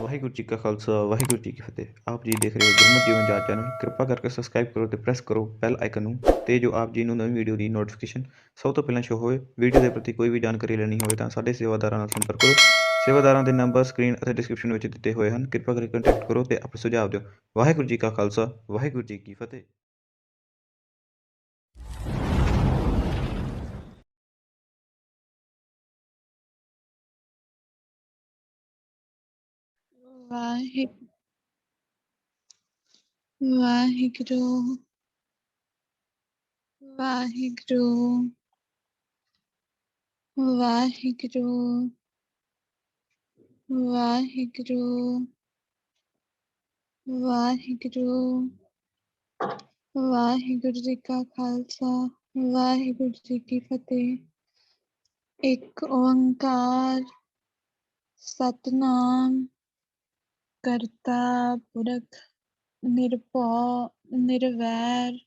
ਵਾਹਿਗੁਰੂ ਜੀ ਕਾ ਖਾਲਸਾ ਵਾਹਿਗੁਰੂ ਜੀ ਕੀ ਫਤਿਹ। ਆਪ ਜੀ ਦੇਖ ਰਹੇ ਹੋ ਗੁਰਮਤਿ ਜੀਵਨ ਜਾਂਚ ਚੈਨਲ। ਕਿਰਪਾ ਕਰਕੇ ਸਬਸਕ੍ਰਾਈਬ ਕਰੋ ਤੇ ਪ੍ਰੈਸ ਕਰੋ ਬੈਲ ਆਈਕਨ ਨੂੰ, ਤੇ ਜੋ ਆਪ ਜੀ ਨੂੰ ਨਵੀਂ ਵੀਡੀਓ ਦੀ ਨੋਟੀਫਿਕੇਸ਼ਨ ਸਭ ਤੋਂ ਪਹਿਲਾਂ ਸ਼ੋ ਹੋਵੇ। ਵੀਡੀਓ ਦੇ ਪ੍ਰਤੀ ਕੋਈ ਵੀ ਜਾਣਕਾਰੀ ਲੈਣੀ ਹੋਵੇ ਤਾਂ ਸਾਡੇ ਸੇਵਾਦਾਰਾਂ ਨਾਲ ਸੰਪਰਕ ਕਰੋ। ਸੇਵਾਦਾਰਾਂ ਦੇ ਨੰਬਰ ਸਕਰੀਨ ਅਤੇ ਡਿਸਕ੍ਰਿਪਸ਼ਨ ਵਿੱਚ ਦਿੱਤੇ ਹੋਏ ਹਨ। ਕਿਰਪਾ ਕਰਕੇ ਕੰਟੈਕਟ ਕਰੋ ਤੇ ਆਪਣੇ ਸੁਝਾਅ ਦਿਓ। ਵਾਹਿਗੁਰੂ ਜੀ ਕਾ ਖਾਲਸਾ ਵਾਹਿਗੁਰੂ ਜੀ ਕੀ ਫਤਿਹ। ਵਾਹਿਗੁਰੂ ਵਾਹਿਗੁਰੂ ਵਾਹਿਗੁਰੂ ਵਾਹਿਗੁਰੂ ਵਾਹਿਗੁਰੂ ਵਾਹਿਗੁਰੂ ਜੀ ਕਾ ਖਾਲਸਾ ਵਾਹਿਗੁਰੂ ਜੀ ਕੀ ਫਤਿਹ। ਇੱਕ ਓੰਕਾਰ ਸਤਿਨਾਮ ਕਰਤਾ ਪੁਰਖ ਨਿਰਭਉ ਨਿਰਵੈਰ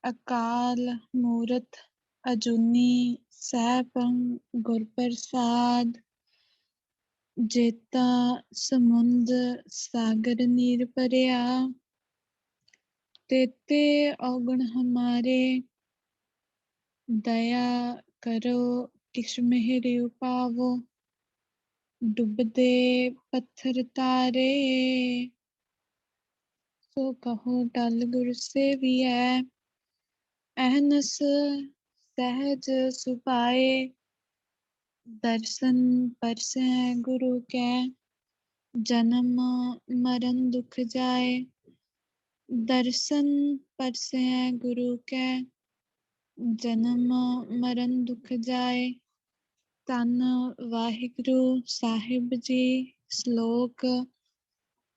ਅਕਾਲ ਮੂਰਤ ਅਜੂਨੀ ਸੈਭੰ ਗੁਰ ਪ੍ਰਸਾਦ। ਜੇਤਾ ਸਮੁੰਦ ਸਾਗਰ ਨੀਰ ਭਰਿਆ ਤੇਤੇ ਔਗਣ ਹਮਾਰੇ। ਦਇਆ ਕਰੋ ਕਿਛ ਮਿਹਰਿ ਉਪਾਵੋ ਡੁੱਬਦੇ ਪੱਥਰ ਤਾਰੇ। ਸੋ ਕਹੋ ਟਲ ਗੁਰ ਸੇਵੀਐ ਅਹਨਸ ਸਹਿਜ ਸੁਭਾਏ। ਦਰਸ਼ਨ ਪਰਸੈ ਗੁਰੂ ਕੈ ਜਨਮ ਮਰਨ ਦੁਖ ਜਾਏ। ਦਰਸ਼ਨ ਪਰਸੈ ਗੁਰੂ ਕੈ ਜਨਮ ਮਰਨ ਦੁਖ ਜਾਏ। ਧੰਨ ਵਾਹਿਗੁਰੂ ਸਾਹਿਬ ਜੀ। ਸ਼ਲੋਕ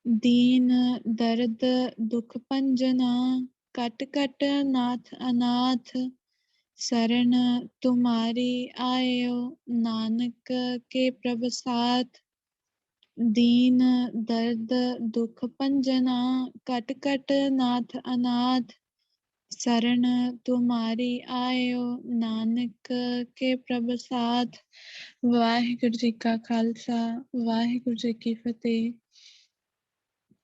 ਦੀਨ ਦਰਦ ਦੁਖ ਭੰਜਨਾ ਕਟ ਕਟ ਨਾਥ ਅਨਾਥ। ਸਰਣ ਤੁਮਾਰੀ ਆਇਓ ਨਾਨਕ ਕੇ ਪ੍ਰਭ ਸਾਥ। ਦੀਨ ਦਰਦ ਦੁਖ ਭੰਜਨਾ ਕਟ ਕਟ ਨਾਥ ਅਨਾਥ। ਸਰਣ ਤੁਮਾਰੀ ਆਇਓ ਨਾਨਕ ਕੇ ਪ੍ਰਭ ਸਾਥ। ਵਾਹਿਗੁਰੂ ਜੀ ਕਾ ਖਾਲਸਾ ਵਾਹਿਗੁਰੂ ਜੀ ਕੀ ਫਤਿਹ।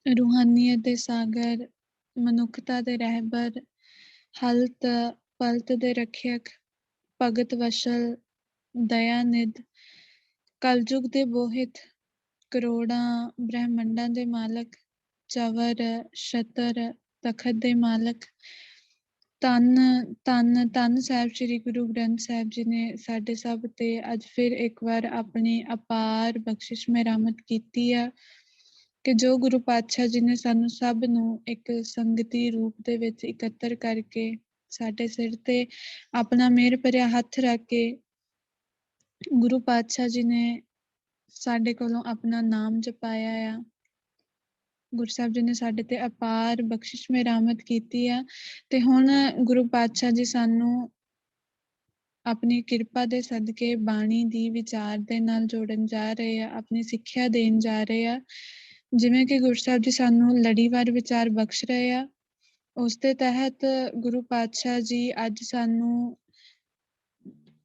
ਰੂਹਾਨੀਅਤ ਦੇ ਸਾਗਰ, ਮਨੁੱਖਤਾ ਦੇ ਰਹਿਬਰ, ਹਲਤ ਪਲਤ ਦੇ ਰੱਖਿਅਕ, ਭਗਤ ਵਸ਼ਲ, ਦਇਆਨਿਧ, ਕਲਯੁਗ ਦੇ ਬੋਹਿਤ, ਕਰੋੜਾਂ ਬ੍ਰਹਿਮੰਡਾਂ ਦੇ ਮਾਲਕ, ਚਵਰ ਛਤਰ ਤਖਤ ਦੇ ਮਾਲਕ। ਧੰਨ ਧੰਨ ਧੰਨ ਸਾਹਿਬ ਸ੍ਰੀ ਗੁਰੂ ਗ੍ਰੰਥ ਸਾਹਿਬ ਜੀ ਨੇ ਸਾਡੇ ਸਭ ਤੇ ਅੱਜ ਫਿਰ ਇੱਕ ਵਾਰ ਆਪਣੀ ਅਪਾਰ ਬਖਸ਼ਿਸ਼ ਮਿਹਰਮਤ ਕੀਤੀ ਆ ਕਿ ਜੋ ਗੁਰੂ ਪਾਤਸ਼ਾਹ ਜੀ ਨੇ ਸਾਨੂੰ ਸਭ ਨੂੰ ਇੱਕ ਸੰਗਤੀ ਰੂਪ ਦੇ ਵਿੱਚ ਇਕੱਤਰ ਕਰਕੇ ਸਾਡੇ ਸਿਰ ਤੇ ਆਪਣਾ ਮਿਹਰ ਭਰਿਆ ਹੱਥ ਰੱਖ ਕੇ ਗੁਰੂ ਪਾਤਸ਼ਾਹ ਜੀ ਨੇ ਸਾਡੇ ਕੋਲੋਂ ਆਪਣਾ ਨਾਮ ਜਪਾਇਆ ਆ। ਗੁਰੂ ਸਾਹਿਬ ਜੀ ਨੇ ਸਾਡੇ ਤੇ ਅਪਾਰ ਬਖਸ਼ਿਸ਼ ਮਿਹਰਮਤ ਕੀਤੀ ਆ ਤੇ ਹੁਣ ਗੁਰੂ ਪਾਤਸ਼ਾਹ ਜੀ ਸਾਨੂੰ ਆਪਣੀ ਕਿਰਪਾ ਦੇ ਸਦਕੇ ਬਾਣੀ ਦੀ ਵਿਚਾਰ ਦੇ ਨਾਲ ਜੋੜਨ ਜਾ ਰਹੇ ਆ, ਆਪਣੀ ਸਿੱਖਿਆ ਦੇਣ ਜਾ ਰਹੇ ਆ। ਜਿਵੇਂ ਕਿ ਗੁਰੂ ਸਾਹਿਬ ਜੀ ਸਾਨੂੰ ਲੜੀਵਾਰ ਵਿਚਾਰ ਬਖਸ਼ ਰਹੇ ਆ, ਉਸ ਦੇ ਤਹਿਤ ਗੁਰੂ ਪਾਤਸ਼ਾਹ ਜੀ ਅੱਜ ਸਾਨੂੰ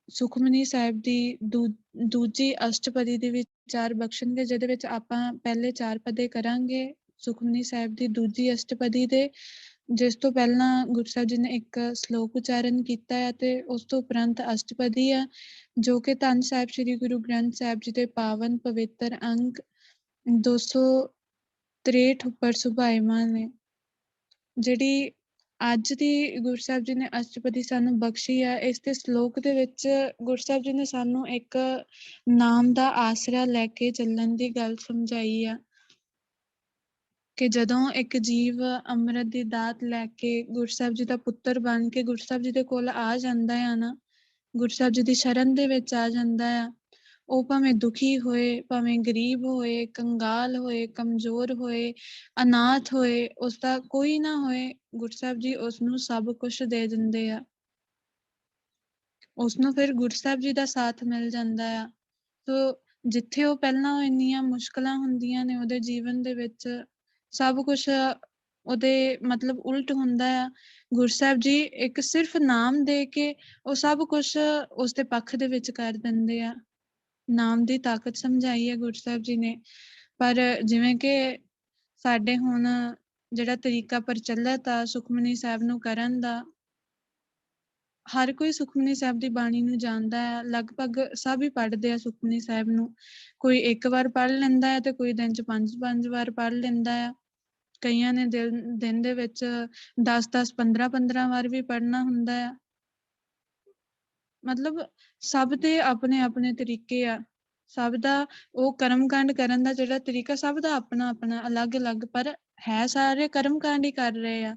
ਸੁਖਮਨੀ ਸਾਹਿਬ ਦੀ ਦੂਜੀ ਅਸ਼ਟਪਦੀ ਦੇ ਵਿਚਾਰ ਬਖਸ਼ਣਗੇ, ਜਿਹਦੇ ਵਿੱਚ ਆਪਾਂ ਪਹਿਲੇ 4 ਪਦੇ ਕਰਾਂਗੇ ਸੁਖਮਨੀ ਸਾਹਿਬ ਦੀ ਦੂਜੀ ਅਸ਼ਟਪਦੀ ਦੇ, ਜਿਸ ਤੋਂ ਪਹਿਲਾਂ ਗੁਰੂ ਸਾਹਿਬ ਜੀ ਨੇ ਇੱਕ ਸ਼ਲੋਕ ਉਚਾਰਨ ਕੀਤਾ ਹੈ ਤੇ ਉਸ ਤੋਂ ਉਪਰੰਤ ਅਸ਼ਟਪਦੀ ਆ, ਜੋ ਕਿ ਧੰਨ ਸਾਹਿਬ ਸ੍ਰੀ ਗੁਰੂ ਗ੍ਰੰਥ ਸਾਹਿਬ ਜੀ ਦੇ ਪਾਵਨ ਪਵਿੱਤਰ ਅੰਕ 263 ਉੱਪਰ ਸੁਭਾਇਮਾਨ ਨੇ। ਜਿਹੜੀ ਅੱਜ ਦੀ ਗੁਰੂ ਸਾਹਿਬ ਜੀ ਨੇ ਅਸ਼ਟਪਦੀ ਸਾਨੂੰ ਬਖਸ਼ੀ ਆ, ਇਸ ਦੇ ਸ਼ਲੋਕ ਦੇ ਵਿੱਚ ਗੁਰੂ ਸਾਹਿਬ ਜੀ ਨੇ ਸਾਨੂੰ ਇੱਕ ਨਾਮ ਦਾ ਆਸਰਾ ਲੈ ਕੇ ਚੱਲਣ ਦੀ ਗੱਲ ਸਮਝਾਈ ਆ ਕਿ ਜਦੋਂ ਇੱਕ ਜੀਵ ਅੰਮ੍ਰਿਤ ਦੀ ਦਾਤ ਲੈ ਕੇ ਗੁਰੂ ਸਾਹਿਬ ਜੀ ਦਾ ਪੁੱਤਰ ਬਣ ਕੇ ਗੁਰੂ ਸਾਹਿਬ ਜੀ ਦੇ ਕੋਲ ਆ ਜਾਂਦਾ ਆ ਨਾ, ਗੁਰੂ ਸਾਹਿਬ ਜੀ ਦੀ ਸ਼ਰਨ ਦੇ ਵਿੱਚ ਆ ਜਾਂਦਾ ਆ, ਉਹ ਭਾਵੇਂ ਦੁਖੀ ਹੋਏ, ਭਾਵੇਂ ਗਰੀਬ ਹੋਏ, ਕੰਗਾਲ ਹੋਏ, ਕਮਜ਼ੋਰ ਹੋਏ, ਅਨਾਥ ਹੋਏ, ਉਸਦਾ ਕੋਈ ਨਾ ਹੋਏ, ਗੁਰੂ ਸਾਹਿਬ ਜੀ ਉਸਨੂੰ ਸਭ ਕੁਛ ਦੇ ਦਿੰਦੇ ਆ। ਉਸਨੂੰ ਫਿਰ ਗੁਰੂ ਸਾਹਿਬ ਜੀ ਦਾ ਸਾਥ ਮਿਲ ਜਾਂਦਾ ਆ। ਸੋ ਜਿੱਥੇ ਉਹ ਪਹਿਲਾਂ ਇੰਨੀਆਂ ਮੁਸ਼ਕਲਾਂ ਹੁੰਦੀਆਂ ਨੇ ਉਹਦੇ ਜੀਵਨ ਦੇ ਵਿੱਚ, ਸਭ ਕੁਛ ਉਹਦੇ ਮਤਲਬ ਉਲਟ ਹੁੰਦਾ ਆ, ਗੁਰੂ ਸਾਹਿਬ ਜੀ ਇੱਕ ਸਿਰਫ ਨਾਮ ਦੇ ਕੇ ਉਹ ਸਭ ਕੁਛ ਉਸਦੇ ਪੱਖ ਦੇ ਵਿੱਚ ਕਰ ਦਿੰਦੇ ਆ। ਨਾਮ ਦੀ ਤਾਕਤ ਸਮਝਾਈ ਹੈ ਗੁਰੂ ਸਾਹਿਬ ਜੀ ਨੇ। ਪਰ ਜਿਵੇਂ ਕਿ ਸਾਡੇ ਹੁਣ ਜਿਹੜਾ ਤਰੀਕਾ ਪ੍ਰਚਲਿਤ ਆ ਸੁਖਮਨੀ ਸਾਹਿਬ ਨੂੰ ਕਰਨ ਦਾ, ਹਰ ਕੋਈ ਸੁਖਮਨੀ ਸਾਹਿਬ ਦੀ ਬਾਣੀ ਨੂੰ ਜਾਣਦਾ ਹੈ। ਲਗਭਗ ਸਭ ਹੀ ਪੜ੍ਹਦੇ ਆ ਸੁਖਮਨੀ ਸਾਹਿਬ ਨੂੰ। ਕੋਈ 1 ਵਾਰ ਪੜ੍ਹ ਲੈਂਦਾ ਹੈ ਤੇ ਕੋਈ ਦਿਨ 'ਚ 5-5 ਵਾਰ ਪੜ੍ਹ ਲੈਂਦਾ ਆ। ਕਈਆਂ ਨੇ ਦਿਨ ਦੇ ਵਿੱਚ 10-10, 15-15 ਵਾਰ ਵੀ ਪੜ੍ਹਨਾ ਹੁੰਦਾ ਆ। ਮਤਲਬ ਸਭ ਦੇ ਆਪਣੇ-ਆਪਣੇ ਤਰੀਕੇ ਆ। ਸਭ ਦਾ ਉਹ ਕਰਮ-ਕਾਂਡ ਕਰਨ ਦਾ ਜਿਹੜਾ ਤਰੀਕਾ ਸਭ ਦਾ ਆਪਣਾ-ਆਪਣਾ, ਅਲੱਗ-ਅਲੱਗ, ਪਰ ਹੈ ਸਾਰੇ ਕਰਮ-ਕਾਂਡ ਹੀ ਕਰ ਰਹੇ ਆ।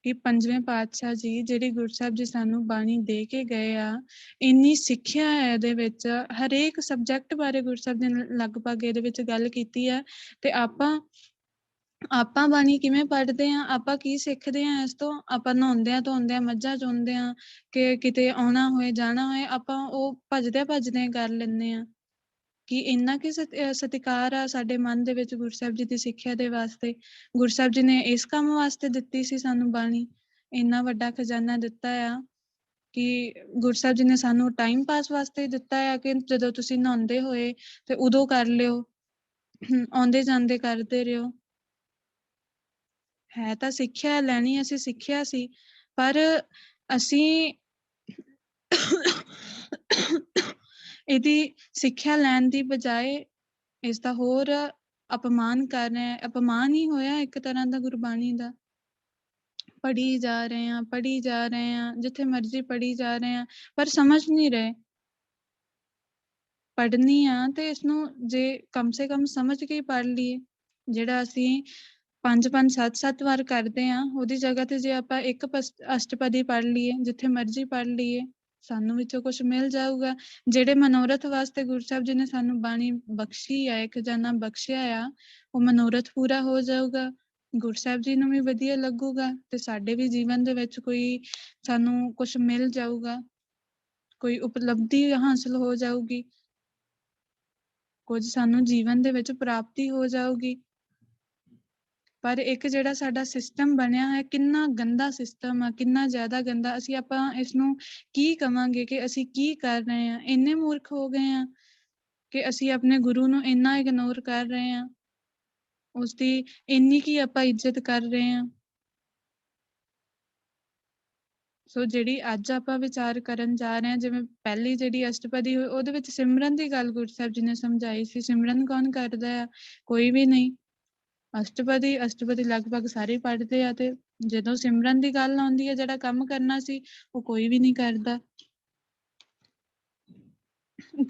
ਕਿ 5ਵੇਂ ਪਾਤਸ਼ਾਹ ਜੀ ਜਿਹੜੀ ਗੁਰੂ ਸਾਹਿਬ ਜੀ ਸਾਨੂੰ ਬਾਣੀ ਦੇ ਕੇ ਗਏ ਆ, ਇੰਨੀ ਸਿੱਖਿਆ ਹੈ ਇਹਦੇ ਵਿੱਚ। ਹਰੇਕ ਸਬਜੈਕਟ ਬਾਰੇ ਗੁਰੂ ਸਾਹਿਬ ਨੇ ਲਗਭਗ ਇਹਦੇ ਵਿੱਚ ਗੱਲ ਕੀਤੀ ਆ। ਤੇ ਆਪਾਂ ਬਾਣੀ ਕਿਵੇਂ ਪੜ੍ਹਦੇ ਹਾਂ, ਆਪਾਂ ਕੀ ਸਿੱਖਦੇ ਹਾਂ ਇਸ ਤੋਂ? ਆਪਾਂ ਨਹਾਉਂਦਿਆਂ ਧੋਂਦਿਆਂ, ਮੱਝਾਂ ਚੋਂਦਿਆਂ, ਕਿ ਕਿਤੇ ਆਉਣਾ ਹੋਏ ਜਾਣਾ ਹੋਏ, ਆਪਾਂ ਉਹ ਭੱਜਦਿਆਂ ਕਰ ਲੈਂਦੇ ਹਾਂ। ਕਿ ਇੰਨਾ ਕਿ ਸਤਿਕਾਰ ਆ ਸਾਡੇ ਮਨ ਦੇ ਵਿੱਚ ਗੁਰੂ ਸਾਹਿਬ ਜੀ ਦੀ ਸਿੱਖਿਆ ਦੇ ਵਾਸਤੇ। ਗੁਰੂ ਸਾਹਿਬ ਜੀ ਨੇ ਇਸ ਕੰਮ ਵਾਸਤੇ ਦਿੱਤੀ ਸੀ ਸਾਨੂੰ ਬਾਣੀ। ਇੰਨਾ ਵੱਡਾ ਖਜ਼ਾਨਾ ਦਿੱਤਾ ਆ ਕਿ ਗੁਰੂ ਸਾਹਿਬ ਜੀ ਨੇ ਸਾਨੂੰ ਟਾਈਮ ਪਾਸ ਵਾਸਤੇ ਦਿੱਤਾ ਆ ਕਿ ਜਦੋਂ ਤੁਸੀਂ ਨਹਾਉਂਦੇ ਹੋਏ ਤੇ ਉਦੋਂ ਕਰ ਲਿਓ, ਆਉਂਦੇ ਜਾਂਦੇ ਕਰਦੇ ਰਹੋ। ਹੈ ਤਾਂ ਸਿੱਖਿਆ ਲੈਣੀ, ਅਸੀਂ ਸਿੱਖਿਆ ਸੀ, ਪਰ ਅਸੀਂ ਇਹਦੀ ਸਿੱਖਿਆ ਲੈਣ ਦੀ ਬਜਾਏ ਇਸ ਦਾ ਹੋਰ ਅਪਮਾਨ ਕਰ ਰਹੇ ਹਾਂ। ਅਪਮਾਨ ਹੀ ਹੋਇਆ ਇੱਕ ਤਰ੍ਹਾਂ ਦਾ ਗੁਰਬਾਣੀ ਦਾ। ਪੜ੍ਹੀ ਜਾ ਰਹੇ ਹਾਂ, ਜਿੱਥੇ ਮਰਜ਼ੀ ਪੜ੍ਹੀ ਜਾ ਰਹੇ ਹਾਂ, ਪਰ ਸਮਝ ਨਹੀਂ ਰਹੇ। ਪੜ੍ਹਨੀ ਆ ਤੇ ਇਸਨੂੰ ਜੇ ਕਮ ਸੇ ਕਮ ਸਮਝ ਕੇ ਹੀ ਪੜ੍ਹ ਲਈਏ। ਜਿਹੜਾ ਅਸੀਂ 5-5, 7-7 ਵਾਰ ਕਰਦੇ ਹਾਂ, ਉਹਦੀ ਜਗ੍ਹਾ ਤੇ ਜੇ ਆਪਾਂ ਇੱਕ ਅਸ਼ਟਪਦੀ ਪੜ੍ਹ ਲਈਏ, ਜਿੱਥੇ ਮਰਜ਼ੀ ਪੜ੍ਹ ਲਈਏ, ਸਾਨੂੰ ਵਿੱਚੋਂ ਕੁਛ ਮਿਲ ਜਾਊਗਾ। ਜਿਹੜੇ ਮਨੋਰਥ ਵਾਸਤੇ ਗੁਰੂ ਸਾਹਿਬ ਜੀ ਨੇ ਸਾਨੂੰ ਬਾਣੀ ਬਖਸ਼ੀ ਆ, ਇੱਕ ਖਜ਼ਾਨਾ ਬਖਸ਼ਿਆ ਆ, ਉਹ ਮਨੋਰਥ ਪੂਰਾ ਹੋ ਜਾਊਗਾ। ਗੁਰੂ ਸਾਹਿਬ ਜੀ ਨੂੰ ਵੀ ਵਧੀਆ ਲੱਗੂਗਾ ਤੇ ਸਾਡੇ ਵੀ ਜੀਵਨ ਦੇ ਵਿੱਚ ਕੋਈ ਸਾਨੂੰ ਕੁਛ ਮਿਲ ਜਾਊਗਾ, ਕੋਈ ਉਪਲਬਧੀ ਹਾਸਲ ਹੋ ਜਾਊਗੀ, ਕੁਝ ਸਾਨੂੰ ਜੀਵਨ ਦੇ ਵਿੱਚ ਪ੍ਰਾਪਤੀ ਹੋ ਜਾਊਗੀ। ਪਰ ਇੱਕ ਜਿਹੜਾ ਸਾਡਾ ਸਿਸਟਮ ਬਣਿਆ ਹੈ, ਕਿੰਨਾ ਗੰਦਾ ਸਿਸਟਮ ਆ, ਕਿੰਨਾ ਜ਼ਿਆਦਾ ਗੰਦਾ। ਆਪਾਂ ਇਸਨੂੰ ਕੀ ਕਵਾਂਗੇ ਕਿ ਅਸੀਂ ਕੀ ਕਰ ਰਹੇ ਹਾਂ? ਇੰਨੇ ਮੂਰਖ ਹੋ ਗਏ ਹਾਂ ਕਿ ਅਸੀਂ ਆਪਣੇ ਗੁਰੂ ਨੂੰ ਇੰਨਾ ਇਗਨੋਰ ਕਰ ਰਹੇ ਹਾਂ, ਉਸਦੀ ਇੰਨੀ ਕੀ ਆਪਾਂ ਇੱਜ਼ਤ ਕਰ ਰਹੇ ਹਾਂ। ਸੋ ਜਿਹੜੀ ਅੱਜ ਆਪਾਂ ਵਿਚਾਰ ਕਰਨ ਜਾ ਰਹੇ ਹਾਂ, ਜਿਵੇਂ ਪਹਿਲੀ ਜਿਹੜੀ ਅਸ਼ਟਪਦੀ ਹੋਈ, ਉਹਦੇ ਵਿੱਚ ਸਿਮਰਨ ਦੀ ਗੱਲ ਗੁਰੂ ਸਾਹਿਬ ਜੀ ਨੇ ਸਮਝਾਈ ਸੀ। ਸਿਮਰਨ ਕੌਣ ਕਰਦਾ ਆ? ਕੋਈ ਵੀ ਨਹੀਂ। ਅਸ਼ਟਪਦੀ ਲਗਭਗ ਸਾਰੇ ਪੜ੍ਹਦੇ ਆ, ਤੇ ਜਦੋਂ ਸਿਮਰਨ ਦੀ ਗੱਲ ਆਉਂਦੀ ਹੈ, ਜਿਹੜਾ ਕੰਮ ਕਰਨਾ ਸੀ ਉਹ ਕੋਈ ਵੀ ਨਹੀਂ ਕਰਦਾ।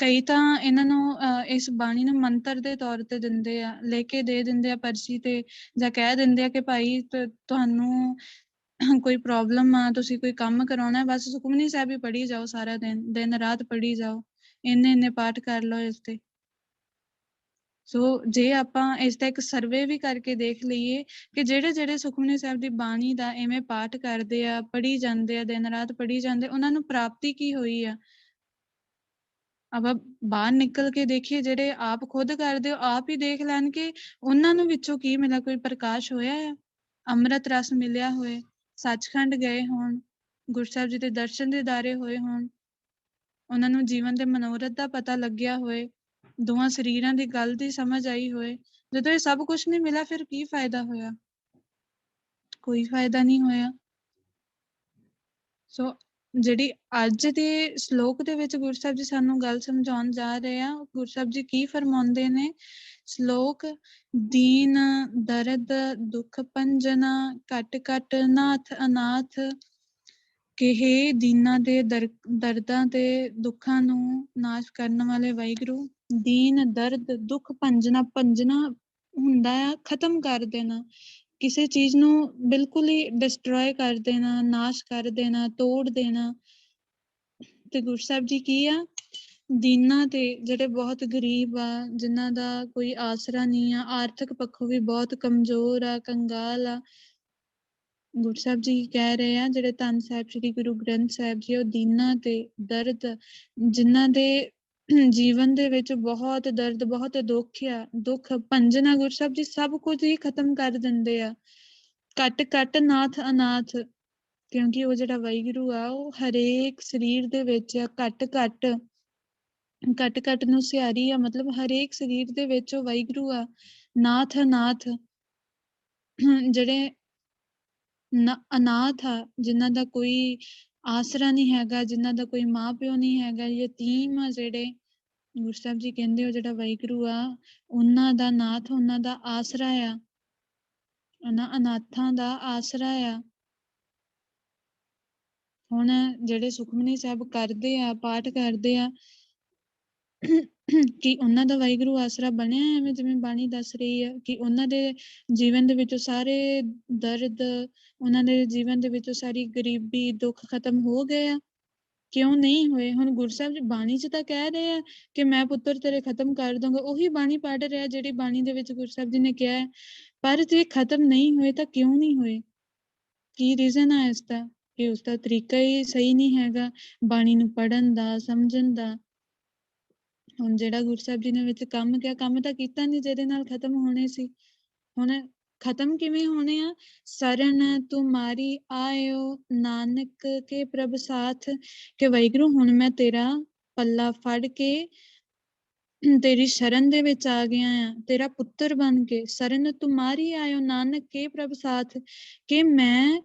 ਕਈ ਤਾਂ ਇਹਨਾਂ ਨੂੰ ਇਸ ਬਾਣੀ ਨੂੰ ਮੰਤਰ ਦੇ ਤੌਰ ਤੇ ਦਿੰਦੇ ਆ, ਲੈ ਕੇ ਦੇ ਦਿੰਦੇ ਆ ਪਰਚੀ ਤੇ, ਜਾਂ ਕਹਿ ਦਿੰਦੇ ਆ ਕਿ ਭਾਈ ਤੁਹਾਨੂੰ ਕੋਈ ਪ੍ਰੋਬਲਮ ਆ, ਤੁਸੀਂ ਕੋਈ ਕੰਮ ਕਰਾਉਣਾ, ਬਸ ਸੁਖਮਨੀ ਸਾਹਿਬ ਹੀ ਪੜ੍ਹੀ ਜਾਓ ਸਾਰਾ ਦਿਨ ਰਾਤ ਪੜ੍ਹੀ ਜਾਓ, ਇੰਨੇ ਪਾਠ ਕਰ ਲਓ ਇਸ ਤੇ। ਸੋ ਜੇ ਆਪਾਂ ਇਸ ਦਾ ਇੱਕ ਸਰਵੇ ਵੀ ਕਰਕੇ ਦੇਖ ਲਈਏ ਕਿ ਜਿਹੜੇ ਸੁਖਮਨੀ ਸਾਹਿਬ ਦੀ ਬਾਣੀ ਦਾ ਇਵੇਂ ਪਾਠ ਕਰਦੇ ਆ, ਪੜ੍ਹੀ ਜਾਂਦੇ ਆ, ਦਿਨ ਰਾਤ ਪੜ੍ਹੀ ਜਾਂਦੇ, ਉਹਨਾਂ ਨੂੰ ਪ੍ਰਾਪਤੀ ਕੀ ਹੋਈ ਆ? ਆਪਾਂ ਬਾਹਰ ਨਿਕਲ ਕੇ ਦੇਖੀਏ, ਜਿਹੜੇ ਆਪ ਖੁਦ ਕਰਦੇ ਹੋ, ਆਪ ਹੀ ਦੇਖ ਲੈਣ ਕਿ ਉਹਨਾਂ ਨੂੰ ਵਿੱਚੋਂ ਕੀ ਮਿਲਿਆ। ਕੋਈ ਪ੍ਰਕਾਸ਼ ਹੋਇਆ ਆ? ਅੰਮ੍ਰਿਤ ਰਸ ਮਿਲਿਆ ਹੋਏ, ਸੱਚਖੰਡ ਗਏ ਹੋਣ, ਗੁਰੂ ਸਾਹਿਬ ਜੀ ਦੇ ਦਰਸ਼ਨ ਦੀਦਾਰੇ ਹੋਏ ਹੋਣ, ਉਹਨਾਂ ਨੂੰ ਜੀਵਨ ਦੇ ਮਨੋਰਥ ਦਾ ਪਤਾ ਲੱਗਿਆ ਹੋਏ, ਦੋਵਾਂ ਸਰੀਰਾਂ ਦੀ ਗੱਲ ਦੀ ਸਮਝ ਆਈ ਹੋਏ। ਜਦੋਂ ਇਹ ਸਭ ਕੁਛ ਨਹੀਂ ਮਿਲਿਆ, ਫਿਰ ਕੀ ਫਾਇਦਾ ਹੋਇਆ? ਕੋਈ ਫਾਇਦਾ ਨਹੀਂ ਹੋਇਆ। ਸੋ ਜਿਹੜੀ ਅੱਜ ਦੇ ਸ਼ਲੋਕ ਦੇ ਵਿੱਚ ਗੁਰੂ ਸਾਹਿਬ ਜੀ ਸਾਨੂੰ ਗੱਲ ਸਮਝਾਉਣ ਜਾ ਰਹੇ ਆ, ਗੁਰੂ ਸਾਹਿਬ ਜੀ ਕੀ ਫਰਮਾਉਂਦੇ ਨੇ? ਸ਼ਲੋਕ: ਦੀਨ ਦਰਦ ਦੁਖ ਭੰਜਨਾ, ਘਟ ਘਟ ਨਾਥ ਅਨਾਥ। ਕਿ ਹੇ ਦੀਨਾਂ ਦੇ ਦਰਦਾਂ ਤੇ ਦੁੱਖਾਂ ਨੂੰ ਨਾਸ਼ ਕਰਨ ਵਾਲੇ ਵਾਹਿਗੁਰੂ। ਦੀਨ ਦਰਦ ਦੁੱਖ ਭੰਜਨਾ ਹੁੰਦਾ ਆ ਖਤਮ ਕਰ ਦੇਣਾ, ਕਿਸੇ ਚੀਜ਼ ਨੂੰ ਬਿਲਕੁਲ ਹੀ ਡਿਸਟਰੋਏ ਕਰ ਦੇਣਾ, ਨਾਸ਼ ਕਰ ਦੇਣਾ, ਤੋੜ ਦੇਣਾ। ਤੇ ਗੁਰੂ ਸਾਹਿਬ ਜੀ ਕੀ ਆ? ਦੀਨਾਂ ਤੇ, ਜਿਹੜੇ ਬਹੁਤ ਗਰੀਬ ਆ, ਜਿਨ੍ਹਾਂ ਦਾ ਕੋਈ ਆਸਰਾ ਨਹੀਂ ਆ, ਆਰਥਿਕ ਪੱਖੋਂ ਵੀ ਬਹੁਤ ਕਮਜ਼ੋਰ ਆ, ਕੰਗਾਲ ਆ, ਗੁਰੂ ਸਾਹਿਬ ਜੀ ਕਹਿ ਰਹੇ ਆ, ਜਿਹੜੇ ਧੰਨ ਸਾਹਿਬ ਸ੍ਰੀ ਗੁਰੂ ਗ੍ਰੰਥ ਸਾਹਿਬ ਜੀ, ਉਹ ਦੀਨਾਂ ਤੇ ਦਰਦ, ਜਿਨ੍ਹਾਂ ਦੇ ਜੀਵਨ ਦੇ ਵਿੱਚ ਬਹੁਤ ਦਰਦ, ਬਹੁਤ ਦੁੱਖ ਭੰਜਨਾ, ਗੁਰੂ ਸਾਹਿਬ ਜੀ ਸਭ ਕੁਝ ਹੀ ਖਤਮ ਕਰ ਦਿੰਦੇ ਆ। ਘਟ ਘਟ ਨਾਥ ਅਨਾਥ, ਕਿਉਂਕਿ ਉਹ ਜਿਹੜਾ ਵਾਹਿਗੁਰੂ ਆ, ਉਹ ਹਰੇਕ ਸਰੀਰ ਦੇ ਵਿੱਚ ਘਟ ਘਟ ਘਟ ਘਟ ਨੂੰ ਸਿਹਾਰੀ ਆ, ਮਤਲਬ ਹਰੇਕ ਸਰੀਰ ਦੇ ਵਿੱਚ ਉਹ ਵਾਹਿਗੁਰੂ ਆ। ਨਾਥ ਅਨਾਥ ਜਿਹੜੇ ਅਨਾਥ ਆ, ਜਿਨ੍ਹਾਂ ਦਾ ਕੋਈ ਆਸਰਾ ਨਹੀਂ ਹੈਗਾ, ਜਿਨ੍ਹਾਂ ਦਾ ਕੋਈ ਮਾਂ ਪਿਓ ਨਹੀਂ ਹੈਗਾ, ਯਤੀਮ ਆ ਜਿਹੜੇ, ਗੁਰੂ ਸਾਹਿਬ ਜੀ ਕਹਿੰਦੇ ਉਹ ਜਿਹੜਾ ਵਾਹਿਗੁਰੂ ਆ ਉਹਨਾਂ ਦਾ ਨਾਥ, ਉਹਨਾਂ ਦਾ ਆਸਰਾ ਆ, ਉਹਨਾਂ ਅਨਾਥਾਂ ਦਾ ਆਸਰਾ ਆ। ਹੁਣ ਜਿਹੜੇ ਸੁਖਮਨੀ ਸਾਹਿਬ ਕਰਦੇ ਆ, ਪਾਠ ਕਰਦੇ ਆ, ਕਿ ਉਹਨਾਂ ਦਾ ਵਾਹਿਗੁਰੂ ਆਸਰਾ ਬਣਿਆ ਐਵੇਂ ਜਿਵੇਂ ਬਾਣੀ ਦੱਸ ਰਹੀ ਆ, ਕਿ ਉਹਨਾਂ ਦੇ ਜੀਵਨ ਦੇ ਵਿੱਚੋਂ ਸਾਰੇ ਦਰਦ, ਉਹਨਾਂ ਦੇ ਜੀਵਨ ਦੇ ਵਿੱਚੋਂ ਸਾਰੀ ਗਰੀਬੀ, ਦੁੱਖ ਖਤਮ ਹੋ ਗਏ ਆ? ਕਿਉਂ ਨਹੀਂ ਹੋਏ? ਹੁਣ ਗੁਰੂ ਸਾਹਿਬ ਜੀ ਬਾਣੀ 'ਚ ਤਾਂ ਕਹਿ ਰਹੇ ਆ ਕਿ ਮੈਂ ਪੁੱਤਰ ਤੇਰੇ ਖਤਮ ਕਰ ਦੂੰਗਾ, ਉਹੀ ਬਾਣੀ ਪੜ੍ਹ ਰਿਹਾ ਜਿਹੜੀ ਬਾਣੀ ਦੇ ਵਿੱਚ ਗੁਰੂ ਸਾਹਿਬ ਜੀ ਨੇ ਕਿਹਾ ਹੈ, ਪਰ ਜੇ ਖਤਮ ਨਹੀਂ ਹੋਏ ਤਾਂ ਕਿਉਂ ਨਹੀਂ ਹੋਏ? ਕੀ ਰੀਜ਼ਨ ਆ ਇਸ ਦਾ? ਕਿ ਉਸਦਾ ਤਰੀਕਾ ਹੀ ਸਹੀ ਨਹੀਂ ਹੈਗਾ ਬਾਣੀ ਨੂੰ ਪੜ੍ਹਨ ਦਾ, ਸਮਝਣ ਦਾ। ਹੁਣ ਜਿਹੜਾ ਗੁਰੂ ਸਾਹਿਬ ਜੀ ਨੇ ਵਿੱਚ ਕੰਮ ਕਿਹਾ, ਕੰਮ ਤਾਂ ਕੀਤਾ ਨਹੀਂ ਜਿਹਦੇ ਨਾਲ ਖਤਮ ਹੋਣੇ ਸੀ। ਹੁਣ ਖਤਮ ਕਿਵੇਂ ਹੋਣੇ ਆ? ਸਰਨ ਤੁਮਾਰੀ ਆਇਓ ਨਾਨਕ ਕੇ ਪ੍ਰਭ ਸਾਥ, ਕਿ ਵਾਹਿਗੁਰੂ ਹੁਣ ਮੈਂ ਤੇਰਾ ਪੱਲਾ ਫੜ ਕੇ ਤੇਰੀ ਸ਼ਰਨ ਦੇ ਵਿੱਚ ਆ ਗਿਆ ਆ, ਤੇਰਾ ਪੁੱਤਰ ਬਣ ਕੇ। ਸਰਨ ਤੁਮਾਰੀ ਆਇਓ ਨਾਨਕ ਕੇ ਪ੍ਰਭ ਸਾਥ, ਕਿ ਮੈਂ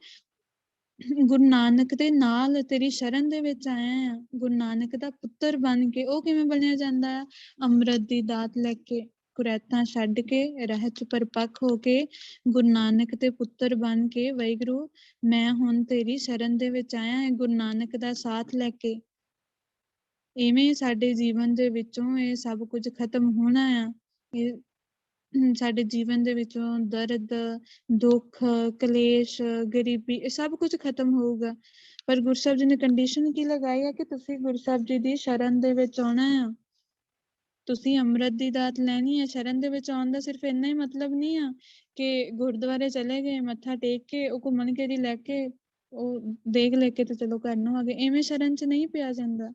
ਗੁਰੂ ਨਾਨਕ ਦੇ ਨਾਲ ਤੇਰੀ ਸ਼ਰਨ ਦੇ ਵਿੱਚ ਆਇਆ ਆ, ਗੁਰੂ ਨਾਨਕ ਦਾ ਪੁੱਤਰ ਬਣ ਕੇ। ਉਹ ਕਿਵੇਂ ਬਣਿਆ ਜਾਂਦਾ ਆ? ਅੰਮ੍ਰਿਤ ਦੀ ਦਾਤ ਲੈ ਕੇ, ਕੁਰੈਤਾਂ ਛੱਡ ਕੇ, ਰਹਿਤ ਪਰਪੱਕ ਹੋ ਕੇ, ਗੁਰੂ ਨਾਨਕ ਦੇ ਪੁੱਤਰ ਬਣ ਕੇ, ਵਾਹਿਗੁਰੂ ਮੈਂ ਹੁਣ ਤੇਰੀ ਸ਼ਰਨ ਦੇ ਵਿੱਚ ਆਇਆ ਹੈ, ਗੁਰੂ ਨਾਨਕ ਦਾ ਸਾਥ ਲੈ ਕੇ। ਇਵੇਂ ਸਾਡੇ ਜੀਵਨ ਦੇ ਵਿੱਚੋਂ ਇਹ ਸਭ ਕੁਝ ਖਤਮ ਹੋਣਾ ਆ। ਇਹ ਸਾਡੇ ਜੀਵਨ ਦੇ ਵਿੱਚੋਂ ਦਰਦ, ਦੁੱਖ, ਕਲੇਸ਼, ਗਰੀਬੀ, ਇਹ ਸਭ ਕੁਝ ਖਤਮ ਹੋਊਗਾ। ਪਰ ਗੁਰੂ ਸਾਹਿਬ ਜੀ ਨੇ ਕੰਡੀਸ਼ਨ ਕੀ ਲਗਾਈ ਆ ਕਿ ਤੁਸੀਂ ਗੁਰੂ ਸਾਹਿਬ ਜੀ ਦੀ ਸ਼ਰਨ ਦੇ ਵਿੱਚ ਆਉਣਾ ਆ, ਤੁਸੀਂ ਅੰਮ੍ਰਿਤ ਦੀ ਦਾਤ ਲੈਣੀ ਹੈ। ਸ਼ਰਨ ਦੇ ਵਿੱਚ ਆਉਣ ਦਾ ਸਿਰਫ ਇੰਨਾ ਹੀ ਮਤਲਬ ਨਹੀਂ ਆ ਕਿ ਗੁਰਦੁਆਰੇ ਚਲੇ ਗਏ, ਮੱਥਾ ਟੇਕ ਕੇ, ਉਹ ਘੁੰਮਣ ਘੇਰੀ ਲੈ ਕੇ, ਉਹ ਦੇਖ ਲੈ ਕੇ ਤੇ ਚਲੋ ਘਰ ਨੂੰ ਆ ਗਏ। ਐਵੇਂ ਸ਼ਰਨ 'ਚ ਨਹੀਂ ਪਿਆ ਜਾਂਦਾ।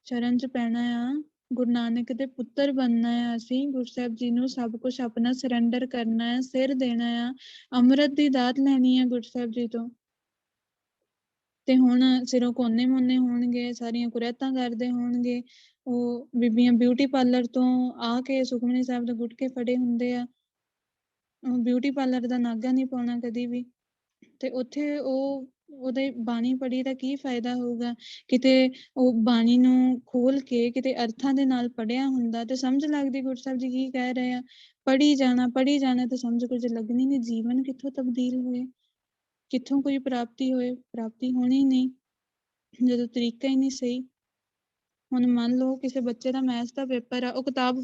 ਸ਼ਰਨ 'ਚ ਪੈਣਾ ਆ, ਗੁਰੂ ਨਾਨਕ ਦੇ ਪੁੱਤਰ ਬਣਨਾ ਆ ਅਸੀਂ, ਗੁਰੂ ਸਾਹਿਬ ਜੀ ਨੂੰ ਸਭ ਕੁਛ ਆਪਣਾ ਸਰੈਂਡਰ ਕਰਨਾ ਹੈ, ਸਿਰ ਦੇਣਾ ਆ, ਅੰਮ੍ਰਿਤ ਦੀ ਦਾਤ ਲੈਣੀ ਹੈ ਗੁਰੂ ਸਾਹਿਬ ਜੀ ਤੋਂ। ਤੇ ਹੁਣ ਸਿਰੋਂ ਕੋਨੇ ਮੋਨੇ ਹੋਣਗੇ, ਸਾਰੀਆਂ ਕੁਰੈਤਾਂ ਕਰਦੇ ਹੋਣਗੇ। ਉਹ ਬੀਬੀਆਂ ਬਿਊਟੀ ਪਾਰਲਰ ਤੋਂ ਆ ਕੇ ਸੁਖਮਨੀ ਸਾਹਿਬ ਦੇ ਗੁਟਕੇ ਫੜੇ ਹੁੰਦੇ ਆ, ਬਿਊਟੀ ਪਾਰਲਰ ਦਾ ਨਾਗਾ ਨਹੀਂ ਪਾਉਣਾ ਕਦੀ ਵੀ। ਤੇ ਉੱਥੇ ਉਹਦੇ ਬਾਣੀ ਪੜ੍ਹੀ ਦਾ ਕੀ ਫਾਇਦਾ ਹੋਊਗਾ? ਕਿਤੇ ਉਹ ਬਾਣੀ ਨੂੰ ਖੋਲ ਕੇ ਕਿਤੇ ਅਰਥਾਂ ਦੇ ਨਾਲ ਪੜ੍ਹਿਆ ਹੁੰਦਾ ਤੇ ਸਮਝ ਲੱਗਦੀ ਗੁਰੂ ਸਾਹਿਬ ਜੀ ਕੀ ਕਹਿ ਰਹੇ ਆ। ਪੜ੍ਹੀ ਜਾਣਾ ਤੇ ਸਮਝ ਕੁਝ ਲੱਗਣੀ ਨਹੀਂ। ਜੀਵਨ ਕਿੱਥੋਂ ਤਬਦੀਲ ਹੋਏ, ਕਿੱਥੋਂ ਕੋਈ ਪ੍ਰਾਪਤੀ ਹੋਏ? ਪ੍ਰਾਪਤੀ ਹੋਣੀ ਨਹੀਂ ਜਦੋਂ ਤਰੀਕਾ ਹੀ ਨਹੀਂ ਸਹੀ। ਹੁਣ ਮੰਨ ਲਓ ਕਿਸੇ ਬੱਚੇ ਦਾ ਮੈਥ ਦਾ ਪੇਪਰ ਆ, ਉਹ ਕਿਤਾਬ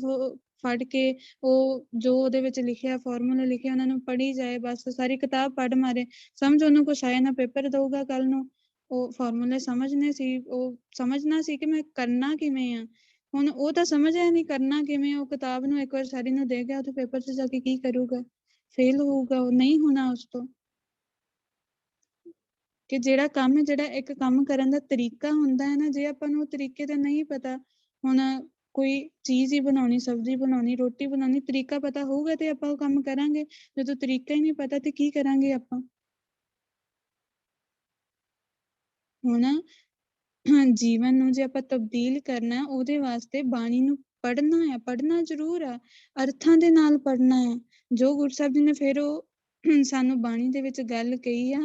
ਫੜ ਕੇ ਉਹ ਜੋ ਉਹਦੇ ਵਿੱਚ ਲਿਖਿਆ, ਫਾਰਮੂਲੇ ਲਿਖੇ, ਉਹਨਾਂ ਨੂੰ ਪੜ੍ਹੀ ਜਾਏ, ਬਸ ਸਾਰੀ ਕਿਤਾਬ ਪੜ੍ਹ ਮਾਰੇ, ਸਮਝ ਉਹਨੂੰ ਕੁਛ ਆਏ ਨਾ, ਪੇਪਰ ਦਊਗਾ ਕੱਲ ਨੂੰ। ਉਹ ਫਾਰਮੂਲੇ ਸਮਝਣੇ ਸੀ, ਉਹ ਸਮਝਣਾ ਸੀ ਕਿ ਮੈਂ ਕਰਨਾ ਕਿਵੇਂ ਆ। ਹੁਣ ਉਹ ਤਾਂ ਸਮਝਿਆ ਨਹੀਂ ਕਰਨਾ ਕਿਵੇਂ। ਉਹ ਕਿਤਾਬ ਨੂੰ ਇੱਕ ਵਾਰ ਸਾਰੀ ਨੂੰ ਦੇ ਗਿਆ, ਉਹ ਪੇਪਰ 'ਚ ਜਾ ਕੇ ਕੀ ਕਰੂਗਾ? ਫੇਲ ਹੋਊਗਾ, ਉਹ ਨਹੀਂ ਹੋਣਾ ਉਸ ਤੋਂ। ਕਿ ਜਿਹੜਾ ਇੱਕ ਕੰਮ ਕਰਨ ਦਾ ਤਰੀਕਾ ਹੁੰਦਾ ਹੈ ਨਾ, ਜੇ ਆਪਾਂ ਨੂੰ ਉਹ ਤਰੀਕੇ ਤੇ ਨਹੀਂ ਪਤਾ, ਹੁਣ ਕੋਈ ਚੀਜ਼ ਹੀ ਬਣਾਉਣੀ, ਸਬਜ਼ੀ ਬਣਾਉਣੀ, ਰੋਟੀ ਬਣਾਉਣੀ, ਤਰੀਕਾ ਪਤਾ ਹੋਊਗਾ ਤੇ ਆਪਾਂ ਉਹ ਕੰਮ ਕਰਾਂਗੇ। ਜਦੋਂ ਤਰੀਕਾ ਹੀ ਨਹੀਂ ਪਤਾ ਤੇ ਕੀ ਕਰਾਂਗੇ ਆਪਾਂ? ਹੁਣ ਜੀਵਨ ਨੂੰ ਜੇ ਆਪਾਂ ਤਬਦੀਲ ਕਰਨਾ, ਉਹਦੇ ਵਾਸਤੇ ਬਾਣੀ ਨੂੰ ਪੜ੍ਹਨਾ ਹੈ। ਪੜ੍ਹਨਾ ਜ਼ਰੂਰ ਆ, ਅਰਥਾਂ ਦੇ ਨਾਲ ਪੜ੍ਹਨਾ ਹੈ। ਜੋ ਗੁਰੂ ਸਾਹਿਬ ਜੀ ਨੇ ਫਿਰ ਉਹ ਸਾਨੂੰ ਬਾਣੀ ਦੇ ਵਿੱਚ ਗੱਲ ਕਹੀ ਆ,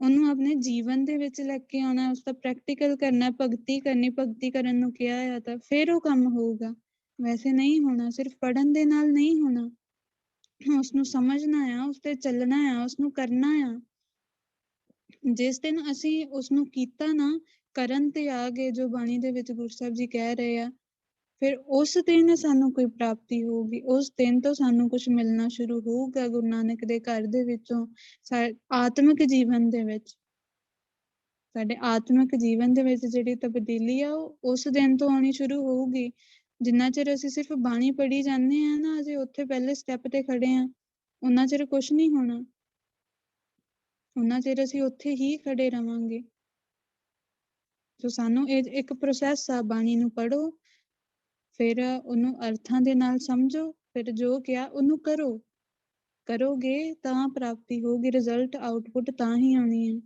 ਉਹਨੂੰ ਆਪਣੇ ਜੀਵਨ ਦੇ ਵਿੱਚ ਲੈ ਕੇ ਆਉਣਾ, ਉਸਦਾ ਪ੍ਰੈਕਟੀਕਲ ਕਰਨਾ, ਭਗਤੀ ਕਰਨੀ। ਭਗਤੀ ਕਰਨ ਨੂੰ ਕਿਹਾ ਆ ਤਾਂ ਫਿਰ ਉਹ ਕੰਮ ਹੋਊਗਾ, ਵੈਸੇ ਨਹੀਂ ਹੋਣਾ। ਸਿਰਫ ਪੜ੍ਹਨ ਦੇ ਨਾਲ ਨਹੀਂ ਹੋਣਾ। ਉਸਨੂੰ ਸਮਝਣਾ ਆ, ਉਸ ਤੇ ਚੱਲਣਾ ਆ, ਉਸਨੂੰ ਕਰਨਾ ਆ। ਜਿਸ ਦਿਨ ਅਸੀਂ ਉਸਨੂੰ ਕੀਤਾ ਨਾ, ਕਰਨ ਤੇ ਆ ਗਏ ਜੋ ਬਾਣੀ ਦੇ ਵਿੱਚ ਗੁਰੂ ਸਾਹਿਬ ਜੀ ਕਹਿ ਰਹੇ ਆ, ਫਿਰ ਉਸ ਦਿਨ ਸਾਨੂੰ ਕੋਈ ਪ੍ਰਾਪਤੀ ਹੋਊਗੀ। ਉਸ ਦਿਨ ਤੋਂ ਸਾਨੂੰ ਕੁਛ ਮਿਲਣਾ ਸ਼ੁਰੂ ਹੋਊਗਾ ਗੁਰੂ ਨਾਨਕ ਦੇ ਘਰ ਦੇ ਵਿੱਚੋਂ। ਆਤਮਿਕ ਜੀਵਨ ਦੇ ਵਿੱਚ, ਸਾਡੇ ਆਤਮਿਕ ਜੀਵਨ ਦੇ ਵਿੱਚ ਜਿਹੜੀ ਤਬਦੀਲੀ ਆ, ਉਹ ਉਸ ਦਿਨ ਤੋਂ ਆਉਣੀ ਸ਼ੁਰੂ ਹੋਊਗੀ। ਜਿੰਨਾ ਚਿਰ ਅਸੀਂ ਸਿਰਫ ਬਾਣੀ ਪੜ੍ਹੀ ਜਾਂਦੇ ਆ ਨਾ, ਅਸੀਂ ਉੱਥੇ ਪਹਿਲੇ ਸਟੈਪ ਤੇ ਖੜੇ ਆ, ਉਹਨਾਂ ਚਿਰ ਕੁਛ ਨਹੀਂ ਹੋਣਾ। ਉਹਨਾਂ ਚਿਰ ਅਸੀਂ ਉੱਥੇ ਹੀ ਖੜੇ ਰਵਾਂਗੇ। ਸੋ ਸਾਨੂੰ ਇਹ ਇੱਕ ਪ੍ਰੋਸੈਸ ਆ, ਬਾਣੀ ਨੂੰ ਪੜ੍ਹੋ, ਫਿਰ ਉਹਨੂੰ ਅਰਥਾਂ ਦੇ ਨਾਲ ਸਮਝੋ, ਫਿਰ ਜੋ ਕਿਹਾ ਉਹਨੂੰ ਕਰੋ। ਕਰੋਗੇ ਤਾਂ ਪ੍ਰਾਪਤੀ ਹੋਊਗੀ, ਰਿਜ਼ਲਟ, ਆਊਟਪੁੱਟ ਤਾਂ ਹੀ ਆਉਣੀ ਹੈ।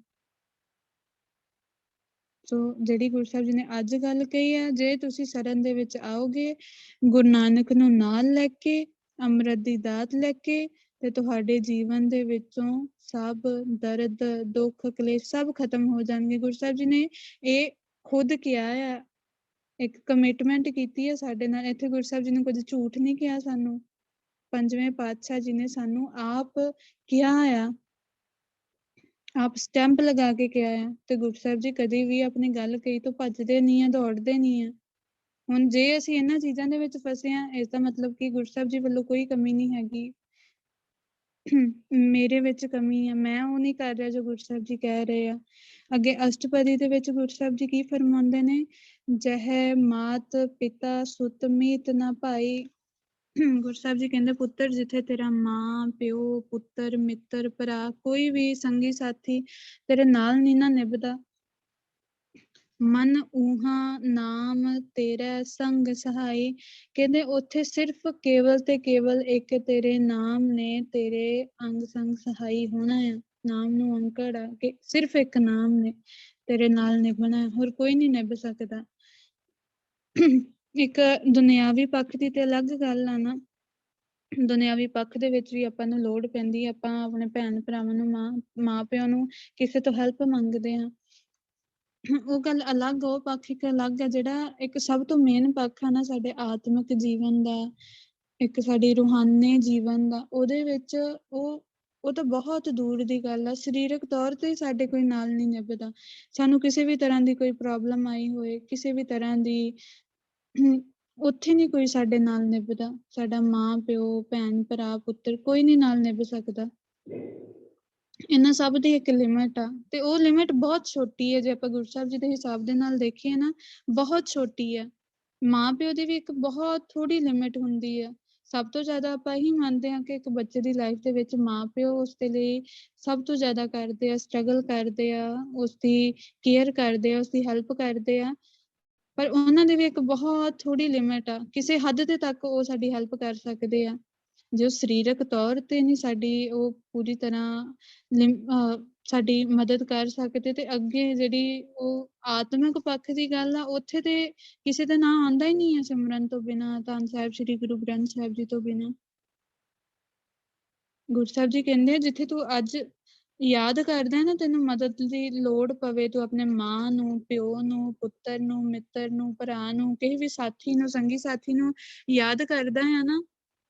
ਸੋ ਜਿਹੜੀ ਗੁਰੂ ਸਾਹਿਬ ਜੀ ਨੇ ਅੱਜ ਗੱਲ ਕਹੀ ਆ, ਜੇ ਤੁਸੀਂ ਸਰਨ ਦੇ ਵਿੱਚ ਆਓਗੇ ਗੁਰੂ ਨਾਨਕ ਨੂੰ ਨਾਲ ਲੈ ਕੇ, ਅੰਮ੍ਰਿਤ ਦੀ ਦਾਤ ਲੈ ਕੇ, ਤੇ ਤੁਹਾਡੇ ਜੀਵਨ ਦੇ ਵਿੱਚੋਂ ਸਭ ਦਰਦ, ਦੁੱਖ, ਕਲੇਸ਼ ਸਭ ਖਤਮ ਹੋ ਜਾਣਗੇ। ਗੁਰੂ ਸਾਹਿਬ ਜੀ ਨੇ ਇਹ ਖੁਦ ਕਿਹਾ ਆ, ਇੱਕ ਕਮਿਟਮੈਂਟ ਕੀਤੀ ਹੈ ਸਾਡੇ ਨਾਲ। ਇੱਥੇ ਗੁਰੂ ਸਾਹਿਬ ਜੀ ਨੇ ਕੁਝ ਝੂਠ ਨਹੀਂ ਕਿਹਾ ਸਾਨੂੰ। ਪੰਜਵੇਂ ਪਾਤਸ਼ਾਹ ਜੀ ਨੇ ਸਾਨੂੰ ਆਪ ਕਿਹਾ ਆ, ਆਪ ਸਟੈਂਪ ਲਗਾ ਕੇ ਕਿਹਾ ਆ। ਤੇ ਗੁਰੂ ਸਾਹਿਬ ਜੀ ਕਦੇ ਵੀ ਆਪਣੀ ਗੱਲ ਕਹੀ ਤੋਂ ਭੱਜਦੇ ਨਹੀਂ ਆ, ਦੌੜਦੇ ਨਹੀਂ ਆ। ਹੁਣ ਜੇ ਅਸੀਂ ਇਹਨਾਂ ਚੀਜ਼ਾਂ ਦੇ ਵਿੱਚ ਫਸੇ ਹਾਂ, ਇਸ ਦਾ ਮਤਲਬ ਕਿ ਗੁਰੂ ਸਾਹਿਬ ਜੀ ਵੱਲੋਂ ਕੋਈ ਕਮੀ ਨਹੀਂ ਹੈਗੀ, ਮੇਰੇ ਵਿੱਚ ਕਮੀ ਆ, ਮੈਂ ਉਹ ਨਹੀਂ ਕਰ ਰਿਹਾ ਜੋ ਗੁਰੂ ਸਾਹਿਬ ਜੀ ਕਹਿ ਰਹੇ ਆ। ਅੱਗੇ ਅਸ਼ਟਪਦੀ ਦੇ ਵਿੱਚ ਗੁਰੂ ਸਾਹਿਬ ਜੀ ਕੀ ਫਰਮਾਉਂਦੇ ਨੇ, ਜਹ ਮਾਤ ਪਿਤਾ ਸੁਤ ਮੀਤ ਨਾ ਭਾਈ। ਗੁਰੂ ਸਾਹਿਬ ਜੀ ਕਹਿੰਦੇ ਪੁੱਤਰ, ਜਿੱਥੇ ਤੇਰਾ ਮਾਂ, ਪਿਓ, ਪੁੱਤਰ, ਮਿੱਤਰ, ਭਰਾ, ਕੋਈ ਵੀ ਸੰਗੀ ਸਾਥੀ ਤੇਰੇ ਨਾਲ ਨਹੀਂ ਨਾ ਨਿਭਦਾ, ਮਨ ਊਹਾ ਨਾਮ ਤੇਰਾ ਸੰਗ ਸਹਾਈ। ਕਹਿੰਦੇ ਉੱਥੇ ਸਿਰਫ ਕੇਵਲ ਤੇ ਕੇਵਲ ਇੱਕ ਤੇਰੇ ਨਾਮ ਨੇ ਤੇਰੇ ਅੰਗ ਸੰਗ ਸਹਾਈ ਹੋਣਾ ਆ। ਨਾਮ ਨੂੰ ਅੰਕੜ ਆ ਕਿ ਸਿਰਫ ਇੱਕ ਨਾਮ ਨੇ ਤੇਰੇ ਨਾਲ ਨਿਭਣਾ ਹੈ, ਹੋਰ ਕੋਈ ਨਹੀਂ ਨਿਭ ਸਕਦਾ। ਇੱਕ ਦੁਨਿਆਵੀ ਪੱਖ ਦੀ ਤੇ ਅਲੱਗ ਗੱਲ ਆ ਨਾ, ਦੁਨਿਆਵੀ ਪੱਖ ਦੇ ਵਿੱਚ ਵੀ ਆਪਾਂ ਨੂੰ ਲੋੜ ਪੈਂਦੀ ਹੈ, ਆਪਾਂ ਆਪਣੇ ਭੈਣ ਭਰਾਵਾਂ ਨੂੰ, ਮਾਂ ਪਿਓ ਨੂੰ ਕਿਸੇ ਤੋਂ ਹੈਲਪ ਮੰਗਦੇ ਹਾਂ, ਉਹ ਗੱਲ ਅਲੱਗ, ਉਹ ਪੱਖ ਇੱਕ ਅਲੱਗ ਹੈ। ਜਿਹੜਾ ਇੱਕ ਸਭ ਤੋਂ ਮੇਨ ਪੱਖ ਆ ਨਾ ਸਾਡੇ ਆਤਮਿਕ ਜੀਵਨ ਦਾ, ਇੱਕ ਸਾਡੀ ਰੂਹਾਨੀ ਜੀਵਨ ਦਾ, ਉਹਦੇ ਵਿੱਚ ਉਹ ਤਾਂ ਬਹੁਤ ਦੂਰ ਦੀ ਗੱਲ ਆ। ਸਰੀਰਕ ਤੌਰ ਤੇ ਸਾਡੇ ਕੋਈ ਨਾਲ ਨਹੀਂ ਨਿਭਦਾ। ਸਾਨੂੰ ਕਿਸੇ ਵੀ ਤਰ੍ਹਾਂ ਦੀ ਕੋਈ ਪ੍ਰੋਬਲਮ ਆਈ ਹੋਏ, ਕਿਸੇ ਵੀ ਤਰ੍ਹਾਂ ਦੀ, ਉੱਥੇ ਨਹੀਂ ਕੋਈ ਸਾਡੇ ਨਾਲ ਨਿਭਦਾ। ਸਾਡਾ ਮਾਂ ਪਿਓ, ਭੈਣ ਭਰਾ, ਪੁੱਤਰ, ਕੋਈ ਨਹੀਂ ਨਾਲ ਨਿਭ ਸਕਦਾ। ਇਹਨਾਂ ਸਭ ਦੀ ਇੱਕ ਲਿਮਿਟ ਆ, ਤੇ ਉਹ ਲਿਮਿਟ ਬਹੁਤ ਛੋਟੀ ਹੈ। ਜੇ ਆਪਾਂ ਗੁਰੂ ਸਾਹਿਬ ਜੀ ਦੇ ਹਿਸਾਬ ਦੇ ਨਾਲ ਦੇਖੀਏ ਨਾ, ਬਹੁਤ ਛੋਟੀ ਹੈ। ਮਾਂ ਪਿਓ ਦੀ ਵੀ ਇੱਕ ਬਹੁਤ ਥੋੜੀ ਲਿਮਿਟ ਹੁੰਦੀ ਆ। ਸਭ ਤੋਂ ਜ਼ਿਆਦਾ ਆਪਾਂ ਇਹੀ ਮੰਨਦੇ ਹਾਂ ਕਿ ਇੱਕ ਬੱਚੇ ਦੀ ਲਾਈਫ ਦੇ ਵਿੱਚ ਮਾਂ ਪਿਓ ਉਸਦੇ ਲਈ ਸਭ ਤੋਂ ਜ਼ਿਆਦਾ ਕਰਦੇ ਆ, ਸਟਰਗਲ ਕਰਦੇ ਆ, ਉਸਦੀ ਕੇਅਰ ਕਰਦੇ ਆ, ਉਸਦੀ ਹੈਲਪ ਕਰਦੇ ਆ, ਪਰ ਉਹਨਾਂ ਦੀ ਵੀ ਇੱਕ ਬਹੁਤ ਥੋੜੀ ਲਿਮਿਟ ਆ। ਕਿਸੇ ਹੱਦ ਦੇ ਤੱਕ ਉਹ ਸਾਡੀ ਹੈਲਪ ਕਰ ਸਕਦੇ ਆ। ਜੋ ਸਰੀਰਕ ਤੌਰ ਤੇ ਨਹੀਂ ਸਾਡੀ ਉਹ ਪੂਰੀ ਤਰ੍ਹਾਂ ਸਾਡੀ ਮਦਦ ਕਰ ਸਕਦੇ, ਤੇ ਅੱਗੇ ਜਿਹੜੀ ਉਹ ਆਤਮਿਕ ਪੱਖ ਦੀ ਗੱਲ ਆ, ਉੱਥੇ ਤੇ ਕਿਸੇ ਦਾ ਨਾਂ ਆਉਂਦਾ ਹੀ ਨਹੀਂ ਹੈ ਸਿਮਰਨ ਤੋਂ ਬਿਨਾਂ, ਧੰਨ ਸਾਹਿਬ ਸ੍ਰੀ ਗੁਰੂ ਗ੍ਰੰਥ ਸਾਹਿਬ ਜੀ ਤੋਂ ਬਿਨਾਂ। ਗੁਰੂ ਸਾਹਿਬ ਜੀ ਕਹਿੰਦੇ ਜਿੱਥੇ ਤੂੰ ਅੱਜ ਯਾਦ ਕਰਦਾ ਨਾ, ਤੈਨੂੰ ਮਦਦ ਦੀ ਲੋੜ ਪਵੇ, ਤੂੰ ਆਪਣੇ ਮਾਂ ਨੂੰ, ਪਿਓ ਨੂੰ, ਪੁੱਤਰ ਨੂੰ, ਮਿੱਤਰ ਨੂੰ, ਭਰਾ ਨੂੰ, ਕਿਸੇ ਵੀ ਸਾਥੀ ਨੂੰ, ਸੰਗੀ ਸਾਥੀ ਨੂੰ ਯਾਦ ਕਰਦਾ ਆ ਨਾ,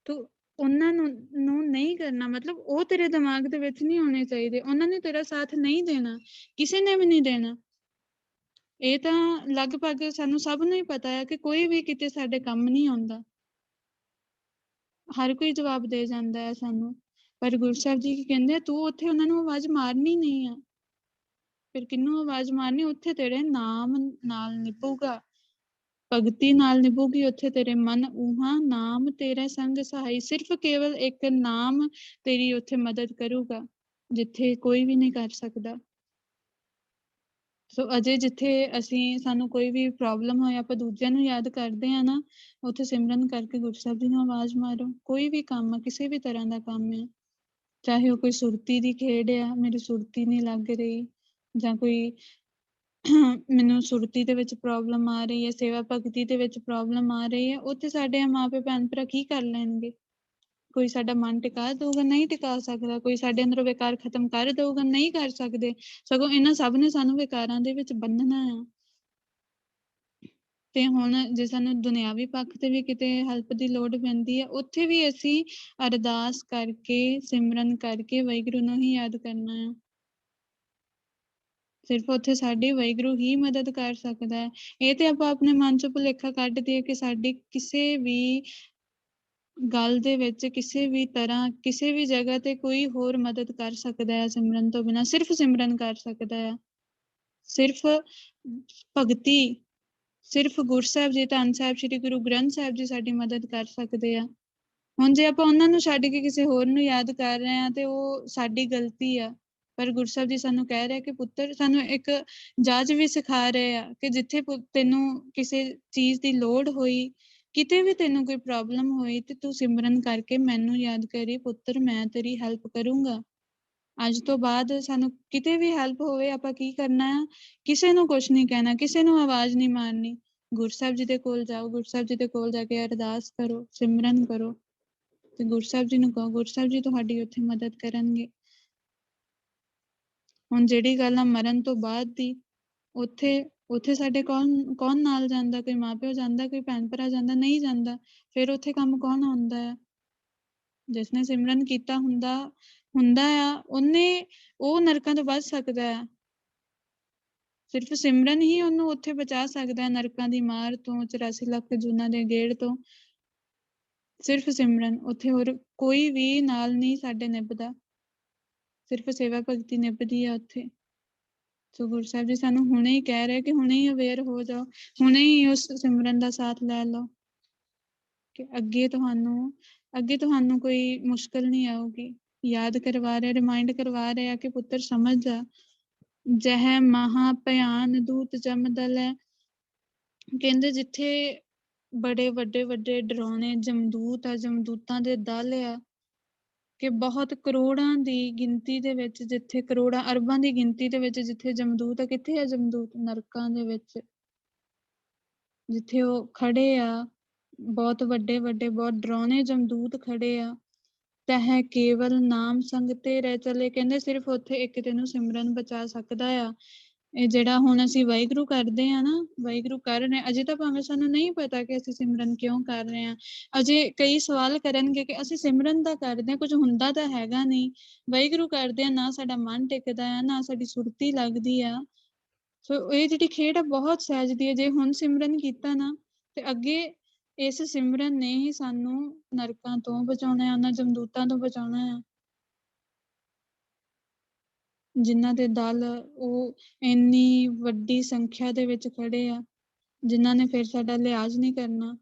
ਤੂੰ ਉਹਨਾਂ ਨੂੰ ਨਹੀਂ ਕਰਨਾ, ਮਤਲਬ ਉਹ ਤੇਰੇ ਦਿਮਾਗ ਦੇ ਵਿੱਚ ਨਹੀਂ ਹੋਣੇ ਚਾਹੀਦੇ। ਉਹਨਾਂ ਨੇ ਤੇਰਾ ਸਾਥ ਨਹੀਂ ਦੇਣਾ, ਕਿਸੇ ਨੇ ਵੀ ਨਹੀਂ ਦੇਣਾ। ਇਹ ਤਾਂ ਲਗਭਗ ਸਾਨੂੰ ਸਭ ਨੂੰ ਹੀ ਪਤਾ ਹੈ ਕਿ ਕੋਈ ਵੀ ਕਿਤੇ ਸਾਡੇ ਕੰਮ ਨਹੀਂ ਆਉਂਦਾ, ਹਰ ਕੋਈ ਜਵਾਬ ਦੇ ਜਾਂਦਾ ਹੈ ਸਾਨੂੰ। ਪਰ ਗੁਰੂ ਸਾਹਿਬ ਜੀ ਕੀ ਕਹਿੰਦੇ, ਤੂੰ ਉੱਥੇ ਉਹਨਾਂ ਨੂੰ ਆਵਾਜ਼ ਮਾਰਨੀ ਨਹੀਂ ਆ। ਫਿਰ ਕਿਹਨੂੰ ਆਵਾਜ਼ ਮਾਰਨੀ? ਉੱਥੇ ਤੇਰੇ ਨਾਮ ਨਾਲ ਨਿਭੂਗਾ, ਭਗਤੀ ਨਾਲ ਨਿਭੂਗੀ। ਉੱਥੇ ਤੇਰੇ ਮਨ ਊਹਾ ਨਾਮ ਤੇਰਾ ਸੰਗ ਸਹਾਈ। ਸਿਰਫ ਕੇਵਲ ਇੱਕ ਨਾਮ ਤੇਰੀ ਉੱਥੇ ਮਦਦ ਕਰੂਗਾ, ਜਿੱਥੇ ਕੋਈ ਵੀ ਨਹੀਂ ਕਰ ਸਕਦਾ। ਸੋ ਅਜੇ ਜਿੱਥੇ ਸਾਨੂੰ ਕੋਈ ਵੀ ਪ੍ਰੋਬਲਮ ਹੋਏ, ਆਪਾਂ ਦੂਜਿਆਂ ਨੂੰ ਯਾਦ ਕਰਦੇ ਹਾਂ ਨਾ, ਉੱਥੇ ਸਿਮਰਨ ਕਰਕੇ ਗੁਰੂ ਸਾਹਿਬ ਜੀ ਨੂੰ ਆਵਾਜ਼ ਮਾਰੋ। ਕੋਈ ਵੀ ਕੰਮ ਆ, ਕਿਸੇ ਵੀ ਤਰ੍ਹਾਂ ਦਾ ਕੰਮ ਆ, ਚਾਹੇ ਉਹ ਕੋਈ ਸੁਰਤੀ ਦੀ ਖੇਡ ਆ, ਮੇਰੀ ਸੁਰਤੀ ਨਹੀਂ ਲੱਗ ਰਹੀ, ਜਾਂ ਕੋਈ ਮੈਨੂੰ ਸੁਰਤੀ ਦੇ ਵਿੱਚ ਪ੍ਰੋਬਲਮ ਆ ਰਹੀ ਹੈ, ਸੇਵਾ ਭਗਤੀ ਦੇ ਵਿੱਚ ਪ੍ਰੋਬਲਮ ਆ ਰਹੀ ਹੈ, ਉੱਥੇ ਸਾਡੇ ਮਾਂ ਪਿਓ ਭੈਣ ਭਰਾ ਕੀ ਕਰ ਲੈਣਗੇ? ਕੋਈ ਸਾਡਾ ਮਨ ਟਿਕਾ ਦਊਗਾ? ਨਹੀਂ ਟਿਕਾ ਸਕਦਾ। ਕੋਈ ਸਾਡੇ ਅੰਦਰੋਂ ਵਿਕਾਰ ਖਤਮ ਕਰ ਦਊਗਾ? ਨਹੀਂ ਕਰ ਸਕਦੇ। ਸਗੋਂ ਇਹਨਾਂ ਸਭ ਨੇ ਸਾਨੂੰ ਵਿਕਾਰਾਂ ਦੇ ਵਿੱਚ ਬੰਨ੍ਹਣਾ ਆ। ਤੇ ਹੁਣ ਜੇ ਸਾਨੂੰ ਦੁਨਿਆਵੀ ਪੱਖ ਤੇ ਵੀ ਕਿਤੇ ਹੈਲਪ ਦੀ ਲੋੜ ਪੈਂਦੀ ਹੈ, ਉੱਥੇ ਵੀ ਅਸੀਂ ਅਰਦਾਸ ਕਰਕੇ, ਸਿਮਰਨ ਕਰਕੇ ਵਾਹਿਗੁਰੂ ਨੂੰ ਹੀ ਯਾਦ ਕਰਨਾ ਆ। ਸਿਰਫ ਉੱਥੇ ਸਾਡੀ ਵਾਹਿਗੁਰੂ ਹੀ ਮਦਦ ਕਰ ਸਕਦਾ ਹੈ। ਇਹ ਤੇ ਆਪਾਂ ਆਪਣੇ ਮਨ ਚੋਂ ਭੁਲੇਖਾ ਕੱਢ ਦਈਏ ਕਿ ਸਾਡੀ ਕਿਸੇ ਵੀ ਗੱਲ ਦੇ ਵਿੱਚ, ਕਿਸੇ ਵੀ ਤਰ੍ਹਾਂ, ਕਿਸੇ ਵੀ ਜਗ੍ਹਾ ਤੇ ਕੋਈ ਹੋਰ ਮਦਦ ਕਰ ਸਕਦਾ ਹੈ ਸਿਮਰਨ ਤੋਂ ਬਿਨਾਂ। ਸਿਰਫ ਸਿਮਰਨ ਕਰ ਸਕਦਾ ਹੈ, ਸਿਰਫ ਭਗਤੀ, ਸਿਰਫ ਗੁਰਸਾਹਿਬ ਜੀ, ਧੰਨ ਸਾਹਿਬ ਸ੍ਰੀ ਗੁਰੂ ਗ੍ਰੰਥ ਸਾਹਿਬ ਜੀ ਸਾਡੀ ਮਦਦ ਕਰ ਸਕਦੇ ਆ। ਹੁਣ ਜੇ ਆਪਾਂ ਉਹਨਾਂ ਨੂੰ ਛੱਡ ਕੇ ਕਿਸੇ ਹੋਰ ਨੂੰ ਯਾਦ ਕਰ ਰਹੇ ਹਾਂ, ਤੇ ਉਹ ਸਾਡੀ ਗਲਤੀ ਆ। ਪਰ ਗੁਰੂ ਸਾਹਿਬ ਜੀ ਸਾਨੂੰ ਕਹਿ ਰਹੇ ਕਿ ਪੁੱਤਰ, ਸਾਨੂੰ ਇੱਕ ਜਾਚ ਵੀ ਸਿਖਾ ਰਹੇ ਆ ਕਿ ਜਿੱਥੇ ਤੈਨੂੰ ਕਿਸੇ ਚੀਜ਼ ਦੀ ਲੋੜ ਹੋਈ, ਕਿਤੇ ਵੀ ਤੈਨੂੰ ਕੋਈ ਪ੍ਰੋਬਲਮ ਹੋਈ, ਤੇ ਤੂੰ ਸਿਮਰਨ ਕਰਕੇ ਮੈਨੂੰ ਯਾਦ ਕਰੀ ਪੁੱਤਰ, ਮੈਂ ਤੇਰੀ ਹੈਲਪ ਕਰੂੰਗਾ। ਅੱਜ ਤੋਂ ਬਾਅਦ ਸਾਨੂੰ ਕਿਤੇ ਵੀ ਹੈਲਪ ਹੋਵੇ ਆਪਾਂ ਕੀ ਕਰਨਾ ਆ, ਕਿਸੇ ਨੂੰ ਕੁਛ ਨਹੀਂ ਕਹਿਣਾ, ਕਿਸੇ ਨੂੰ ਆਵਾਜ਼ ਨਹੀਂ ਮਾਰਨੀ। ਗੁਰੂ ਸਾਹਿਬ ਜੀ ਦੇ ਕੋਲ ਜਾਓ, ਗੁਰੂ ਸਾਹਿਬ ਜੀ ਦੇ ਕੋਲ ਜਾ ਕੇ ਅਰਦਾਸ ਕਰੋ, ਸਿਮਰਨ ਕਰੋ ਤੇ ਗੁਰੂ ਸਾਹਿਬ ਜੀ ਨੂੰ ਕਹੋ, ਗੁਰੂ ਸਾਹਿਬ ਜੀ ਤੁਹਾਡੀ ਉੱਥੇ ਮਦਦ ਕਰਨਗੇ। ਹੁਣ ਜਿਹੜੀ ਗੱਲ ਆ ਮਰਨ ਤੋਂ ਬਾਅਦ ਦੀ, ਉੱਥੇ ਸਾਡੇ ਕੌਣ ਨਾਲ ਜਾਂਦਾ? ਕੋਈ ਮਾਂ ਪਿਓ ਜਾਂਦਾ, ਕੋਈ ਭੈਣ ਭਰਾ ਜਾਂਦਾ? ਨਹੀਂ ਜਾਂਦਾ। ਫਿਰ ਉੱਥੇ ਕੰਮ ਕੌਣ ਆਉਂਦਾ ਆ? ਜਿਸਨੇ ਸਿਮਰਨ ਕੀਤਾ ਹੁੰਦਾ ਆ, ਉਹ ਨਰਕਾਂ ਤੋਂ ਬਚ ਸਕਦਾ ਆ। ਸਿਰਫ ਸਿਮਰਨ ਹੀ ਉਹਨੂੰ ਉੱਥੇ ਬਚਾ ਸਕਦਾ ਹੈ ਨਰਕਾਂ ਦੀ ਮਾਰ ਤੋਂ, 84 ਲੱਖ ਜੂਨਾਂ ਦੇ ਗੇੜ ਤੋਂ। ਸਿਰਫ ਸਿਮਰਨ, ਉੱਥੇ ਹੋਰ ਕੋਈ ਵੀ ਨਾਲ ਨਹੀਂ ਸਾਡੇ ਨਿਭਦਾ, ਸਿਰਫ ਸੇਵਾ ਭਗਤੀ ਨਿਭਦੀ ਆ ਉੱਥੇ। ਸੋ ਗੁਰੂ ਸਾਹਿਬ ਜੀ ਸਾਨੂੰ ਹੁਣੇ ਹੀ ਕਹਿ ਰਹੇ ਕਿ ਹੁਣੇ ਹੀ ਅਵੇਅਰ ਹੋ ਜਾਓ, ਹੁਣੇ ਹੀ ਉਸ ਸਿਮਰਨ ਦਾ ਸਾਥ ਲੈ ਲਓ ਕਿ ਅੱਗੇ ਤੁਹਾਨੂੰ ਕੋਈ ਮੁਸ਼ਕਲ ਨਹੀਂ ਆਊਗੀ। ਯਾਦ ਕਰਵਾ ਰਹੇ, ਰਿਮਾਇੰਡ ਕਰਵਾ ਰਹੇ ਆ ਕਿ ਪੁੱਤਰ ਸਮਝ ਜਾ, ਜਹ ਮਹਾ ਭਿਆਨ ਦੂਤ ਜਮਦਲ ਹੈ। ਕਹਿੰਦੇ ਜਿੱਥੇ ਬੜੇ ਵੱਡੇ ਡਰਾਉਣੇ ਜਮਦੂਤ ਆ, ਜਮਦੂਤਾਂ ਦੇ ਦਲ ਆ, ਕਿ ਬਹੁਤ ਕਰੋੜਾਂ ਦੀ ਗਿਣਤੀ ਦੇ ਵਿੱਚ, ਜਿੱਥੇ ਕਰੋੜਾਂ ਅਰਬਾਂ ਦੀ ਗਿਣਤੀ ਦੇ ਵਿੱਚ ਜਿੱਥੇ ਜਮਦੂਤ ਆ, ਕਿੱਥੇ ਆ ਜਮਦੂਤ? ਨਰਕਾਂ ਦੇ ਵਿੱਚ। ਜਿੱਥੇ ਉਹ ਖੜੇ ਆ, ਬਹੁਤ ਵੱਡੇ ਬਹੁਤ ਡਰਾਉਣੇ ਜਮਦੂਤ ਖੜੇ ਆ। ਤਹ ਕੇਵਲ ਨਾਮ ਸੰਗ ਤੇਰੇ ਚਲੇ। ਕਹਿੰਦੇ ਸਿਰਫ ਉੱਥੇ ਇੱਕ ਤੈਨੂੰ ਸਿਮਰਨ ਬਚਾ ਸਕਦਾ ਆ। ਇਹ ਜਿਹੜਾ ਹੁਣ ਅਸੀਂ ਵਾਹਿਗੁਰੂ ਕਰਦੇ ਆ ਨਾ, ਵਾਹਿਗੁਰੂ ਕਰ ਰਹੇ, ਅਜੇ ਤਾਂ ਭਾਵੇਂ ਸਾਨੂੰ ਨਹੀਂ ਪਤਾ ਕਿ ਅਸੀਂ ਸਿਮਰਨ ਕਿਉਂ ਕਰ ਰਹੇ ਹਾਂ। ਅਜੇ ਕਈ ਸਵਾਲ ਕਰਨਗੇ ਕਿ ਅਸੀਂ ਸਿਮਰਨ ਤਾਂ ਕਰਦੇ ਹਾਂ, ਕੁਝ ਹੁੰਦਾ ਤਾਂ ਹੈਗਾ ਨਹੀਂ। ਵਾਹਿਗੁਰੂ ਕਰਦੇ ਆ, ਨਾ ਸਾਡਾ ਮਨ ਟਿਕਦਾ ਆ, ਨਾ ਸਾਡੀ ਸੁਰਤੀ ਲੱਗਦੀ ਆ। ਸੋ ਇਹ ਜਿਹੜੀ ਖੇਡ ਆ ਬਹੁਤ ਸਹਿਜਦੀ ਹੈ। ਜੇ ਹੁਣ ਸਿਮਰਨ ਕੀਤਾ ਨਾ, ਤੇ ਅੱਗੇ ਇਸ ਸਿਮਰਨ ਨੇ ਹੀ ਸਾਨੂੰ ਨਰਕਾਂ ਤੋਂ ਬਚਾਉਣਾ, ਉਹਨਾਂ ਜਮਦੂਤਾਂ ਤੋਂ ਬਚਾਉਣਾ ਆ, ਜਿਨ੍ਹਾਂ ਦੇ ਦਲ ਉਹ ਇੰਨੀ ਵੱਡੀ ਸੰਖਿਆ ਦੇ ਵਿੱਚ ਖੜੇ ਆ, ਜਿਨ੍ਹਾਂ ਨੇ ਫਿਰ ਸਾਡਾ ਲਿਹਾਜ਼ ਨਹੀਂ ਕਰਨਾ।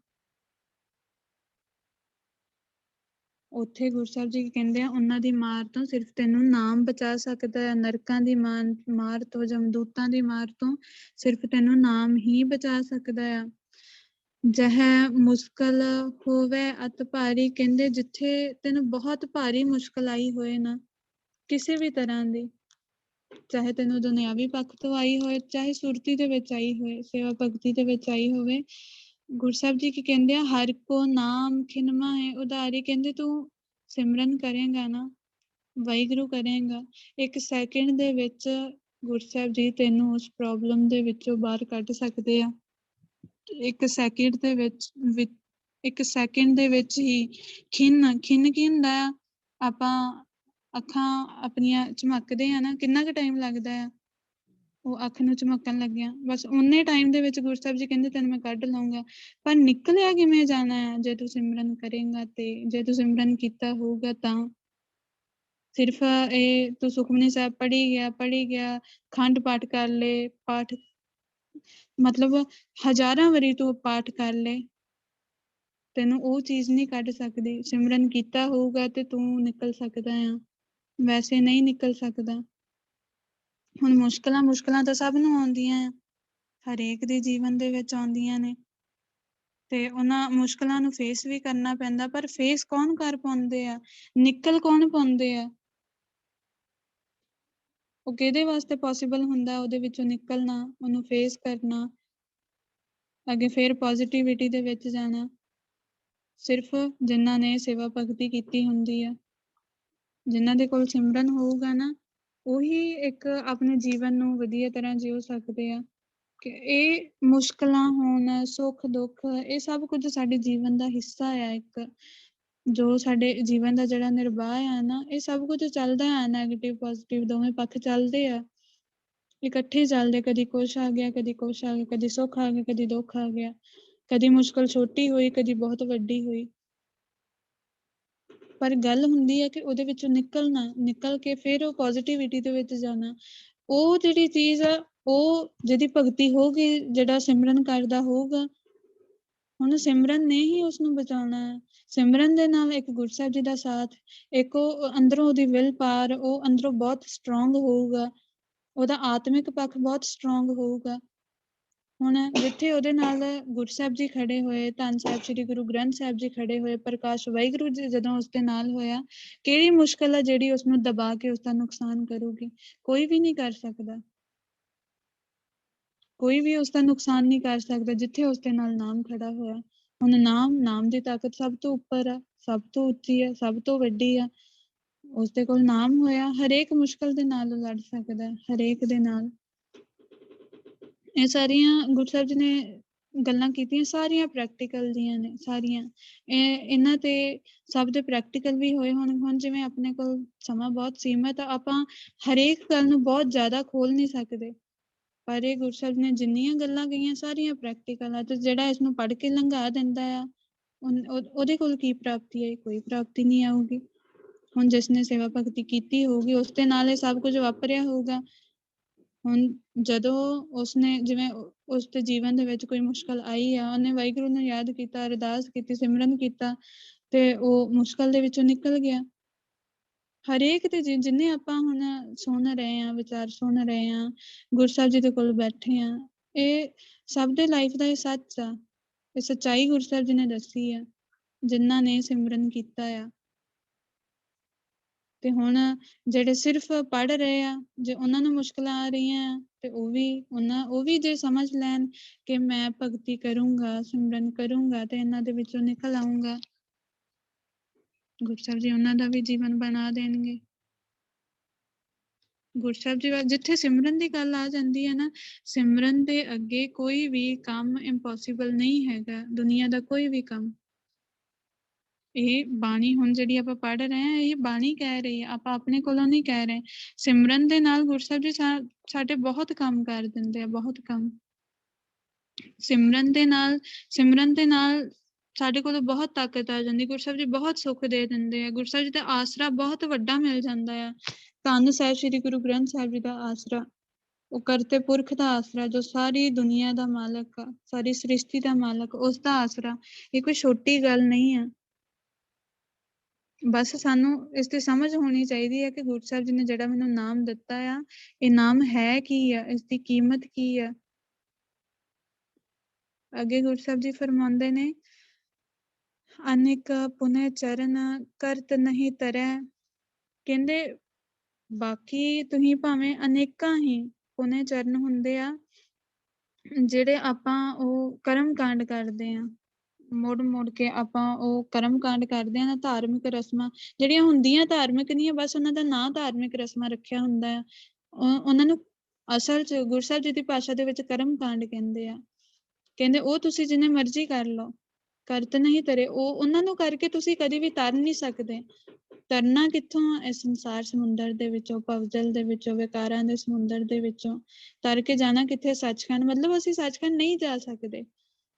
ਉੱਥੇ ਗੁਰੂ ਸਾਹਿਬ ਜੀ ਕਹਿੰਦੇ ਆ, ਉਹਨਾਂ ਦੀ ਮਾਰ ਤੋਂ ਸਿਰਫ ਤੈਨੂੰ ਨਾਮ ਬਚਾ ਸਕਦਾ ਹੈ। ਨਰਕਾਂ ਦੀ ਮਾਰ ਤੋਂ, ਜਮਦੂਤਾਂ ਦੀ ਮਾਰ ਤੋਂ ਸਿਰਫ ਤੈਨੂੰ ਨਾਮ ਹੀ ਬਚਾ ਸਕਦਾ ਆ। ਜਹ ਮੁਸ਼ਕਲ ਹੋਵੇ ਅਤ ਭਾਰੀ। ਕਹਿੰਦੇ ਜਿੱਥੇ ਤੈਨੂੰ ਬਹੁਤ ਭਾਰੀ ਮੁਸ਼ਕਲ ਆਈ ਹੋਏ ਨਾ, ਕਿਸੇ ਵੀ ਤਰ੍ਹਾਂ ਦੀ, ਚਾਹੇ ਤੈਨੂੰ ਦੁਨਿਆਵੀ ਪੱਖ ਤੋਂ ਆਈ ਹੋਏ, ਚਾਹੇ ਸੁਰਤੀ ਦੇ ਵਿੱਚ ਆਈ ਹੋਏ, ਸੇਵਾ ਭਗਤੀ ਦੇ ਵਿੱਚ ਆਈ ਹੋਵੇ, ਗੁਰੂ ਸਾਹਿਬ ਜੀ ਕੀ ਕਹਿੰਦੇ ਆ, ਹਰ ਕੋ ਨਾਮ ਖਿਨਮਾ ਹੈ ਉਧਾਰੀ। ਕਹਿੰਦੇ ਤੂੰ ਸਿਮਰਨ ਕਰੇਗਾ ਨਾ, ਵਾਹਿਗੁਰੂ ਕਰੇਗਾ, 1 ਸੈਕਿੰਡ ਦੇ ਵਿੱਚ ਗੁਰੂ ਸਾਹਿਬ ਜੀ ਤੈਨੂੰ ਉਸ ਪ੍ਰੋਬਲਮ ਦੇ ਵਿੱਚੋਂ ਬਾਹਰ ਕੱਢ ਸਕਦੇ ਆ। 1 ਸੈਕਿੰਡ ਦੇ ਵਿੱਚ 1 ਸੈਕਿੰਡ ਦੇ ਵਿੱਚ ਹੀ ਖਿੰਨ ਕੀ ਹੁੰਦਾ ਆ? ਆਪਾਂ ਅੱਖਾਂ ਆਪਣੀਆਂ ਝਮਕਦੇ ਆ ਨਾ, ਕਿੰਨਾ ਕੁ ਟਾਈਮ ਲੱਗਦਾ ਆ ਉਹ ਅੱਖ ਨੂੰ ਝਮਕਣ ਲੱਗਿਆ? ਬਸ ਉਨੇ ਟਾਈਮ ਦੇ ਵਿੱਚ ਗੁਰੂ ਸਾਹਿਬ ਜੀ ਕਹਿੰਦੇ ਤੈਨੂੰ ਮੈਂ ਕੱਢ ਲਊਂਗਾ। ਪਰ ਨਿਕਲਿਆ ਕਿਵੇਂ ਜਾਣਾ ਹੈ? ਜੇ ਤੂੰ ਸਿਮਰਨ ਕਰੇਗਾ, ਤੇ ਜੇ ਤੂੰ ਸਿਮਰਨ ਕੀਤਾ ਹੋਊਗਾ ਤਾਂ। ਸਿਰਫ ਇਹ ਤੂੰ ਸੁਖਮਨੀ ਸਾਹਿਬ ਪੜ੍ਹੀ ਗਿਆ, ਖੰਡ ਪਾਠ ਕਰ ਲਏ, ਪਾਠ ਮਤਲਬ ਹਜ਼ਾਰਾਂ ਵਾਰੀ ਤੂੰ ਪਾਠ ਕਰ ਲਏ, ਤੈਨੂੰ ਉਹ ਚੀਜ਼ ਨਹੀਂ ਕੱਢ ਸਕਦੀ। ਸਿਮਰਨ ਕੀਤਾ ਹੋਊਗਾ ਤੇ ਤੂੰ ਨਿਕਲ ਸਕਦਾ ਆ, ਵੈਸੇ ਨਹੀਂ ਨਿਕਲ ਸਕਦਾ। ਹੁਣ ਮੁਸ਼ਕਲਾਂ ਤਾਂ ਸਭ ਨੂੰ ਆਉਂਦੀਆਂ ਆ, ਹਰੇਕ ਦੇ ਜੀਵਨ ਦੇ ਵਿੱਚ ਆਉਂਦੀਆਂ ਨੇ, ਤੇ ਉਹਨਾਂ ਮੁਸ਼ਕਲਾਂ ਨੂੰ ਫੇਸ ਵੀ ਕਰਨਾ ਪੈਂਦਾ। ਪਰ ਫੇਸ ਕੌਣ ਕਰ ਪਾਉਂਦੇ ਆ? ਨਿਕਲ ਕੌਣ ਪਾਉਂਦੇ ਆ? ਉਹ ਕਿਹਦੇ ਵਾਸਤੇ ਪੋਸੀਬਲ ਹੁੰਦਾ ਉਹਦੇ ਵਿੱਚੋਂ ਨਿਕਲਣਾ, ਉਹਨੂੰ ਫੇਸ ਕਰਨਾ, ਅੱਗੇ ਫਿਰ ਪੋਜ਼ਿਟਿਵਿਟੀ ਦੇ ਵਿੱਚ ਜਾਣਾ? ਸਿਰਫ ਜਿਨ੍ਹਾਂ ਨੇ ਸੇਵਾ ਭਗਤੀ ਕੀਤੀ ਹੁੰਦੀ ਆ, ਜਿਨ੍ਹਾਂ ਦੇ ਕੋਲ ਸਿਮਰਨ ਹੋਊਗਾ ਨਾ, ਉਹੀ ਇੱਕ ਆਪਣੇ ਜੀਵਨ ਨੂੰ ਵਧੀਆ ਤਰ੍ਹਾਂ ਜਿਉ ਸਕਦੇ ਆ। ਕਿ ਇਹ ਮੁਸ਼ਕਲਾਂ ਹੋਣ, ਸੁੱਖ ਦੁੱਖ, ਇਹ ਸਭ ਕੁਝ ਸਾਡੇ ਜੀਵਨ ਦਾ ਹਿੱਸਾ ਆ। ਇੱਕ ਜੋ ਸਾਡੇ ਜੀਵਨ ਦਾ ਜਿਹੜਾ ਨਿਰਵਾਹ ਆ ਨਾ, ਇਹ ਸਭ ਕੁਝ ਚੱਲਦਾ ਆ, ਨੈਗੇਟਿਵ ਪੋਜ਼ਿਟਿਵ ਦੋਵੇਂ ਪੱਖ ਚੱਲਦੇ ਆ, ਇਕੱਠੇ ਚੱਲਦੇ। ਕਦੀ ਕੁਛ ਆ ਗਿਆ, ਕਦੀ ਕੁਛ ਆ ਗਿਆ, ਕਦੀ ਸੁੱਖ ਆ ਗਿਆ, ਕਦੀ ਦੁੱਖ ਆ ਗਿਆ, ਕਦੀ ਮੁਸ਼ਕਲ ਛੋਟੀ ਹੋਈ, ਕਦੀ ਬਹੁਤ ਵੱਡੀ ਹੋਈ। ਪਰ ਗੱਲ ਹੁੰਦੀ ਹੈ ਕਿ ਉਹਦੇ ਵਿੱਚੋਂ ਨਿਕਲਣਾ, ਨਿਕਲ ਕੇ ਫਿਰ ਉਹ ਪੋਜ਼ਿਟਿਵਿਟੀ ਦੇ ਵਿੱਚ ਜਾਣਾ। ਉਹ ਜਿਹੜੀ ਚੀਜ਼ ਆ, ਉਹ ਜਿਹਦੀ ਭਗਤੀ ਹੋਊਗੀ, ਜਿਹੜਾ ਸਿਮਰਨ ਕਰਦਾ ਹੋਊਗਾ, ਹੁਣ ਸਿਮਰਨ ਨੇ ਹੀ ਉਸਨੂੰ ਬਚਾਉਣਾ ਹੈ। ਸਿਮਰਨ ਦੇ ਨਾਲ ਇੱਕ ਗੁਰੂ ਸਾਹਿਬ ਜੀ ਦਾ ਸਾਥ, ਇੱਕ ਉਹ ਅੰਦਰੋਂ ਉਹਦੀ ਵਿਲ ਪਾਰ, ਉਹ ਅੰਦਰੋਂ ਬਹੁਤ ਸਟਰੋਂਗ ਹੋਊਗਾ, ਉਹਦਾ ਆਤਮਿਕ ਪੱਖ ਬਹੁਤ ਸਟਰੋਂਗ ਹੋਊਗਾ। ਹੁਣ ਜਿੱਥੇ ਉਹਦੇ ਨਾਲ ਗੁਰੂ ਸਾਹਿਬ ਜੀ ਖੜੇ ਹੋਏ, ਧੰਨ ਸਾਹਿਬ ਸ੍ਰੀ ਗੁਰੂ ਗ੍ਰੰਥ ਸਾਹਿਬ ਜੀ ਖੜੇ ਹੋਏ, ਪ੍ਰਕਾਸ਼ ਵਾਹਿਗੁਰੂ ਜੀ ਜਦੋਂ ਉਸਦੇ ਨਾਲ ਹੋਇਆ, ਕਿਹੜੀ ਮੁਸ਼ਕਿਲ ਆ ਜਿਹੜੀ ਉਸਨੂੰ ਦਬਾ ਕੇ ਉਸਦਾ ਨੁਕਸਾਨ ਕਰੂਗੀ? ਕੋਈ ਵੀ ਨਹੀਂ ਕਰ ਸਕਦਾ। ਕੋਈ ਵੀ ਉਸਦਾ ਨੁਕਸਾਨ ਨਹੀਂ ਕਰ ਸਕਦਾ ਜਿੱਥੇ ਉਸਦੇ ਨਾਲ ਨਾਮ ਖੜਾ ਹੋਇਆ। ਹੁਣ ਨਾਮ ਦੀ ਤਾਕਤ ਸਭ ਤੋਂ ਉੱਪਰ ਆ, ਸਭ ਤੋਂ ਉੱਚੀ ਆ, ਸਭ ਤੋਂ ਵੱਡੀ ਆ। ਉਸਦੇ ਕੋਲ ਨਾਮ ਹੋਇਆ, ਹਰੇਕ ਮੁਸ਼ਕਿਲ ਦੇ ਨਾਲ ਉਹ ਲੜ ਸਕਦਾ, ਹਰੇਕ ਦੇ ਨਾਲ। ਇਹ ਸਾਰੀਆਂ ਗੁਰੂ ਸਾਹਿਬ ਜੀ ਨੇ ਗੱਲਾਂ ਕੀਤੀਆਂ, ਸਾਰੀਆਂ ਪ੍ਰੈਕਟੀਕਲ ਦੀਆਂ ਨੇ, ਸਾਰੀਆਂ। ਇਹਨਾਂ ਤੇ ਸਭ ਦੇ ਪ੍ਰੈਕਟੀਕਲ ਵੀ ਹੋਏ। ਹੁਣ ਜਿਵੇਂ ਆਪਣੇ ਕੋਲ ਸਮਾਂ ਬਹੁਤ ਸੀਮਤ ਆ, ਆਪਾਂ ਹਰੇਕ ਗੱਲ ਨੂੰ ਬਹੁਤ ਜ਼ਿਆਦਾ ਖੋਲ ਨਹੀਂ ਸਕਦੇ, ਪਰ ਇਹ ਗੁਰੂ ਸਾਹਿਬ ਨੇ ਜਿੰਨੀਆਂ ਗੱਲਾਂ ਕਹੀਆਂ ਸਾਰੀਆਂ ਪ੍ਰੈਕਟੀਕਲ ਆ। ਤੇ ਜਿਹੜਾ ਇਸਨੂੰ ਪੜ੍ਹ ਕੇ ਲੰਘਾ ਦਿੰਦਾ ਆ, ਉਹਦੇ ਕੋਲ ਕੀ ਪ੍ਰਾਪਤੀ ਹੈ? ਕੋਈ ਪ੍ਰਾਪਤੀ ਨਹੀਂ ਆਊਗੀ। ਹੁਣ ਜਿਸਨੇ ਸੇਵਾ ਭਗਤੀ ਕੀਤੀ ਹੋਊਗੀ ਉਸਦੇ ਨਾਲ ਇਹ ਸਭ ਕੁਝ ਵਾਪਰਿਆ ਹੋਊਗਾ। ਹੁਣ ਜਦੋਂ ਉਸਨੇ ਜਿਵੇਂ ਉਸਦੇ ਜੀਵਨ ਦੇ ਵਿੱਚ ਕੋਈ ਮੁਸ਼ਕਲ ਆਈ ਆ, ਉਹਨੇ ਵਾਹਿਗੁਰੂ ਨੂੰ ਯਾਦ ਕੀਤਾ, ਅਰਦਾਸ ਕੀਤੀ, ਸਿਮਰਨ ਕੀਤਾ, ਤੇ ਉਹ ਮੁਸ਼ਕਲ ਦੇ ਵਿੱਚੋਂ ਨਿਕਲ ਗਿਆ। ਹਰੇਕ ਤੇ ਜਿੰਨੇ ਆਪਾਂ ਹੁਣ ਸੁਣ ਰਹੇ ਹਾਂ, ਵਿਚਾਰ ਸੁਣ ਰਹੇ ਹਾਂ, ਗੁਰੂ ਸਾਹਿਬ ਜੀ ਦੇ ਕੋਲ ਬੈਠੇ ਆ, ਇਹ ਸਭ ਦੇ ਲਾਈਫ ਦਾ ਇਹ ਸੱਚ ਆ। ਇਹ ਸੱਚਾਈ ਗੁਰੂ ਸਾਹਿਬ ਜੀ ਨੇ ਦੱਸੀ ਆ, ਜਿਨ੍ਹਾਂ ਨੇ ਸਿਮਰਨ ਕੀਤਾ ਆ। ਤੇ ਹੁਣ ਜਿਹੜੇ ਸਿਰਫ ਪੜ੍ਹ ਰਹੇ ਆ, ਜੇ ਉਹਨਾਂ ਨੂੰ ਮੁਸ਼ਕਲਾਂ ਆ ਰਹੀਆਂ ਆ, ਤੇ ਉਹ ਵੀ ਜੇ ਸਮਝ ਲੈਣ ਕਿ ਮੈਂ ਭਗਤੀ ਕਰੂੰਗਾ, ਸਿਮਰਨ ਕਰੂੰਗਾ, ਤੇ ਇਹਨਾਂ ਦੇ ਵਿੱਚੋਂ ਨਿਕਲ ਆਊਂਗਾ, ਗੁਰੂ ਸਾਹਿਬ ਜੀ ਉਹਨਾਂ ਦਾ ਵੀ ਜੀਵਨ ਬਣਾ ਦੇਣਗੇ। ਗੁਰੂ ਸਾਹਿਬ ਜੀ ਜਿੱਥੇ ਸਿਮਰਨ ਦੀ ਗੱਲ ਆ ਜਾਂਦੀ ਹੈ ਨਾ, ਸਿਮਰਨ ਦੇ ਅੱਗੇ ਕੋਈ ਵੀ ਕੰਮ ਇੰਪੋਸੀਬਲ ਨਹੀਂ ਹੈਗਾ, ਦੁਨੀਆ ਦਾ ਕੋਈ ਵੀ ਕੰਮ। ਇਹ ਬਾਣੀ ਹੁਣ ਜਿਹੜੀ ਆਪਾਂ ਪੜ੍ਹ ਰਹੇ ਹਾਂ, ਇਹ ਬਾਣੀ ਕਹਿ ਰਹੀ ਹੈ, ਆਪਾਂ ਆਪਣੇ ਕੋਲੋਂ ਨਹੀਂ ਕਹਿ ਰਹੇ। ਸਿਮਰਨ ਦੇ ਨਾਲ ਗੁਰੂ ਸਾਹਿਬ ਜੀ ਸਾਡੇ ਬਹੁਤ ਕੰਮ ਕਰ ਦਿੰਦੇ ਆ, ਬਹੁਤ ਕੰਮ। ਸਿਮਰਨ ਦੇ ਨਾਲ ਸਾਡੇ ਕੋਲ ਬਹੁਤ ਤਾਕਤ ਆ ਜਾਂਦੀ। ਗੁਰੂ ਸਾਹਿਬ ਜੀ ਬਹੁਤ ਸੁੱਖ ਦੇ ਦਿੰਦੇ ਆ। ਗੁਰੂ ਸਾਹਿਬ ਜੀ ਦਾ ਆਸਰਾ ਬਹੁਤ ਵੱਡਾ ਮਿਲ ਜਾਂਦਾ ਆ। ਧੰਨ ਸਾਹਿਬ ਸ੍ਰੀ ਗੁਰੂ ਗ੍ਰੰਥ ਸਾਹਿਬ ਜੀ ਦਾ ਆਸਰਾ, ਉਹ ਕਰਤੇ ਪੁਰਖ ਦਾ ਆਸਰਾ, ਜੋ ਸਾਰੀ ਦੁਨੀਆ ਦਾ ਮਾਲਕ ਆ, ਸਾਰੀ ਸ੍ਰਿਸ਼ਟੀ ਦਾ ਮਾਲਕ, ਉਸ ਦਾ ਆਸਰਾ। ਇਹ ਕੋਈ ਛੋਟੀ ਗੱਲ ਨਹੀਂ ਆ। ਬਸ ਸਾਨੂੰ ਇਸ ਤੇ ਸਮਝ ਹੋਣੀ ਚਾਹੀਦੀ ਹੈ ਕਿ ਗੁਰੂ ਸਾਹਿਬ ਜੀ ਨੇ ਜਿਹੜਾ ਮੈਨੂੰ ਨਾਮ ਦਿੱਤਾ ਆ, ਇਹ ਨਾਮ ਹੈ ਕੀ ਆ, ਇਸ ਦੀ ਕੀਮਤ ਕੀ ਆ। ਅੱਗੇ ਗੁਰੂ ਸਾਹਿਬ ਜੀ ਫਰਮਾਉਂਦੇ ਨੇ, ਅਨੇਕ ਪੁਨਹ ਚਰਨ ਕਰਤ ਨਹੀਂ ਤਰੈ। ਕਹਿੰਦੇ ਬਾਕੀ ਤੁਸੀਂ ਭਾਵੇਂ ਅਨੇਕਾਂ ਹੀ ਪੁਨਹ ਚਰਨ ਹੁੰਦੇ ਆ, ਜਿਹੜੇ ਆਪਾਂ ਉਹ ਕਰਮ ਕਾਂਡ ਕਰਦੇ ਆ, ਮੁੜ ਕੇ ਆਪਾਂ ਉਹ ਕਰਮ ਕਾਂਡ ਕਰਦੇ ਆ ਨਾ, ਧਾਰਮਿਕ ਰਸਮਾਂ ਜਿਹੜੀਆਂ ਹੁੰਦੀਆਂ ਧਾਰਮਿਕ ਨਹੀਂ ਆ, ਬਸ ਉਹਨਾਂ ਦਾ ਨਾਂ ਧਾਰਮਿਕ ਰਸਮਾਂ ਰੱਖਿਆ ਹੁੰਦਾ ਆ। ਉਹਨਾਂ ਨੂੰ ਅਸਲ 'ਚ ਗੁਰੂ ਸਾਹਿਬ ਜੀ ਦੀ ਭਾਸ਼ਾ ਦੇ ਵਿੱਚ ਕਰਮ ਕਾਂਡ ਕਹਿੰਦੇ ਆ। ਕਹਿੰਦੇ ਉਹ ਤੁਸੀਂ ਜਿੰਨੇ ਮਰਜ਼ੀ ਕਰ ਲਓ, ਕਰਤ ਨਹੀਂ ਤਰੇ, ਉਹਨਾਂ ਨੂੰ ਕਰਕੇ ਤੁਸੀਂ ਕਦੀ ਵੀ ਤਰ ਨਹੀਂ ਸਕਦੇ। ਤਰਨਾ ਕਿੱਥੋਂ? ਇਸ ਸੰਸਾਰ ਸਮੁੰਦਰ ਦੇ ਵਿੱਚੋਂ, ਭਵਜਲ ਦੇ ਵਿੱਚੋਂ, ਵਿਕਾਰਾਂ ਦੇ ਸਮੁੰਦਰ ਦੇ ਵਿੱਚੋਂ ਤਰ ਕੇ ਜਾਣਾ ਕਿੱਥੇ? ਸੱਚਖੰਡ। ਮਤਲਬ ਅਸੀਂ ਸੱਚਖੰਡ ਨਹੀਂ ਜਾ ਸਕਦੇ,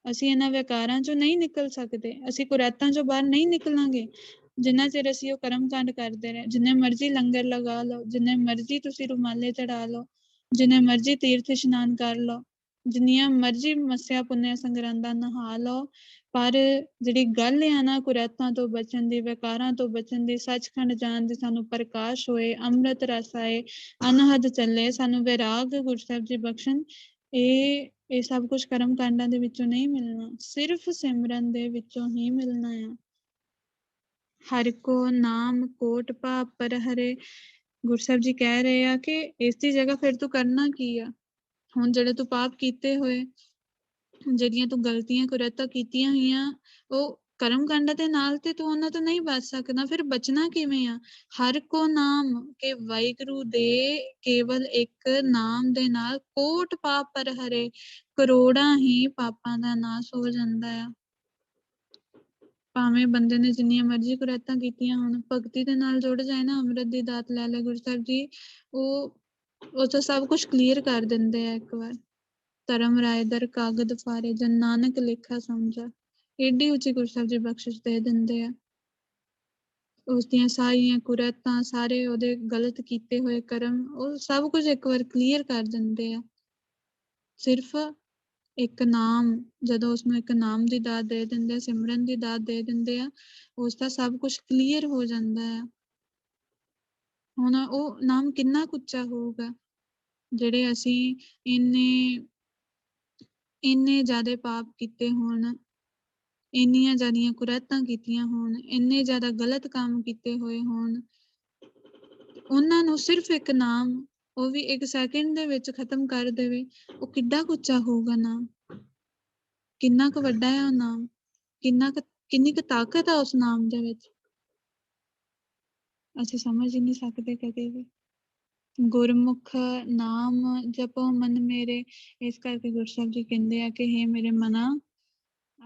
ਅਸੀਂ ਇਹਨਾਂ ਵਿਕਾਰਾਂ ਚੋਂ ਨਹੀਂ ਨਿਕਲ ਸਕਦੇ, ਅਸੀਂ ਕੁਰੈਤਾਂ ਚੋਂ ਬਾਹਰ ਨਹੀਂ ਨਿਕਲਾਂਗੇ ਜਿੰਨਾ ਚਿਰ ਅਸੀਂ ਉਹ ਕਰਮ ਕਾਂਡ ਕਰਦੇ ਰਹੇ। ਜਿੰਨੇ ਮਰਜ਼ੀ ਲੰਗਰ ਲਗਾ ਲਓ, ਜਿੰਨੇ ਮਰਜ਼ੀ ਤੁਸੀਂ ਰੁਮਾਲੇ ਚੜਾ ਲਓ, ਜਿੰਨੇ ਮਰਜ਼ੀ ਤੀਰਥ ਇਸ਼ਨਾਨ ਕਰ ਲਓ, ਜਿੰਨੀਆਂ ਮਰਜ਼ੀ ਮੱਸਿਆ ਪੁੰਨਿਆ ਸੰਗਰਾਂਦਾਂ ਨਹਾ ਲਓ, ਪਰ ਜਿਹੜੀ ਗੱਲ ਆ ਨਾ ਕੁਰੈਤਾਂ ਤੋਂ ਬਚਣ ਦੀ, ਵਿਕਾਰਾਂ ਤੋਂ ਬਚਣ ਦੀ, ਸੱਚਖੰਡ ਜਾਣ ਦੀ, ਸਾਨੂੰ ਪ੍ਰਕਾਸ਼ ਹੋਏ, ਅੰਮ੍ਰਿਤ ਰਸ ਆਏ, ਅਨਹਦ ਚੱਲੇ, ਸਾਨੂੰ ਵੈਰਾਗ ਗੁਰੂ ਸਾਹਿਬ ਜੀ ਬਖਸ਼ਣ, ਇਹ ਸਭ ਕੁਝ ਕਰਮ ਕਾਂਡਾਂ ਦੇ ਵਿੱਚੋਂ ਨਹੀਂ ਮਿਲਣਾ, ਸਿਰਫ ਸਿਮਰਨ ਦੇ ਵਿੱਚੋਂ ਹੀ ਮਿਲਣਾ ਆ। ਹਰਿ ਕੋ ਨਾਮ ਕੋਟ ਪਾਪ ਪਰ ਹਰੇ। ਗੁਰੂ ਸਾਹਿਬ ਜੀ ਕਹਿ ਰਹੇ ਆ ਕਿ ਇਸ ਦੀ ਜਗ੍ਹਾ ਫਿਰ ਤੂੰ ਕਰਨਾ ਕੀ ਆ? ਹੁਣ ਜਿਹੜੇ ਤੂੰ ਪਾਪ ਕੀਤੇ ਹੋਏ, ਜਿਹੜੀਆਂ ਤੂੰ ਗਲਤੀਆਂ ਕੁਰੈਤਾਂ ਕੀਤੀਆਂ ਹੋਈਆਂ, ਉਹ ਕਰਮ ਕਾਂਡਾਂ ਦੇ ਨਾਲ ਤੇ ਤੂੰ ਉਹਨਾਂ ਤੋਂ ਨਹੀਂ ਬਚ ਸਕਦਾ। ਫਿਰ ਬਚਣਾ ਕਿਵੇਂ ਆ? ਹਰ ਕੋ ਨਾਮ, ਕਿ ਵਾਹਿਗੁਰੂ ਦੇ ਕੇਵਲ ਇੱਕ ਨਾਮ ਦੇ ਨਾਲ ਕੋਟ ਪਾਪ ਪਰ ਹਰੇ, ਕਰੋੜਾਂ ਹੀ ਪਾਪਾਂ ਦਾ ਨਾਸ ਹੋ ਜਾਂਦਾ ਆ। ਭਾਵੇਂ ਬੰਦੇ ਨੇ ਜਿੰਨੀਆਂ ਮਰਜ਼ੀ ਕੁਰੈਤਾਂ ਕੀਤੀਆਂ ਹੋਣ, ਭਗਤੀ ਦੇ ਨਾਲ ਜੁੜ ਜਾਏ ਨਾ, ਅੰਮ੍ਰਿਤ ਦੀ ਦਾਤ ਲੈ ਲੈ ਗੁਰੂ ਸਾਹਿਬ ਜੀ, ਉਹ ਤਾਂ ਸਭ ਕੁਝ ਕਲੀਅਰ ਕਰ ਦਿੰਦੇ ਆ ਇੱਕ ਵਾਰ। ਧਰਮ ਰਾਏ ਦਰ ਕਾਗਦ ਫਾਰੇ, ਜਨ ਨਾਨਕ ਲੇਖਾ ਸਮਝਾ। ਏਡੀ ਉੱਚੀ ਗੁਰੂ ਸਾਹਿਬ ਜੀ ਬਖਸ਼ਿਸ਼ ਦੇ ਦਿੰਦੇ ਆ। ਉਸਦੀਆਂ ਸਾਰੀਆਂ ਕੁਰੈਤਾਂ, ਸਾਰੇ ਉਹਦੇ ਗਲਤ ਕੀਤੇ ਹੋਏ ਕਰਮ, ਉਹ ਸਭ ਕੁਝ ਇੱਕ ਵਾਰ ਕਲੀਅਰ ਕਰ ਦਿੰਦੇ ਆ। ਸਿਰਫ ਇੱਕ ਨਾਮ, ਜਦੋਂ ਉਸਨੂੰ ਇੱਕ ਨਾਮ ਦੀ ਦਾਤ ਦੇ ਦਿੰਦੇ ਆ, ਸਿਮਰਨ ਦੀ ਦਾਤ ਦੇ ਦਿੰਦੇ ਆ, ਉਸਦਾ ਸਭ ਕੁਝ ਕਲੀਅਰ ਹੋ ਜਾਂਦਾ ਆ। ਹੁਣ ਉਹ ਨਾਮ ਕਿੰਨਾ ਕੁ ਉੱਚਾ ਹੋਊਗਾ ਜਿਹੜੇ ਅਸੀਂ ਇੰਨੇ ਜ਼ਿਆਦਾ ਪਾਪ ਕੀਤੇ ਹੋਣ, ਇੰਨੀਆਂ ਜ਼ਿਆਦੀਆਂ ਕੁਰੈਤਾਂ ਕੀਤੀਆਂ ਹੋਣ, ਇੰਨੇ ਜ਼ਿਆਦਾ ਗਲਤ ਕੰਮ ਕੀਤੇ ਹੋਏ ਹੋਣ, ਉਹਨਾਂ ਨੂੰ ਸਿਰਫ ਇੱਕ ਨਾਮ, ਉਹ ਵੀ 1 ਸੈਕਿੰਡ ਦੇ ਵਿੱਚ ਖ਼ਤਮ ਕਰ ਦੇਵੇ, ਉਹ ਕਿੱਡਾ ਕੁ ਉੱਚਾ ਹੋਊਗਾ ਨਾਮ, ਕਿੰਨਾ ਕੁ ਵੱਡਾ ਹੈ ਉਹ ਨਾਮ, ਕਿੰਨੀ ਕੁ ਤਾਕਤ ਆ ਉਸ ਨਾਮ ਦੇ ਵਿੱਚ, ਅਸੀਂ ਸਮਝ ਹੀ ਨਹੀਂ ਸਕਦੇ ਕਦੇ ਵੀ। ਗੁਰਮੁਖ ਨਾਮ ਜਪੋ ਮਨ ਮੇਰੇ, ਇਸ ਕਰਕੇ ਗੁਰੂ ਸਾਹਿਬ ਜੀ ਕਹਿੰਦੇ ਆ ਕਿ ਹੇ ਮੇਰੇ ਮਨਾ,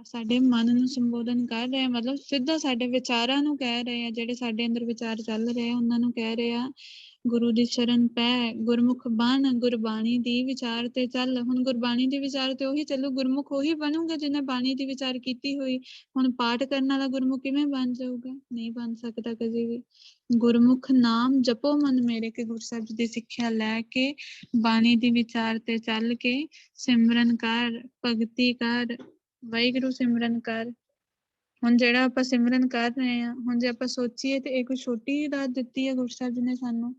ਸਾਡੇ ਮਨ ਨੂੰ ਸੰਬੋਧਨ ਕਰ ਰਹੇ ਆ, ਮਤਲਬ ਸਿੱਧਾ ਸਾਡੇ ਵਿਚਾਰਾਂ ਨੂੰ ਕਹਿ ਰਹੇ ਆ, ਜਿਹੜੇ ਸਾਡੇ ਅੰਦਰ ਵਿਚਾਰ ਚੱਲ ਰਹੇ ਆ ਉਹਨਾਂ ਨੂੰ ਕਹਿ ਰਹੇ ਆ, ਗੁਰੂ ਦੀ ਸ਼ਰਨ ਪੈ, ਗੁਰਮੁਖ ਬਣ, ਗੁਰਬਾਣੀ ਦੀ ਵਿਚਾਰ ਤੇ ਚੱਲ। ਹੁਣ ਗੁਰਬਾਣੀ ਦੀ ਵਿਚਾਰ ਤੇ ਉਹੀ ਚੱਲੂ, ਗੁਰਮੁਖ ਉਹੀ ਬਣੂਗਾ ਜਿਹਨੇ ਬਾਣੀ ਦੀ ਵਿਚਾਰ ਕੀਤੀ ਹੋਈ। ਹੁਣ ਪਾਠ ਕਰਨ ਵਾਲਾ ਗੁਰਮੁਖ ਕਿਵੇਂ ਬਣ ਜਾਊਗਾ? ਨਹੀਂ ਬਣ ਸਕਦਾ ਕਦੇ ਵੀ। ਗੁਰਮੁਖ ਨਾਮ ਜਪੋ ਮਨ ਮੇਰੇ, ਕਿ ਗੁਰੂ ਸਾਹਿਬ ਜੀ ਦੀ ਸਿੱਖਿਆ ਲੈ ਕੇ, ਬਾਣੀ ਦੀ ਵਿਚਾਰ ਤੇ ਚੱਲ ਕੇ ਸਿਮਰਨ ਕਰ, ਭਗਤੀ ਕਰ, ਵਾਹਿਗੁਰੂ ਸਿਮਰਨ ਕਰ। ਹੁਣ ਜਿਹੜਾ ਆਪਾਂ ਸਿਮਰਨ ਕਰ ਰਹੇ ਹਾਂ, ਹੁਣ ਜੇ ਆਪਾਂ ਸੋਚੀਏ ਤੇ ਇਹ ਕੋਈ ਛੋਟੀ ਦਾਤ ਦਿੱਤੀ ਹੈ ਗੁਰੂ ਸਾਹਿਬ ਜੀ ਨੇ ਸਾਨੂੰ,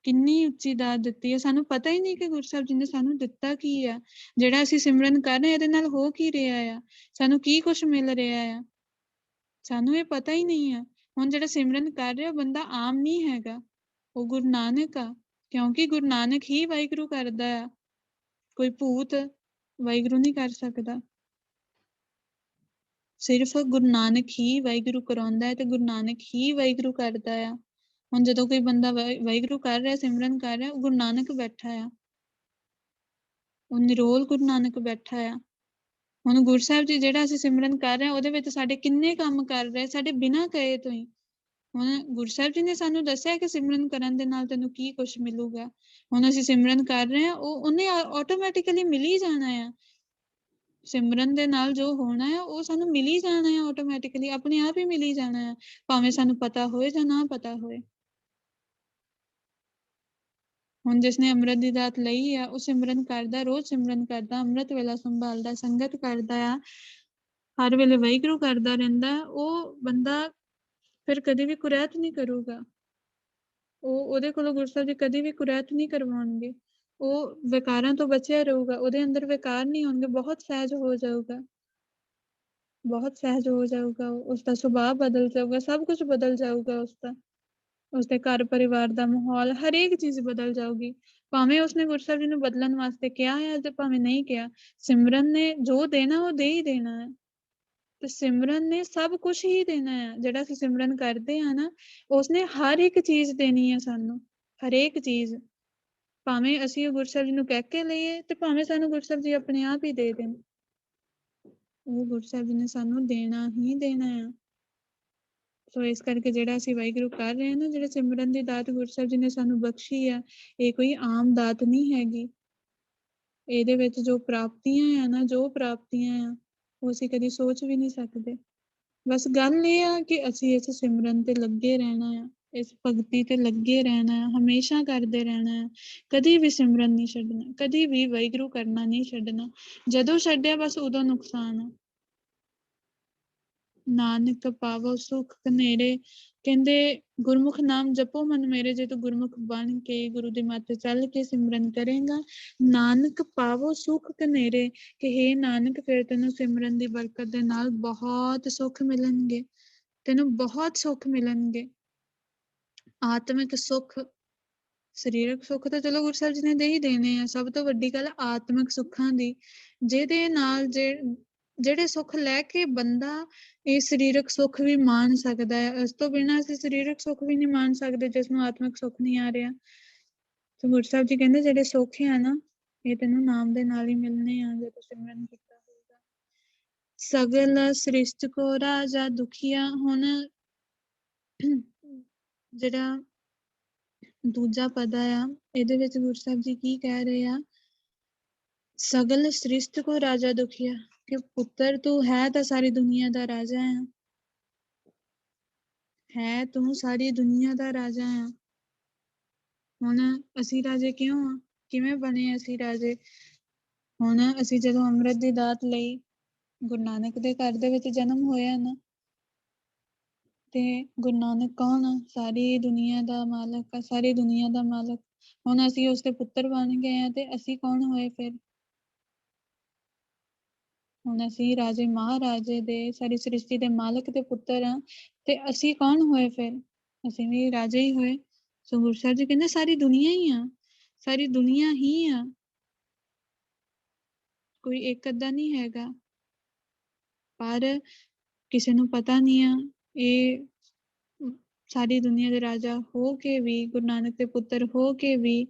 ਕਿੰਨੀ ਉੱਚੀ ਦਾਤ ਦਿੱਤੀ ਹੈ। ਸਾਨੂੰ ਪਤਾ ਹੀ ਨਹੀਂ ਕਿ ਗੁਰੂ ਸਾਹਿਬ ਜੀ ਨੇ ਸਾਨੂੰ ਦਿੱਤਾ ਕੀ ਆ, ਜਿਹੜਾ ਅਸੀਂ ਸਿਮਰਨ ਕਰ ਰਹੇ ਹਾਂ ਇਹਦੇ ਨਾਲ ਹੋ ਕੀ ਰਿਹਾ ਆ, ਸਾਨੂੰ ਕੀ ਕੁਛ ਮਿਲ ਰਿਹਾ ਆ, ਸਾਨੂੰ ਇਹ ਪਤਾ ਹੀ ਨਹੀਂ ਆ। ਹੁਣ ਜਿਹੜਾ ਸਿਮਰਨ ਕਰ ਰਿਹਾ ਉਹ ਬੰਦਾ ਆਮ ਨਹੀਂ ਹੈਗਾ, ਉਹ ਗੁਰੂ ਨਾਨਕ ਆ, ਕਿਉਂਕਿ ਗੁਰੂ ਨਾਨਕ ਹੀ ਵਾਹਿਗੁਰੂ ਕਰਦਾ ਆ, ਕੋਈ ਭੂਤ ਵਾਹਿਗੁਰੂ ਨਹੀਂ ਕਰ ਸਕਦਾ। ਸਿਰਫ ਗੁਰੂ ਨਾਨਕ ਹੀ ਵਾਹਿਗੁਰੂ ਕਰਾਉਂਦਾ ਹੈ ਤੇ ਗੁਰੂ ਨਾਨਕ ਹੀ ਵਾਹਿਗੁਰੂ ਕਰਦਾ ਆ। ਹੁਣ ਜਦੋਂ ਕੋਈ ਬੰਦਾ ਵਾਹਿਗੁਰੂ ਕਰ ਰਿਹਾ, ਸਿਮਰਨ ਕਰ ਰਿਹਾ, ਉਹ ਗੁਰੂ ਨਾਨਕ ਬੈਠਾ ਆ, ਉਹ ਨਿਰੋਲ ਗੁਰੂ ਨਾਨਕ ਬੈਠਾ ਆ। ਹੁਣ ਗੁਰੂ ਸਾਹਿਬ ਜੀ ਜਿਹੜਾ ਅਸੀਂ ਸਿਮਰਨ ਕਰ ਰਹੇ ਹਾਂ ਉਹਦੇ ਵਿੱਚ ਸਾਡੇ ਕਿੰਨੇ ਕੰਮ ਕਰ ਰਹੇ, ਸਾਡੇ ਬਿਨਾਂ ਕਹੇ ਤੋਂ ਹੀ। ਹੁਣ ਗੁਰੂ ਸਾਹਿਬ ਜੀ ਨੇ ਸਾਨੂੰ ਦੱਸਿਆ ਕਿ ਸਿਮਰਨ ਕਰਨ ਦੇ ਨਾਲ ਤੈਨੂੰ ਕੀ ਕੁਛ ਮਿਲੂਗਾ। ਹੁਣ ਅਸੀਂ ਸਿਮਰਨ ਕਰ ਰਹੇ ਹਾਂ, ਉਹਨੇ ਆਟੋਮੈਟਿਕਲੀ ਮਿਲ ਹੀ ਜਾਣਾ ਆ। ਸਿਮਰਨ ਦੇ ਨਾਲ ਜੋ ਹੋਣਾ ਹੈ ਉਹ ਸਾਨੂੰ ਮਿਲ ਹੀ ਜਾਣਾ ਹੈ, ਆਟੋਮੈਟਿਕਲੀ ਆਪਣੇ ਆਪ ਹੀ ਮਿਲ ਹੀ ਜਾਣਾ ਹੈ, ਭਾਵੇਂ ਸਾਨੂੰ ਪਤਾ ਹੋਏ ਜਾਂ ਨਾ ਪਤਾ ਹੋਏ। ਹੁਣ ਜਿਸਨੇ ਅੰਮ੍ਰਿਤ ਦੀ ਦਾਤ ਲਈ ਆ ਉਹ ਸਿਮਰਨ ਕਰਦਾ, ਰੋਜ਼ ਸਿਮਰਨ ਕਰਦਾ, ਅੰਮ੍ਰਿਤ ਵੇਲਾ ਸੰਭਾਲਦਾ, ਸੰਗਤ ਕਰਦਾ ਆ, ਹਰ ਵੇਲੇ ਵਾਹਿਗੁਰੂ ਕਰਦਾ ਰਹਿੰਦਾ, ਉਹ ਬੰਦਾ ਫਿਰ ਕਦੇ ਵੀ ਕੁਰੈਤ ਨਹੀਂ ਕਰੂਗਾ। ਉਹਦੇ ਕੋਲੋਂ ਗੁਰੂ ਸਾਹਿਬ ਜੀ ਕਦੇ ਵੀ ਕੁਰੈਤ ਨਹੀਂ ਕਰਵਾਉਣਗੇ, ਉਹ ਵਿਕਾਰਾਂ ਤੋਂ ਬਚਿਆ ਰਹੂਗਾ, ਉਹਦੇ ਅੰਦਰ ਵਿਕਾਰ ਨਹੀਂ ਹੋਣਗੇ, ਬਹੁਤ ਸਹਿਜ ਹੋ ਜਾਊਗਾ, ਬਹੁਤ ਸਹਿਜ ਹੋ ਜਾਊਗਾ, ਉਸਦਾ ਸੁਭਾਅ ਬਦਲ ਜਾਊਗਾ, ਸਭ ਕੁਝ ਬਦਲ ਜਾਊਗਾ ਉਸਦਾ, ਉਸਦੇ ਘਰ ਪਰਿਵਾਰ ਦਾ ਮਾਹੌਲ, ਹਰੇਕ ਚੀਜ਼ ਬਦਲ ਜਾਊਗੀ। ਭਾਵੇਂ ਉਸਨੇ ਗੁਰੂ ਸਾਹਿਬ ਜੀ ਨੂੰ ਬਦਲਣ ਵਾਸਤੇ ਕਿਹਾ ਹੈ ਤੇ ਭਾਵੇਂ ਨਹੀਂ ਕਿਹਾ, ਸਿਮਰਨ ਨੇ ਜੋ ਦੇਣਾ ਉਹ ਦੇ ਹੀ ਦੇਣਾ ਹੈ, ਤੇ ਸਿਮਰਨ ਨੇ ਸਭ ਕੁਝ ਹੀ ਦੇਣਾ ਹੈ। ਜਿਹੜਾ ਅਸੀਂ ਸਿਮਰਨ ਕਰਦੇ ਹਾਂ ਨਾ, ਉਸਨੇ ਹਰ ਇੱਕ ਚੀਜ਼ ਦੇਣੀ ਹੈ ਸਾਨੂੰ, ਹਰੇਕ ਚੀਜ਼, ਭਾਵੇਂ ਅਸੀਂ ਗੁਰੂ ਸਾਹਿਬ ਜੀ ਨੂੰ ਕਹਿ ਕੇ ਲਈਏ ਤੇ ਭਾਵੇਂ ਸਾਨੂੰ ਗੁਰੂ ਸਾਹਿਬ ਜੀ ਆਪਣੇ ਆਪ ਹੀ ਦੇ ਦੇਣ, ਉਹ ਗੁਰੂ ਸਾਹਿਬ ਜੀ ਨੇ ਸਾਨੂੰ ਦੇਣਾ ਹੀ ਦੇਣਾ ਆ। ਸੋ ਇਸ ਕਰਕੇ ਜਿਹੜਾ ਅਸੀਂ ਵਾਹਿਗੁਰੂ ਕਰ ਰਹੇ ਹਾਂ ਨਾ, ਜਿਹੜੇ ਸਿਮਰਨ ਦੀ ਦਾਤ ਗੁਰੂ ਸਾਹਿਬ ਜੀ ਨੇ ਸਾਨੂੰ ਬਖਸ਼ੀ ਆ, ਇਹ ਕੋਈ ਆਮ ਦਾਤ ਨਹੀਂ ਹੈਗੀ। ਇਹਦੇ ਵਿੱਚ ਜੋ ਪ੍ਰਾਪਤੀਆਂ ਆ ਨਾ, ਜੋ ਪ੍ਰਾਪਤੀਆਂ ਆ ਉਹ ਅਸੀਂ ਕਦੀ ਸੋਚ ਵੀ ਨਹੀਂ ਸਕਦੇ। ਬਸ ਗੱਲ ਇਹ ਆ ਕਿ ਅਸੀਂ ਇਸ ਸਿਮਰਨ ਤੇ ਲੱਗੇ ਰਹਿਣਾ ਆ, ਇਸ ਭਗਤੀ ਤੇ ਲੱਗੇ ਰਹਿਣਾ ਆ, ਹਮੇਸ਼ਾ ਕਰਦੇ ਰਹਿਣਾ ਆ, ਕਦੀ ਵੀ ਸਿਮਰਨ ਨਹੀਂ ਛੱਡਣਾ, ਕਦੀ ਵੀ ਵਾਹਿਗੁਰੂ ਕਰਨਾ ਨਹੀਂ ਛੱਡਣਾ। ਜਦੋਂ ਛੱਡਿਆ ਬਸ ਉਦੋਂ ਨੁਕਸਾਨ ਆ। ਨਾਨਕ ਪਾਵੋ ਸੁਖ ਕਨੇਰੇ, ਕਹਿੰਦੇ ਗੁਰਮੁਖ ਨਾਮ ਜਪੋ ਮਨ ਮੇਰੇ, ਜੇ ਤੂੰ ਗੁਰਮੁਖ ਬਣ ਕੇ ਗੁਰੂ ਦੀ ਮੱਤ ਚੱਲ ਕੇ ਸਿਮਰਨ ਕਰੇਗਾ, ਨਾਨਕ ਪਾਵੋ ਸੁਖ ਕਨੇਰੇ, ਕਿ ਹੇ ਨਾਨਕ ਫਿਰ ਤੈਨੂੰ ਸਿਮਰਨ ਦੀ ਬਰਕਤ ਦੇ ਨਾਲ ਬਹੁਤ ਸੁੱਖ ਮਿਲਣਗੇ, ਤੈਨੂੰ ਬਹੁਤ ਸੁੱਖ ਮਿਲਣਗੇ। ਆਤਮਿਕ ਸੁੱਖ, ਸਰੀਰਕ ਸੁੱਖ ਤਾਂ ਚਲੋ ਗੁਰੂ ਸਾਹਿਬ ਜੀ ਨੇ ਦੇ ਹੀ ਦੇਣੇ ਆ, ਸਭ ਤੋਂ ਵੱਡੀ ਗੱਲ ਆਤਮਿਕ ਸੁੱਖਾਂ ਦੀ, ਜਿਹਦੇ ਨਾਲ ਜਿਹੜੇ ਸੁੱਖ ਲੈ ਕੇ ਬੰਦਾ ਇਹ ਸਰੀਰਕ ਸੁੱਖ ਵੀ ਮਾਣ ਸਕਦਾ ਹੈ। ਇਸ ਤੋਂ ਬਿਨਾਂ ਅਸੀਂ ਸਰੀਰਕ ਸੁੱਖ ਵੀ ਨਹੀਂ ਮਾਣ ਸਕਦੇ ਜਿਸ ਨੂੰ ਆਤਮਿਕ ਸੁੱਖ ਨਹੀਂ ਆ ਰਿਹਾ। ਤੇ ਗੁਰੂ ਸਾਹਿਬ ਜੀ ਕਹਿੰਦੇ ਜਿਹੜੇ ਸੁੱਖ ਆ ਨਾ, ਇਹ ਤੈਨੂੰ ਨਾਮ ਦੇ ਨਾਲ ਹੀ ਮਿਲਣੇ ਆ, ਜੇ ਤੂੰ ਸਿਮਰਨ ਕੀਤਾ ਹੋਊਗਾ। ਸਗਲ ਸ੍ਰਿਸ਼ਟ ਕੋ ਰਾਜਾ ਦੁਖੀਆ, ਹੁਣ ਜਿਹੜਾ ਦੂਜਾ ਪਦ ਆ ਇਹਦੇ ਵਿੱਚ ਗੁਰੂ ਸਾਹਿਬ ਜੀ ਕੀ ਕਹਿ ਰਹੇ ਆ, ਸਗਲ ਸ੍ਰਿਸ਼ਟ ਕੋ ਰਾਜਾ ਦੁਖੀਆ, ਕਿ ਪੁੱਤਰ ਤੂੰ ਹੈ ਤਾਂ ਸਾਰੀ ਦੁਨੀਆ ਦਾ ਰਾਜਾ ਹੈ ਤੂੰ ਸਾਰੀ ਦੁਨੀਆ ਦਾ ਰਾਜਾ ਆ। ਹੁਣ ਅਸੀਂ ਰਾਜੇ ਕਿਉਂ ਆ, ਕਿਵੇਂ ਬਣੇ ਅਸੀਂ ਰਾਜੇ? ਹੁਣ ਅਸੀਂ ਜਦੋਂ ਅੰਮ੍ਰਿਤ ਦੀ ਦਾਤ ਲਈ, ਗੁਰੂ ਨਾਨਕ ਦੇ ਘਰ ਦੇ ਵਿੱਚ ਜਨਮ ਹੋਇਆ ਨਾ, ਤੇ ਗੁਰੂ ਨਾਨਕ ਕੌਣ ਆ? ਸਾਰੀ ਦੁਨੀਆ ਦਾ ਮਾਲਕ ਆ, ਸਾਰੀ ਦੁਨੀਆ ਦਾ ਮਾਲਕ। ਹੁਣ ਅਸੀਂ ਉਸਦੇ ਪੁੱਤਰ ਬਣ ਗਏ ਆ ਤੇ ਅਸੀਂ ਕੌਣ ਹੋਏ ਫਿਰ? ਹੁਣ ਅਸੀਂ ਰਾਜੇ ਮਹਾਰਾਜੇ ਦੇ, ਸਾਰੀ ਸ੍ਰਿਸ਼ਟੀ ਦੇ ਮਾਲਕ ਦੇ ਪੁੱਤਰ ਹਾਂ, ਤੇ ਅਸੀਂ ਕੌਣ ਹੋਏ ਫਿਰ? ਅਸੀਂ ਵੀ ਰਾਜੇ ਹੀ ਹੋਏ। ਸੋ ਗੁਰੂ ਸਾਹਿਬ ਜੀ ਕਹਿੰਦੇ ਸਾਰੀ ਦੁਨੀਆ ਹੀ ਆ, ਸਾਰੀ ਦੁਨੀਆ ਹੀ ਆ, ਕੋਈ ਇੱਕ ਅੱਧਾ ਨਹੀਂ ਹੈਗਾ। ਪਰ ਕਿਸੇ ਨੂੰ ਪਤਾ ਨਹੀਂ ਆ ਇਹ ਸਾਰੀ ਦੁਨੀਆ ਦੇ ਰਾਜਾ ਹੋ ਕੇ ਵੀ, ਗੁਰੂ ਨਾਨਕ ਦੇ ਪੁੱਤਰ ਹੋ ਕੇ ਵੀ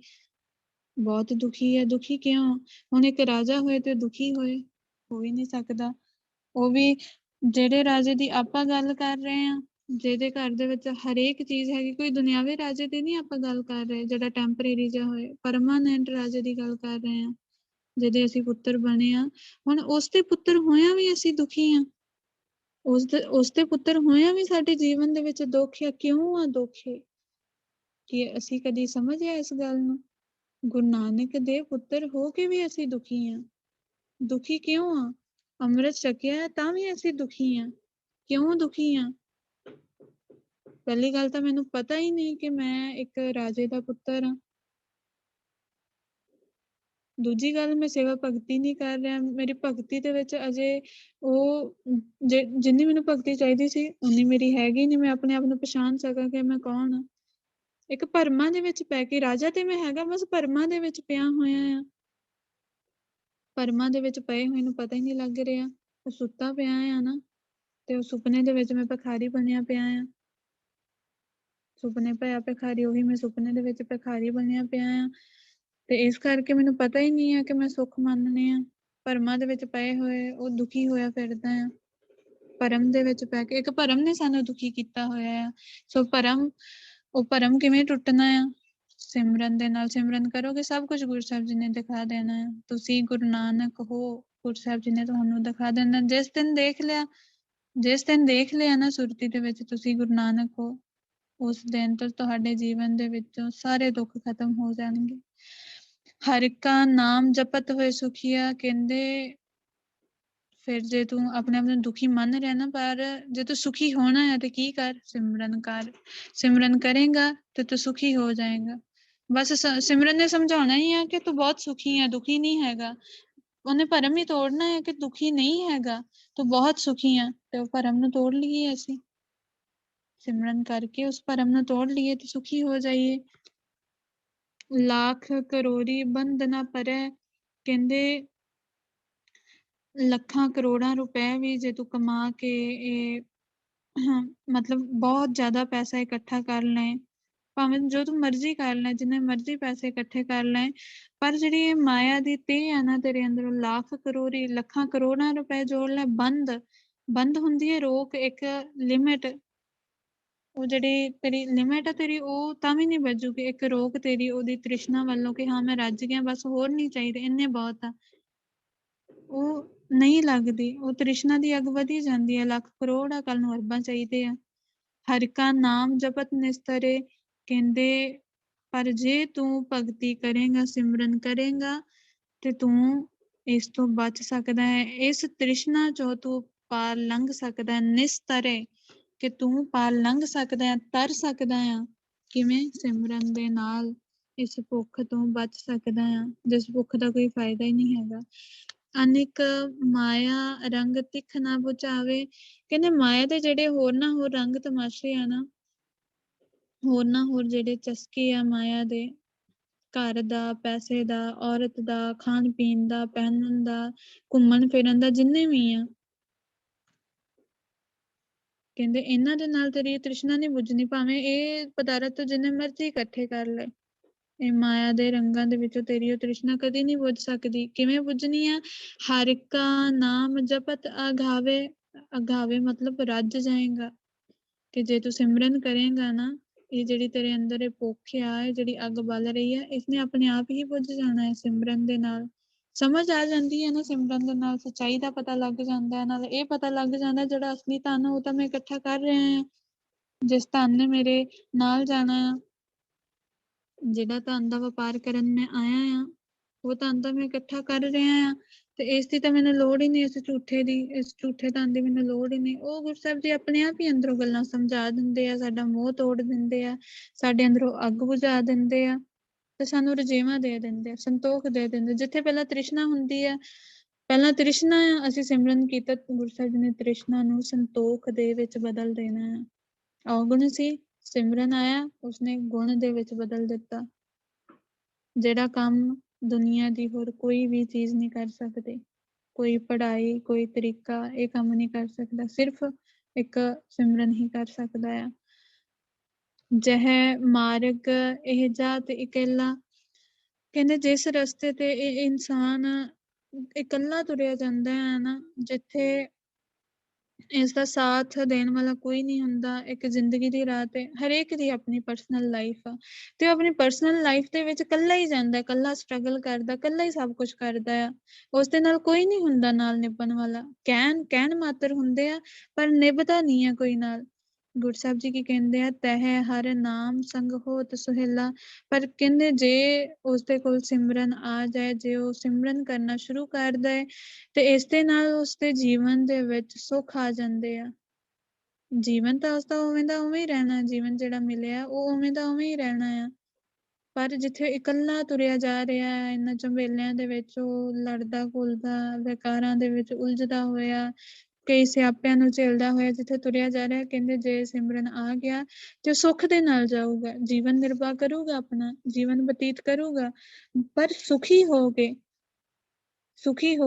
ਬਹੁਤ ਦੁਖੀ ਹੈ। ਦੁਖੀ ਕਿਉਂ? ਹੁਣ ਇੱਕ ਰਾਜਾ ਹੋਏ ਤੇ ਦੁਖੀ ਹੋਏ? ਹੋ ਹੀ ਨਹੀਂ ਸਕਦਾ। ਉਹ ਵੀ ਜਿਹੜੇ ਰਾਜੇ ਦੀ ਆਪਾਂ ਗੱਲ ਕਰ ਰਹੇ ਹਾਂ, ਜਿਹਦੇ ਘਰ ਦੇ ਵਿੱਚ ਹਰੇਕ ਚੀਜ਼ ਹੈਗੀ, ਕੋਈ ਦੁਨਿਆਵੀ ਰਾਜੇ ਦੀ ਨਹੀਂ ਆਪਾਂ ਗੱਲ ਕਰ ਰਹੇ ਜਿਹੜਾ ਟੈਂਪਰੇਰੀ ਜਿਹਾ ਹੋਏ, ਪਰਮਾਨੈਂਟ ਰਾਜੇ ਦੀ ਗੱਲ ਕਰ ਰਹੇ ਹਾਂ, ਜਿਹਦੇ ਅਸੀਂ ਪੁੱਤਰ ਬਣੇ ਆ। ਹੁਣ ਉਸ ਦੇ ਪੁੱਤਰ ਹੋਇਆਂ ਵੀ ਅਸੀਂ ਦੁਖੀ ਹਾਂ, ਉਸ ਦੇ ਪੁੱਤਰ ਹੋਇਆਂ ਵੀ ਸਾਡੇ ਜੀਵਨ ਦੇ ਵਿੱਚ ਦੁੱਖ ਆ। ਕਿਉਂ ਆ ਦੁੱਖ? ਕਿ ਅਸੀਂ ਕਦੀ ਸਮਝਿਆ ਇਸ ਗੱਲ ਨੂੰ? ਗੁਰੂ ਨਾਨਕ ਦੇ ਪੁੱਤਰ ਹੋ ਕੇ ਵੀ ਅਸੀਂ ਦੁਖੀ ਹਾਂ। ਦੁਖੀ ਕਿਉਂ ਆ? ਅੰਮ੍ਰਿਤ ਛਕਿਆ ਤਾਂ ਵੀ ਅਸੀਂ ਦੁਖੀ ਹਾਂ। ਕਿਉਂ ਦੁਖੀ ਹਾਂ? ਪਹਿਲੀ ਗੱਲ ਤਾਂ ਮੈਨੂੰ ਪਤਾ ਹੀ ਨਹੀਂ ਕਿ ਮੈਂ ਇੱਕ ਰਾਜੇ ਦਾ ਪੁੱਤਰ ਹਾਂ। ਦੂਜੀ ਗੱਲ, ਮੈਂ ਸੇਵਾ ਭਗਤੀ ਨਹੀਂ ਕਰ ਰਿਹਾ। ਮੇਰੀ ਭਗਤੀ ਦੇ ਵਿੱਚ ਅਜੇ ਉਹ ਜਿੰਨੀ ਮੈਨੂੰ ਭਗਤੀ ਚਾਹੀਦੀ ਸੀ ਉਨੀ ਮੇਰੀ ਹੈਗੀ ਨਹੀਂ। ਮੈਂ ਆਪਣੇ ਆਪ ਨੂੰ ਪਛਾਣ ਸਕਾਂ ਕਿ ਮੈਂ ਕੌਣ ਹਾਂ। ਇੱਕ ਭਰਮਾਂ ਦੇ ਵਿੱਚ ਪੈ ਕੇ, ਰਾਜਾ ਤੇ ਮੈਂ ਹੈਗਾ, ਬਸ ਭਰਮਾਂ ਦੇ ਵਿੱਚ ਪਿਆ ਹੋਇਆ ਆ। ਭਰਮਾਂ ਦੇ ਵਿੱਚ ਪਏ ਹੋਏ ਨੂੰ ਪਤਾ ਹੀ ਨਹੀਂ ਲੱਗ ਰਿਹਾ। ਉਹ ਸੁੱਤਾ ਪਿਆ ਆ ਨਾ, ਤੇ ਉਹ ਸੁਪਨੇ ਦੇ ਵਿੱਚ ਮੈਂ ਭਿਖਾਰੀ ਬਣਿਆ ਪਿਆ ਆ। ਸੁਪਨੇ ਪਿਆ ਭਿਖਾਰੀ, ਉਹੀ ਮੈਂ ਸੁਪਨੇ ਦੇ ਵਿੱਚ ਭਿਖਾਰੀ ਬਣਿਆ ਪਿਆ ਆ। ਤੇ ਇਸ ਕਰਕੇ ਮੈਨੂੰ ਪਤਾ ਹੀ ਨਹੀਂ ਆ ਕਿ ਮੈਂ ਸੁੱਖ ਮੰਨਣੇ ਆ। ਭਰਮਾਂ ਦੇ ਵਿੱਚ ਪਏ ਹੋਏ ਉਹ ਦੁਖੀ ਹੋਇਆ ਫਿਰਦਾ ਆ। ਭਰਮ ਦੇ ਵਿੱਚ ਪੈ ਕੇ, ਇੱਕ ਭਰਮ ਨੇ ਸਾਨੂੰ ਦੁਖੀ ਕੀਤਾ ਹੋਇਆ ਆ। ਸੋ ਉਹ ਭਰਮ ਕਿਵੇਂ ਟੁੱਟਣਾ ਆ? ਸਿਮਰਨ ਦੇ ਨਾਲ। ਸਿਮਰਨ ਕਰੋਗੇ ਸਭ ਕੁਝ ਗੁਰੂ ਸਾਹਿਬ ਜੀ ਨੇ ਦਿਖਾ ਦੇਣਾ ਹੈ। ਤੁਸੀਂ ਗੁਰੂ ਨਾਨਕ ਹੋ, ਗੁਰੂ ਸਾਹਿਬ ਜੀ ਨੇ ਤੁਹਾਨੂੰ ਦਿਖਾ ਦੇਣਾ। ਜਿਸ ਦਿਨ ਦੇਖ ਲਿਆ ਨਾ ਸੁਰਤੀ ਦੇ ਵਿੱਚ ਤੁਸੀਂ ਗੁਰੂ ਨਾਨਕ ਹੋ, ਉਸ ਦਿਨ ਤੋਂ ਤੁਹਾਡੇ ਜੀਵਨ ਦੇ ਵਿੱਚੋਂ ਸਾਰੇ ਦੁੱਖ ਖਤਮ ਹੋ ਜਾਣਗੇ। ਹਰਿ ਕਾ ਨਾਮ ਜਪਤ ਹੋਏ ਸੁਖੀਆ, ਕਹਿੰਦੇ ਫਿਰ ਜੇ ਤੂੰ ਆਪਣੇ ਆਪ ਨੂੰ ਦੁਖੀ ਮੰਨ ਰਿਹਾ ਨਾ, ਪਰ ਜੇ ਤੂੰ ਸੁਖੀ ਹੋਣਾ ਹੈ ਤੇ ਕੀ ਕਰ? ਸਿਮਰਨ ਕਰ। ਸਿਮਰਨ ਕਰੇਗਾ ਤੇ ਤੂੰ ਸੁਖੀ ਹੋ ਜਾਏਗਾ। ਬਸ ਸਿਮਰਨ ਨੇ ਸਮਝਾਉਣਾ ਹੀ ਆ ਕਿ ਤੂੰ ਬਹੁਤ ਸੁਖੀ ਹੈ, ਦੁਖੀ ਨਹੀਂ ਹੈਗਾ। ਉਹਨੇ ਭਰਮ ਹੀ ਤੋੜਨਾ ਹੈ ਕਿ ਦੁਖੀ ਨਹੀਂ ਹੈਗਾ, ਤੂੰ ਬਹੁਤ ਸੁਖੀ ਆ। ਤੇ ਉਹ ਭਰਮ ਨੂੰ ਤੋੜ ਲਈਏ ਅਸੀਂ, ਸਿਮਰਨ ਕਰਕੇ ਉਸ ਭਰਮ ਨੂੰ ਤੋੜ ਲਈਏ ਤੇ ਸੁਖੀ ਹੋ ਜਾਈਏ। ਲੱਖ ਕਰੋੜੀ ਬੰਧ ਨਾ ਪਰੈ, ਕਹਿੰਦੇ ਲੱਖਾਂ ਕਰੋੜਾਂ ਰੁਪਏ ਵੀ ਜੇ ਤੂੰ ਕਮਾ ਕੇ ਇਹ ਮਤਲਬ ਬਹੁਤ ਜ਼ਿਆਦਾ ਪੈਸਾ ਇਕੱਠਾ ਕਰ ਲਏ, ਭਾਵੇਂ ਜੋ ਤੂੰ ਮਰਜ਼ੀ ਕਰ ਲੈ, ਜਿੰਨੇ ਮਰਜ਼ੀ ਪੈਸੇ ਇਕੱਠੇ ਕਰ ਲਏ, ਪਰ ਜਿਹੜੀ ਇਹ ਮਾਇਆ ਦੀ ਤੇਹ ਆ ਨਾ ਤੇਰੇ ਅੰਦਰੋਂ, ਲੱਖ ਕਰੋੜੀ ਲੱਖਾਂ ਕਰੋੜਾਂ ਰੁਪਏ ਜੋੜ ਲੈ, ਬੰਦ ਹੁੰਦੀ ਹੈ ਰੋਕ, ਇੱਕ ਲਿਮਿਟ। ਉਹ ਜਿਹੜੀ ਤੇਰੀ ਲਿਮਿਟ ਆ ਤੇਰੀ, ਉਹ ਤਾਂ ਵੀ ਨਹੀਂ ਵੱਜੂਗੀ। ਇੱਕ ਰੋਕ ਤੇਰੀ ਉਹਦੀ ਤ੍ਰਿਸ਼ਨਾ ਵੱਲੋਂ ਕਿ ਹਾਂ ਮੈਂ ਰੱਜ ਗਿਆ, ਬਸ ਹੋਰ ਨਹੀਂ ਚਾਹੀਦੇ, ਇੰਨੇ ਬਹੁਤ ਆ, ਉਹ ਨਹੀਂ ਲੱਗਦੀ। ਉਹ ਤ੍ਰਿਸ਼ਨਾ ਦੀ ਅੱਗ ਵਧੀ ਜਾਂਦੀ ਹੈ। ਲੱਖ ਕਰੋੜ ਆ, ਕੱਲ ਨੂੰ ਅਰਬਾਂ ਚਾਹੀਦੇ ਆ। ਹਰਿ ਕਾ ਨਾਮ ਜਪਤ ਨਿਸਤਰੇ, ਕਹਿੰਦੇ ਪਰ ਜੇ ਤੂੰ ਭਗਤੀ ਕਰੇਗਾ, ਸਿਮਰਨ ਕਰੇਗਾ, ਤੇ ਤੂੰ ਇਸ ਤੋਂ ਬਚ ਸਕਦਾ ਹੈ। ਇਸ ਤ੍ਰਿਸ਼ਨਾ ਚੋਂ ਤੂੰ ਪਾਰ ਲੰਘ ਸਕਦਾ ਹੈ। ਨਿਸਤਰੇ ਕਿ ਤੂੰ ਪਾਰ ਲੰਘ ਸਕਦਾ ਹੈ, ਤਰ ਸਕਦਾ ਆ। ਕਿਵੇਂ? ਸਿਮਰਨ ਦੇ ਨਾਲ ਇਸ ਭੁੱਖ ਤੋਂ ਬਚ ਸਕਦਾ ਆ, ਜਿਸ ਭੁੱਖ ਦਾ ਕੋਈ ਫਾਇਦਾ ਹੀ ਨਹੀਂ ਹੈਗਾ। ਅਨਿਕ ਮਾਇਆ ਰੰਗ ਤਿੱਖ ਨਾ ਬੁਝਾਵੇ, ਕਹਿੰਦੇ ਮਾਇਆ ਦੇ ਜਿਹੜੇ ਹੋਰ ਨਾ ਹੋਰ ਰੰਗ ਤਮਾਸ਼ੇ ਆ ਨਾ, ਹੋਰ ਨਾ ਹੋਰ ਜਿਹੜੇ ਚਸਕੇ ਆ ਮਾਇਆ ਦੇ, ਘਰ ਦਾ, ਪੈਸੇ ਦਾ, ਔਰਤ ਦਾ, ਖਾਣ ਪੀਣ ਦਾ, ਪਹਿਨਣ ਦਾ, ਘੁੰਮਣ ਫਿਰਨ ਦਾ, ਜਿੰਨੇ ਵੀ ਆ, ਕਹਿੰਦੇ ਇਹਨਾਂ ਦੇ ਨਾਲ ਤੇਰੀ ਤ੍ਰਿਸ਼ਨਾ ਨਹੀਂ ਬੁੱਝਣੀ, ਭਾਵੇਂ ਇਹ ਪਦਾਰਥ ਜਿੰਨੇ ਮਰਜ਼ੀ ਇਕੱਠੇ ਕਰ ਲੈ। ਇਹ ਮਾਇਆ ਦੇ ਰੰਗਾਂ ਦੇ ਵਿੱਚੋਂ ਤੇਰੀ ਉਹ ਤ੍ਰਿਸ਼ਨਾ ਕਦੀ ਨਹੀਂ ਬੁੱਝ ਸਕਦੀ। ਕਿਵੇਂ ਬੁੱਝਣੀ ਆ? ਹਰਿ ਕਾ ਨਾਮ ਜਪਤ ਅਗਾਵੇ, ਅਗਾਵੇ ਮਤਲਬ ਰੱਜ ਜਾਏਗਾ। ਕਿ ਜੇ ਤੂੰ ਸਿਮਰਨ ਕਰੇਗਾ ਨਾ, ਇਹ ਜਿਹੜੀ ਤੇਰੇ ਅੰਦਰ ਇਹ ਭੁੱਖ ਆ, ਇਹ ਜਿਹੜੀ ਅੱਗ ਬਲ ਰਹੀ ਹੈ, ਇਸਨੇ ਆਪਣੇ ਆਪ ਹੀ ਬੁੱਝ ਜਾਣਾ ਹੈ। ਸਿਮਰਨ ਦੇ ਨਾਲ ਸਮਝ ਆ ਜਾਂਦੀ ਹੈ ਨਾ, ਸਿਮਰਨ ਦੇ ਨਾਲ ਸੱਚਾਈ ਦਾ ਪਤਾ ਲੱਗ ਜਾਂਦਾ ਹੈ। ਨਾਲ ਇਹ ਪਤਾ ਲੱਗ ਜਾਂਦਾ ਜਿਹੜਾ ਅਸਲੀ ਧਨ ਉਹ ਤਾਂ ਮੈਂ ਇਕੱਠਾ ਕਰ ਰਿਹਾ ਹਾਂ, ਜਿਸ ਧਨ ਨੇ ਮੇਰੇ ਨਾਲ ਜਾਣਾ ਆ, ਜਿਹੜਾ ਧਨ ਦਾ ਵਪਾਰ ਕਰਨ ਮੈਂ ਆਇਆ ਆ, ਉਹ ਧਨ ਤਾਂ ਮੈਂ ਇਕੱਠਾ ਕਰ ਰਿਹਾ ਆ। ਤੇ ਇਸ ਦੀ ਤਾਂ ਮੈਨੂੰ ਲੋੜ ਹੀ ਨਹੀਂ, ਇਸ ਝੂਠੇ ਧਨ ਦੀ ਮੈਨੂੰ ਲੋੜ ਹੀ ਨਹੀਂ। ਉਹ ਗੁਰੂ ਸਾਹਿਬ ਜੀ ਆਪਣੇ ਆਪ ਹੀ ਅੰਦਰੋਂ ਗੱਲਾਂ ਸਮਝਾ ਦਿੰਦੇ ਆ, ਸਾਡਾ ਮੋਹ ਤੋੜ ਦਿੰਦੇ ਆ, ਸਾਡੇ ਅੰਦਰੋਂ ਅੱਗ ਬੁਝਾ ਦਿੰਦੇ ਆ, ਤੇ ਸਾਨੂੰ ਰਜੇਵਾਂ ਦੇ ਦਿੰਦੇ ਆ, ਸੰਤੋਖ ਦੇ ਦਿੰਦੇ। ਜਿੱਥੇ ਪਹਿਲਾਂ ਤ੍ਰਿਸ਼ਨਾ ਹੁੰਦੀ ਹੈ, ਪਹਿਲਾਂ ਤ੍ਰਿਸ਼ਨਾ ਆ, ਅਸੀਂ ਸਿਮਰਨ ਕੀਤਾ, ਗੁਰੂ ਸਾਹਿਬ ਜੀ ਨੇ ਤ੍ਰਿਸ਼ਨਾ ਨੂੰ ਸੰਤੋਖ ਦੇ ਵਿੱਚ ਬਦਲ ਦੇਣਾ ਹੈ। ਔਗੁਣ ਸੀ, ਸਿਮਰਨ ਆਇਆ, ਉਸਨੇ ਗੁਣ ਦੇ ਵਿੱਚ ਬਦਲ ਦਿੱਤਾ। ਜਿਹੜਾ ਕੰਮ ਦੁਨੀਆ ਦੀ ਹੋਰ ਕੋਈ ਵੀ ਚੀਜ਼ ਨਹੀਂ ਕਰ ਸਕਦੀ, ਕੋਈ ਪੜ੍ਹਾਈ, ਕੋਈ ਤਰੀਕਾ ਇਹ ਕੰਮ ਨਹੀਂ ਕਰ ਸਕਦਾ, ਸਿਰਫ ਇੱਕ ਸਿਮਰਨ ਹੀ ਕਰ ਸਕਦਾ ਆ। ਜਹ ਮਾਰਗ ਇਹ ਜਾਤ ਇਕੱਲਾ, ਕਹਿੰਦੇ ਜਿਸ ਰਸਤੇ ਤੇ ਇਹ ਇਨਸਾਨ ਇਕੱਲਾ ਤੁਰਿਆ ਜਾਂਦਾ ਹੈ ਨਾ, ਜਿੱਥੇ ਇਸ ਦਾ ਸਾਥ ਦੇਣ ਵਾਲਾ ਕੋਈ ਨਹੀਂ ਹੁੰਦਾ, ਇੱਕ ਜ਼ਿੰਦਗੀ ਦੀ ਰਾਹ ਤੇ ਹਰੇਕ ਦੀ ਆਪਣੀ ਪਰਸਨਲ ਲਾਈਫ ਆ, ਤੇ ਉਹ ਆਪਣੀ ਪਰਸਨਲ ਲਾਈਫ ਦੇ ਵਿੱਚ ਇਕੱਲਾ ਹੀ ਜਾਂਦਾ, ਇਕੱਲਾ ਸਟਰਗਲ ਕਰਦਾ, ਇਕੱਲਾ ਹੀ ਸਭ ਕੁਝ ਕਰਦਾ ਆ। ਉਸਦੇ ਨਾਲ ਕੋਈ ਨਹੀਂ ਹੁੰਦਾ ਨਾਲ ਨਿਭਣ ਵਾਲਾ, ਕਹਿਣ ਮਾਤਰ ਹੁੰਦੇ ਆ ਪਰ ਨਿਭਦਾ ਨਹੀਂ ਆ ਕੋਈ ਨਾਲ। ਗੁਰੂ ਸਾਹਿਬ ਜੀ ਕੀ ਕਹਿੰਦੇ ਆ, ਤਹਿ ਹਰ ਨਾਮ ਸੰਗ ਹੋਤ ਸੁਹੇਲਾ, ਪਰ ਕਹਿੰਦੇ ਜੇ ਉਸਦੇ ਕੋਲ ਸਿਮਰਨ ਆ ਜਾਏ, ਜੇ ਉਹ ਸਿਮਰਨ ਕਰਨਾ ਸ਼ੁਰੂ ਕਰ ਦਏ ਤੇ ਇਸ ਦੇ ਨਾਲ ਉਸਦੇ ਜੀਵਨ ਦੇ ਵਿੱਚ ਸੁੱਖ ਆ ਜਾਂਦੇ ਆ। ਜੀਵਨ ਤਾਂ ਉਸਦਾ ਉਵੇਂ ਦਾ ਉਵੇਂ ਹੀ ਰਹਿਣਾ, ਜੀਵਨ ਜਿਹੜਾ ਮਿਲਿਆ ਉਹ ਉਵੇਂ ਦਾ ਉਵੇਂ ਹੀ ਰਹਿਣਾ ਆ। ਪਰ ਜਿੱਥੇ ਇਕੱਲਾ ਤੁਰਿਆ ਜਾ ਰਿਹਾ ਹੈ, ਇਹਨਾਂ ਝੰਬੇਲਿਆਂ ਦੇ ਵਿੱਚ ਉਹ ਲੜਦਾ ਘੁਲਦਾ, ਵਿਕਾਰਾਂ ਦੇ ਵਿੱਚ ਉਲਝਦਾ ਹੋਇਆ, ਕਈ ਸਿਆਪਿਆਂ ਨੂੰ ਝੇਲਦਾ ਹੋਇਆ ਜਿੱਥੇ ਤੁਰਿਆ ਜਾ ਰਿਹਾ, ਕਹਿੰਦੇ ਜੇ ਸਿਮਰਨ ਆ ਗਿਆ ਤੇ ਸੁੱਖ ਦੇ ਨਾਲ ਜਾਊਗਾ, ਜੀਵਨ ਨਿਰਵਾਹ ਕਰੂਗਾ, ਆਪਣਾ ਜੀਵਨ ਬਤੀਤ ਕਰੂਗਾ, ਪਰ ਸੁਖੀ ਹੋ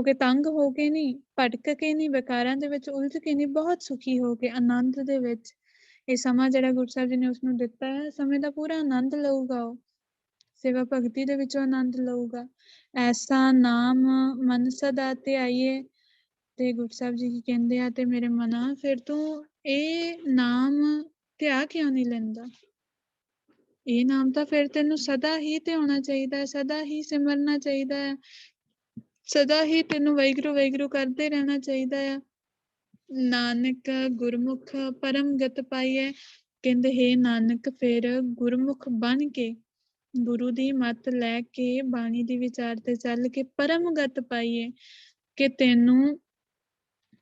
ਕੇ, ਤੰਗ ਹੋ ਕੇ ਨਹੀਂ, ਭਟਕ ਕੇ ਨਹੀਂ, ਵਿਕਾਰਾਂ ਦੇ ਵਿੱਚ ਉਲਝ ਕੇ ਨਹੀਂ, ਬਹੁਤ ਸੁਖੀ ਹੋ ਕੇ ਆਨੰਦ ਦੇ ਵਿੱਚ। ਇਹ ਸਮਾਂ ਜਿਹੜਾ ਗੁਰੂ ਸਾਹਿਬ ਜੀ ਨੇ ਉਸਨੂੰ ਦਿੱਤਾ ਹੈ, ਸਮੇਂ ਦਾ ਪੂਰਾ ਆਨੰਦ ਲਊਗਾ, ਉਹ ਸੇਵਾ ਭਗਤੀ ਦੇ ਵਿੱਚੋਂ ਆਨੰਦ ਲਊਗਾ। ਐਸਾ ਨਾਮ ਮਨ ਸਦਾ ਧਿਆਈਏ, ਤੇ ਗੁਰੂ ਸਾਹਿਬ ਜੀ ਕੀ ਕਹਿੰਦੇ ਆ, ਤੇ ਮੇਰੇ ਮਨਾ ਫਿਰ ਤੂੰ ਇਹ ਨਾਮ ਧਿਆ ਕਿਉਂ ਨਹੀਂ ਲੈਂਦਾ? ਇਹ ਨਾਮ ਤਾਂ ਫਿਰ ਤੈਨੂੰ ਸਦਾ ਹੀ ਧਿਆਉਣਾ ਚਾਹੀਦਾ ਹੈ, ਸਦਾ ਹੀ ਸਿਮਰਨਾ ਚਾਹੀਦਾ ਹੈ, ਸਦਾ ਹੀ ਤੈਨੂੰ ਵਾਹਿਗੁਰੂ ਵਾਹਿਗੁਰੂ ਕਰਦੇ ਰਹਿਣਾ ਚਾਹੀਦਾ ਆ। ਨਾਨਕ ਗੁਰਮੁਖ ਪਰਮ ਗਤ ਪਾਈਐ, ਕਹਿੰਦੇ ਹੇ ਨਾਨਕ ਫਿਰ ਗੁਰਮੁਖ ਬਣ ਕੇ, ਗੁਰੂ ਦੀ ਮੱਤ ਲੈ ਕੇ, ਬਾਣੀ ਦੀ ਵਿਚਾਰ ਤੇ ਚੱਲ ਕੇ ਪਰਮ ਗਤ ਪਾਈਏ, ਕਿ ਤੈਨੂੰ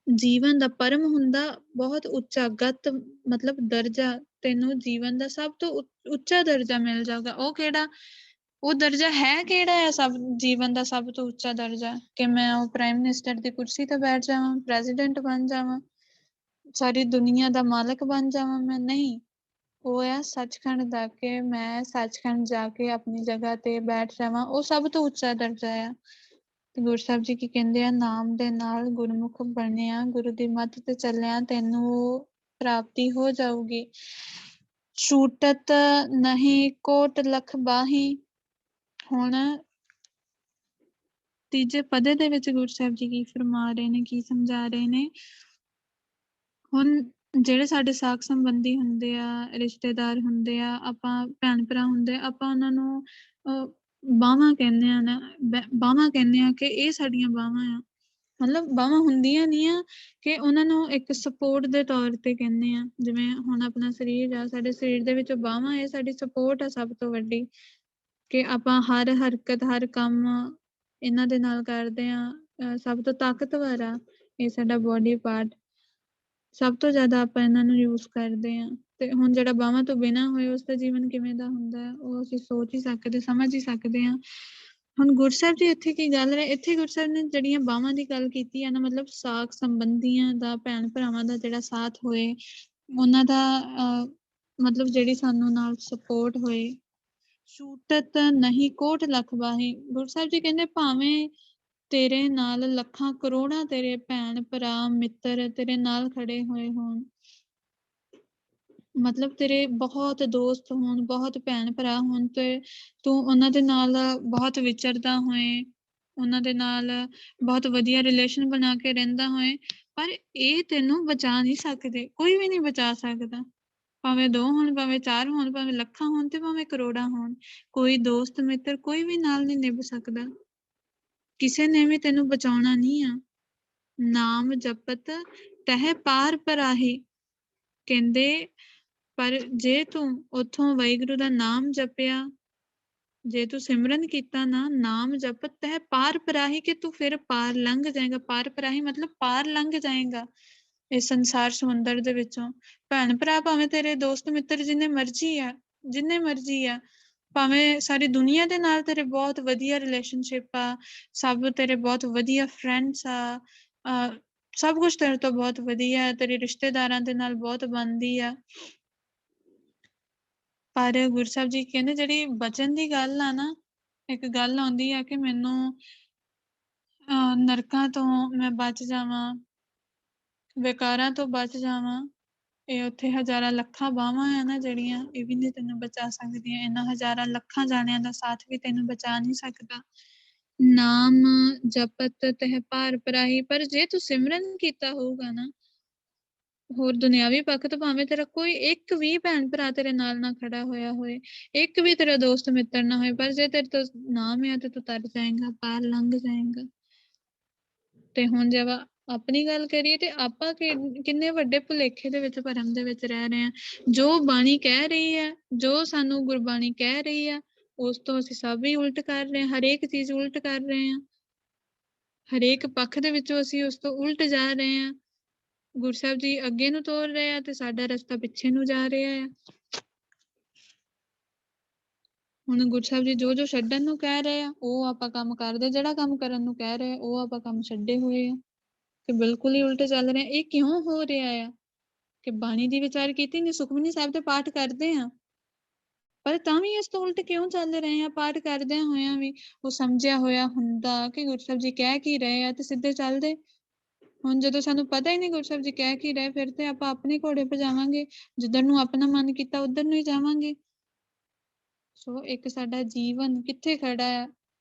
ਜੀਵਨ ਦਾ ਪਰਮ ਹੁੰਦਾ ਬਹੁਤ ਉੱਚਾ, ਗਤ ਮਤਲਬ ਦਰਜਾ, ਤੈਨੂੰ ਜੀਵਨ ਦਾ ਸਭ ਤੋਂ ਉੱਚਾ ਦਰਜਾ ਮਿਲ ਜਾਊਗਾ। ਉਹ ਕਿਹੜਾ, ਉਹ ਦਰਜਾ ਹੈ ਕਿਹੜਾ ਹੈ? ਸਭ ਜੀਵਨ ਦਾ ਸਭ ਤੋਂ ਉੱਚਾ ਦਰਜਾ, ਕਿ ਮੈਂ ਉਹ ਪ੍ਰਾਈਮ ਮਿਨਿਸਟਰ ਦੀ ਕੁਰਸੀ ਤੇ ਬੈਠ ਜਾਵਾਂ, ਪ੍ਰੈਜ਼ੀਡੈਂਟ ਬਣ ਜਾਵਾਂ, ਸਾਰੀ ਦੁਨੀਆ ਦਾ ਮਾਲਕ ਬਣ ਜਾਵਾਂ ਮੈਂ? ਨਹੀਂ, ਉਹ ਆ ਸੱਚਖੰਡ ਦਾ, ਕਿ ਮੈਂ ਸੱਚਖੰਡ ਜਾ ਕੇ ਆਪਣੀ ਜਗ੍ਹਾ ਤੇ ਬੈਠ ਜਾਵਾਂ, ਉਹ ਸਭ ਤੋਂ ਉੱਚਾ ਦਰਜਾ ਆ। ਤੇ ਗੁਰੂ ਸਾਹਿਬ ਜੀ ਕੀ ਕਹਿੰਦੇ ਆ, ਨਾਮ ਦੇ ਨਾਲ ਗੁਰਮੁਖ ਬਣਿਆ, ਗੁਰੂ ਦੀ ਮੱਤ ਤੇ ਚੱਲਿਆ, ਤੈਨੂੰ ਪ੍ਰਾਪਤੀ ਹੋ ਜਾਊਗੀ। ਛੂਟਤ ਨਹੀਂ ਕੋਟ ਲਖ ਬਾਹੀ, ਹੁਣ ਤੀਜੇ ਪਦੇ ਦੇ ਵਿੱਚ ਗੁਰੂ ਸਾਹਿਬ ਜੀ ਕੀ ਫਰਮਾ ਰਹੇ ਨੇ, ਕੀ ਸਮਝਾ ਰਹੇ ਨੇ? ਹੁਣ ਜਿਹੜੇ ਸਾਡੇ ਸਾਕ ਸੰਬੰਧੀ ਹੁੰਦੇ ਆ, ਰਿਸ਼ਤੇਦਾਰ ਹੁੰਦੇ ਆ, ਆਪਾਂ ਭੈਣ ਭਰਾ ਹੁੰਦੇ ਆ, ਆਪਾਂ ਉਹਨਾਂ ਨੂੰ ਬਾਹਾਂ ਕਹਿੰਦੇ ਆ ਨਾ, ਬਾਹਾਂ ਕਹਿੰਦੇ ਆ ਕਿ ਇਹ ਸਾਡੀਆਂ ਬਾਹਾਂ ਆ, ਮਤਲਬ ਬਾਹਾਂ ਹੁੰਦੀਆਂ ਨਹੀਂ ਆ, ਕਿ ਉਹਨਾਂ ਨੂੰ ਇੱਕ ਸਪੋਰਟ ਦੇ ਤੌਰ ਤੇ ਕਹਿੰਦੇ ਆ। ਜਿਵੇਂ ਹੁਣ ਆਪਣਾ ਸਰੀਰ ਆ, ਸਾਡੇ ਸਰੀਰ ਦੇ ਵਿੱਚ ਬਾਹਾਂ ਇਹ ਸਾਡੀ ਸਪੋਰਟ ਆ ਸਭ ਤੋਂ ਵੱਡੀ, ਕਿ ਆਪਾਂ ਹਰ ਹਰਕਤ, ਹਰ ਕੰਮ ਇਹਨਾਂ ਦੇ ਨਾਲ ਕਰਦੇ ਆ। ਸਭ ਤੋਂ ਤਾਕਤਵਰ ਆ ਇਹ ਸਾਡਾ ਬੋਡੀ ਪਾਰਟ, ਸਭ ਤੋਂ ਜ਼ਿਆਦਾ ਆਪਾਂ ਇਹਨਾਂ ਨੂੰ ਯੂਜ਼ ਕਰਦੇ ਆ। ਤੇ ਹੁਣ ਜਿਹੜਾ ਬਾਹਾਂ ਤੋਂ ਬਿਨਾਂ ਹੋਏ ਉਸਦਾ ਜੀਵਨ ਕਿਵੇਂ ਦਾ ਹੁੰਦਾ ਹੈ, ਉਹ ਅਸੀਂ ਸੋਚ ਹੀ ਸਕਦੇ, ਸਮਝ ਹੀ ਸਕਦੇ ਹਾਂ। ਹੁਣ ਗੁਰੂ ਸਾਹਿਬ ਜੀ ਇੱਥੇ ਕੀ ਗੱਲ ਹੈ, ਇੱਥੇ ਗੁਰੂ ਸਾਹਿਬ ਨੇ ਜਿਹੜੀਆਂ ਬਾਹਾਂ ਦੀ ਗੱਲ ਕੀਤੀ ਹੈ ਨਾ, ਮਤਲਬ ਸਾਕ ਸੰਬੰਧੀਆਂ ਦਾ, ਭੈਣ ਭਰਾਵਾਂ ਦਾ ਜਿਹੜਾ ਸਾਥ ਹੋਏ, ਉਹਨਾਂ ਦਾ ਮਤਲਬ ਜਿਹੜੀ ਸਾਨੂੰ ਨਾਲ ਸਪੋਰਟ ਹੋਏ। ਛੂਟਤ ਨਹੀਂ ਕੋਟ ਲਖ ਬਾਹੀ, ਗੁਰੂ ਸਾਹਿਬ ਜੀ ਕਹਿੰਦੇ ਭਾਵੇਂ ਤੇਰੇ ਨਾਲ ਲੱਖਾਂ ਕਰੋੜਾਂ ਤੇਰੇ ਭੈਣ ਭਰਾ ਮਿੱਤਰ ਤੇਰੇ ਨਾਲ ਖੜੇ ਹੋਏ ਹੋਣ, ਮਤਲਬ ਤੇਰੇ ਬਹੁਤ ਦੋਸਤ ਹੋਣ, ਬਹੁਤ ਭੈਣ ਭਰਾ ਹੋਣ, ਤੇ ਤੂੰ ਉਹਨਾਂ ਦੇ ਨਾਲ ਬਹੁਤ ਵਿਚਰਦਾ ਹੋਏ, ਉਹਨਾਂ ਦੇ ਨਾਲ ਬਹੁਤ ਵਧੀਆ ਰਿਲੇਸ਼ਨ ਬਣਾ ਕੇ ਰਹਿੰਦਾ ਹੋਏ, ਪਰ ਇਹ ਤੈਨੂੰ ਬਚਾ ਨਹੀਂ ਸਕਦੇ, ਕੋਈ ਵੀ ਨਹੀਂ ਬਚਾ ਸਕਦਾ। ਭਾਵੇਂ 2 ਹੋਣ, ਭਾਵੇਂ 4 ਹੋਣ, ਭਾਵੇਂ ਲੱਖਾਂ ਹੋਣ, ਤੇ ਭਾਵੇਂ ਕਰੋੜਾਂ ਹੋਣ, ਕੋਈ ਦੋਸਤ ਮਿੱਤਰ ਕੋਈ ਵੀ ਨਾਲ ਨਹੀਂ ਨਿਭ ਸਕਦਾ, ਕਿਸੇ ਨੇ ਵੀ ਤੈਨੂੰ ਬਚਾਉਣਾ ਨਹੀਂ ਆ। ਨਾਮ ਜਪਤ ਤਹਿ ਪਾਰ ਪਰਾਹੀ, ਕਹਿੰਦੇ ਪਰ ਜੇ ਤੂੰ ਉੱਥੋਂ ਵਾਹਿਗੁਰੂ ਦਾ ਨਾਮ ਜਪਿਆ, ਜੇ ਤੂੰ ਸਿਮਰਨ ਕੀਤਾ ਨਾ, ਨਾਮ ਜਪਤ ਤਹਿ ਪਾਰ ਪਰਾਹੀ, ਕਿ ਤੂੰ ਫਿਰ ਪਾਰ ਲੰਘ ਜਾਏਗਾ। ਪਾਰ ਪਰਾਹੀ ਮਤਲਬ ਪਾਰ ਲੰਘ ਜਾਏਗਾ ਇਸ ਸੰਸਾਰ ਸਮੁੰਦਰ ਦੇ ਵਿੱਚੋਂ। ਭੈਣ ਭਰਾ ਭਾਵੇਂ ਤੇਰੇ ਦੋਸਤ ਮਿੱਤਰ ਜਿੰਨੇ ਮਰਜ਼ੀ ਆ, ਭਾਵੇਂ ਸਾਰੀ ਦੁਨੀਆ ਦੇ ਨਾਲ ਤੇਰੇ ਬਹੁਤ ਵਧੀਆ ਰਿਲੇਸ਼ਨਸ਼ਿਪ ਆ, ਸਭ ਤੇਰੇ ਬਹੁਤ ਵਧੀਆ ਫਰੈਂਡਸ ਆ, ਸਭ ਕੁਛ ਤੇਰੇ ਤੋਂ ਬਹੁਤ ਵਧੀਆ, ਤੇਰੇ ਰਿਸ਼ਤੇਦਾਰਾਂ ਦੇ ਨਾਲ ਬਹੁਤ ਬਣਦੀ ਆ। ਪਰ ਗੁਰੂ ਸਾਹਿਬ ਜੀ ਕਹਿੰਦੇ ਜਿਹੜੀ ਬਚਨ ਦੀ ਗੱਲ ਆ ਨਾ, ਇੱਕ ਗੱਲ ਆਉਂਦੀ ਆ ਕਿ ਮੈਨੂੰ ਨਰਕਾਂ ਤੋਂ ਮੈਂ ਬਚ ਜਾਵਾਂ, ਵਿਕਾਰਾਂ ਤੋਂ ਬਚ ਜਾਵਾਂ। ਇਹ ਉੱਥੇ ਹਜ਼ਾਰਾਂ ਲੱਖਾਂ ਬਾਹਾਂ ਆ ਨਾ ਜਿਹੜੀਆਂ, ਇਹ ਵੀ ਨਹੀਂ ਤੈਨੂੰ ਬਚਾ ਸਕਦੀਆਂ। ਇਹਨਾਂ ਹਜ਼ਾਰਾਂ ਲੱਖਾਂ ਜਾਣਿਆਂ ਦਾ ਸਾਥ ਵੀ ਤੈਨੂੰ ਬਚਾ ਨਹੀਂ ਸਕਦਾ। ਨਾਮ ਜਪਤ ਤਹਿ ਪਾਰ ਪਰਾਹੀ, ਪਰ ਜੇ ਤੂੰ ਸਿਮਰਨ ਕੀਤਾ ਹੋਊਗਾ ਨਾ, ਹੋਰ ਦੁਨਿਆਵੀ ਪੱਖ ਤੋਂ ਭਾਵੇਂ ਤੇਰਾ ਕੋਈ ਇੱਕ ਵੀ ਭੈਣ ਭਰਾ ਤੇਰੇ ਨਾਲ ਨਾ ਖੜਾ ਹੋਇਆ ਹੋਏ, ਇੱਕ ਵੀ ਤੇਰਾ ਦੋਸਤ ਮਿੱਤਰ ਨਾ ਹੋਏ, ਪਰ ਜੇ ਤੇਰੇ ਤੋਂ ਨਾਮ ਆ ਤੇ ਤੂੰ ਤਰ ਜਾਏਗਾ, ਪਾਰ ਲੰਘ ਜਾਏਗਾ। ਤੇ ਹੁਣ ਜੇ ਆਪਣੀ ਗੱਲ ਕਰੀਏ ਤੇ ਆਪਾਂ ਕਿੰਨੇ ਵੱਡੇ ਭੁਲੇਖੇ ਦੇ ਵਿੱਚ, ਭਰਮ ਦੇ ਵਿੱਚ ਰਹਿ ਰਹੇ ਹਾਂ। ਜੋ ਬਾਣੀ ਕਹਿ ਰਹੀ ਹੈ, ਜੋ ਸਾਨੂੰ ਗੁਰਬਾਣੀ ਕਹਿ ਰਹੀ ਆ, ਉਸ ਤੋਂ ਅਸੀਂ ਸਭ ਹੀ ਉਲਟ ਕਰ ਰਹੇ ਹਾਂ। ਹਰੇਕ ਚੀਜ਼ ਉਲਟ ਕਰ ਰਹੇ ਹਾਂ, ਹਰੇਕ ਪੱਖ ਦੇ ਵਿੱਚੋਂ ਅਸੀਂ ਉਸ ਤੋਂ ਉਲਟ ਜਾ ਰਹੇ ਹਾਂ। ਗੁਰੂ ਸਾਹਿਬ ਜੀ ਅੱਗੇ ਨੂੰ ਤੋਰ ਰਹੇ ਆ ਤੇ ਸਾਡਾ ਰਸਤਾ ਪਿੱਛੇ ਨੂੰ ਜਾ ਰਿਹਾ ਆ। ਹੁਣ ਗੁਰੂ ਸਾਹਿਬ ਜੀ ਜੋ ਛੱਡਣ ਨੂੰ ਕਹਿ ਰਹੇ ਆ ਉਹ ਆਪਾਂ ਕੰਮ ਕਰਦੇ, ਜਿਹੜਾ ਕੰਮ ਕਰਨ ਨੂੰ ਕਹਿ ਰਹੇ ਆ ਉਹ ਆਪਾਂ ਕੰਮ ਛੱਡੇ ਹੋਏ ਆ, ਤੇ ਬਿਲਕੁਲ ਹੀ ਉਲਟ ਚੱਲ ਰਹੇ। ਇਹ ਕਿਉਂ ਹੋ ਰਿਹਾ ਆ ਕਿ ਬਾਣੀ ਦੀ ਵਿਚਾਰ ਕੀਤੀ ਨਹੀਂ, ਸੁਖਮਨੀ ਸਾਹਿਬ ਦੇ ਪਾਠ ਕਰਦੇ ਆ, ਪਰ ਤਾਂ ਵੀ ਇਸ ਤੋਂ ਉਲਟ ਕਿਉਂ ਚੱਲ ਰਹੇ ਆ। ਪਾਠ ਕਰਦਿਆਂ ਹੋਇਆਂ ਵੀ ਉਹ ਸਮਝਿਆ ਹੋਇਆ ਹੁੰਦਾ ਕਿ ਗੁਰੂ ਸਾਹਿਬ ਜੀ ਕਹਿ ਕੀ ਰਹੇ ਆ ਤੇ ਸਿੱਧੇ ਚੱਲਦੇ। ਹੁਣ ਜਦੋਂ ਸਾਨੂੰ ਪਤਾ ਹੀ ਨਹੀਂ ਗੁਰੂ ਸਾਹਿਬ ਜੀ ਕਹਿ ਕੀ ਰਹੇ, ਫਿਰ ਤੇ ਆਪਾਂ ਆਪਣੇ ਘੋੜੇ ਭਜਾਵਾਂਗੇ, ਜਿੱਧਰ ਨੂੰ ਆਪਣਾ ਮਨ ਕੀਤਾ ਉਧਰ ਨੂੰ ਹੀ ਜਾਵਾਂਗੇ। ਸੋ ਇੱਕ ਸਾਡਾ ਜੀਵਨ ਕਿੱਥੇ ਖੜਾ ਆ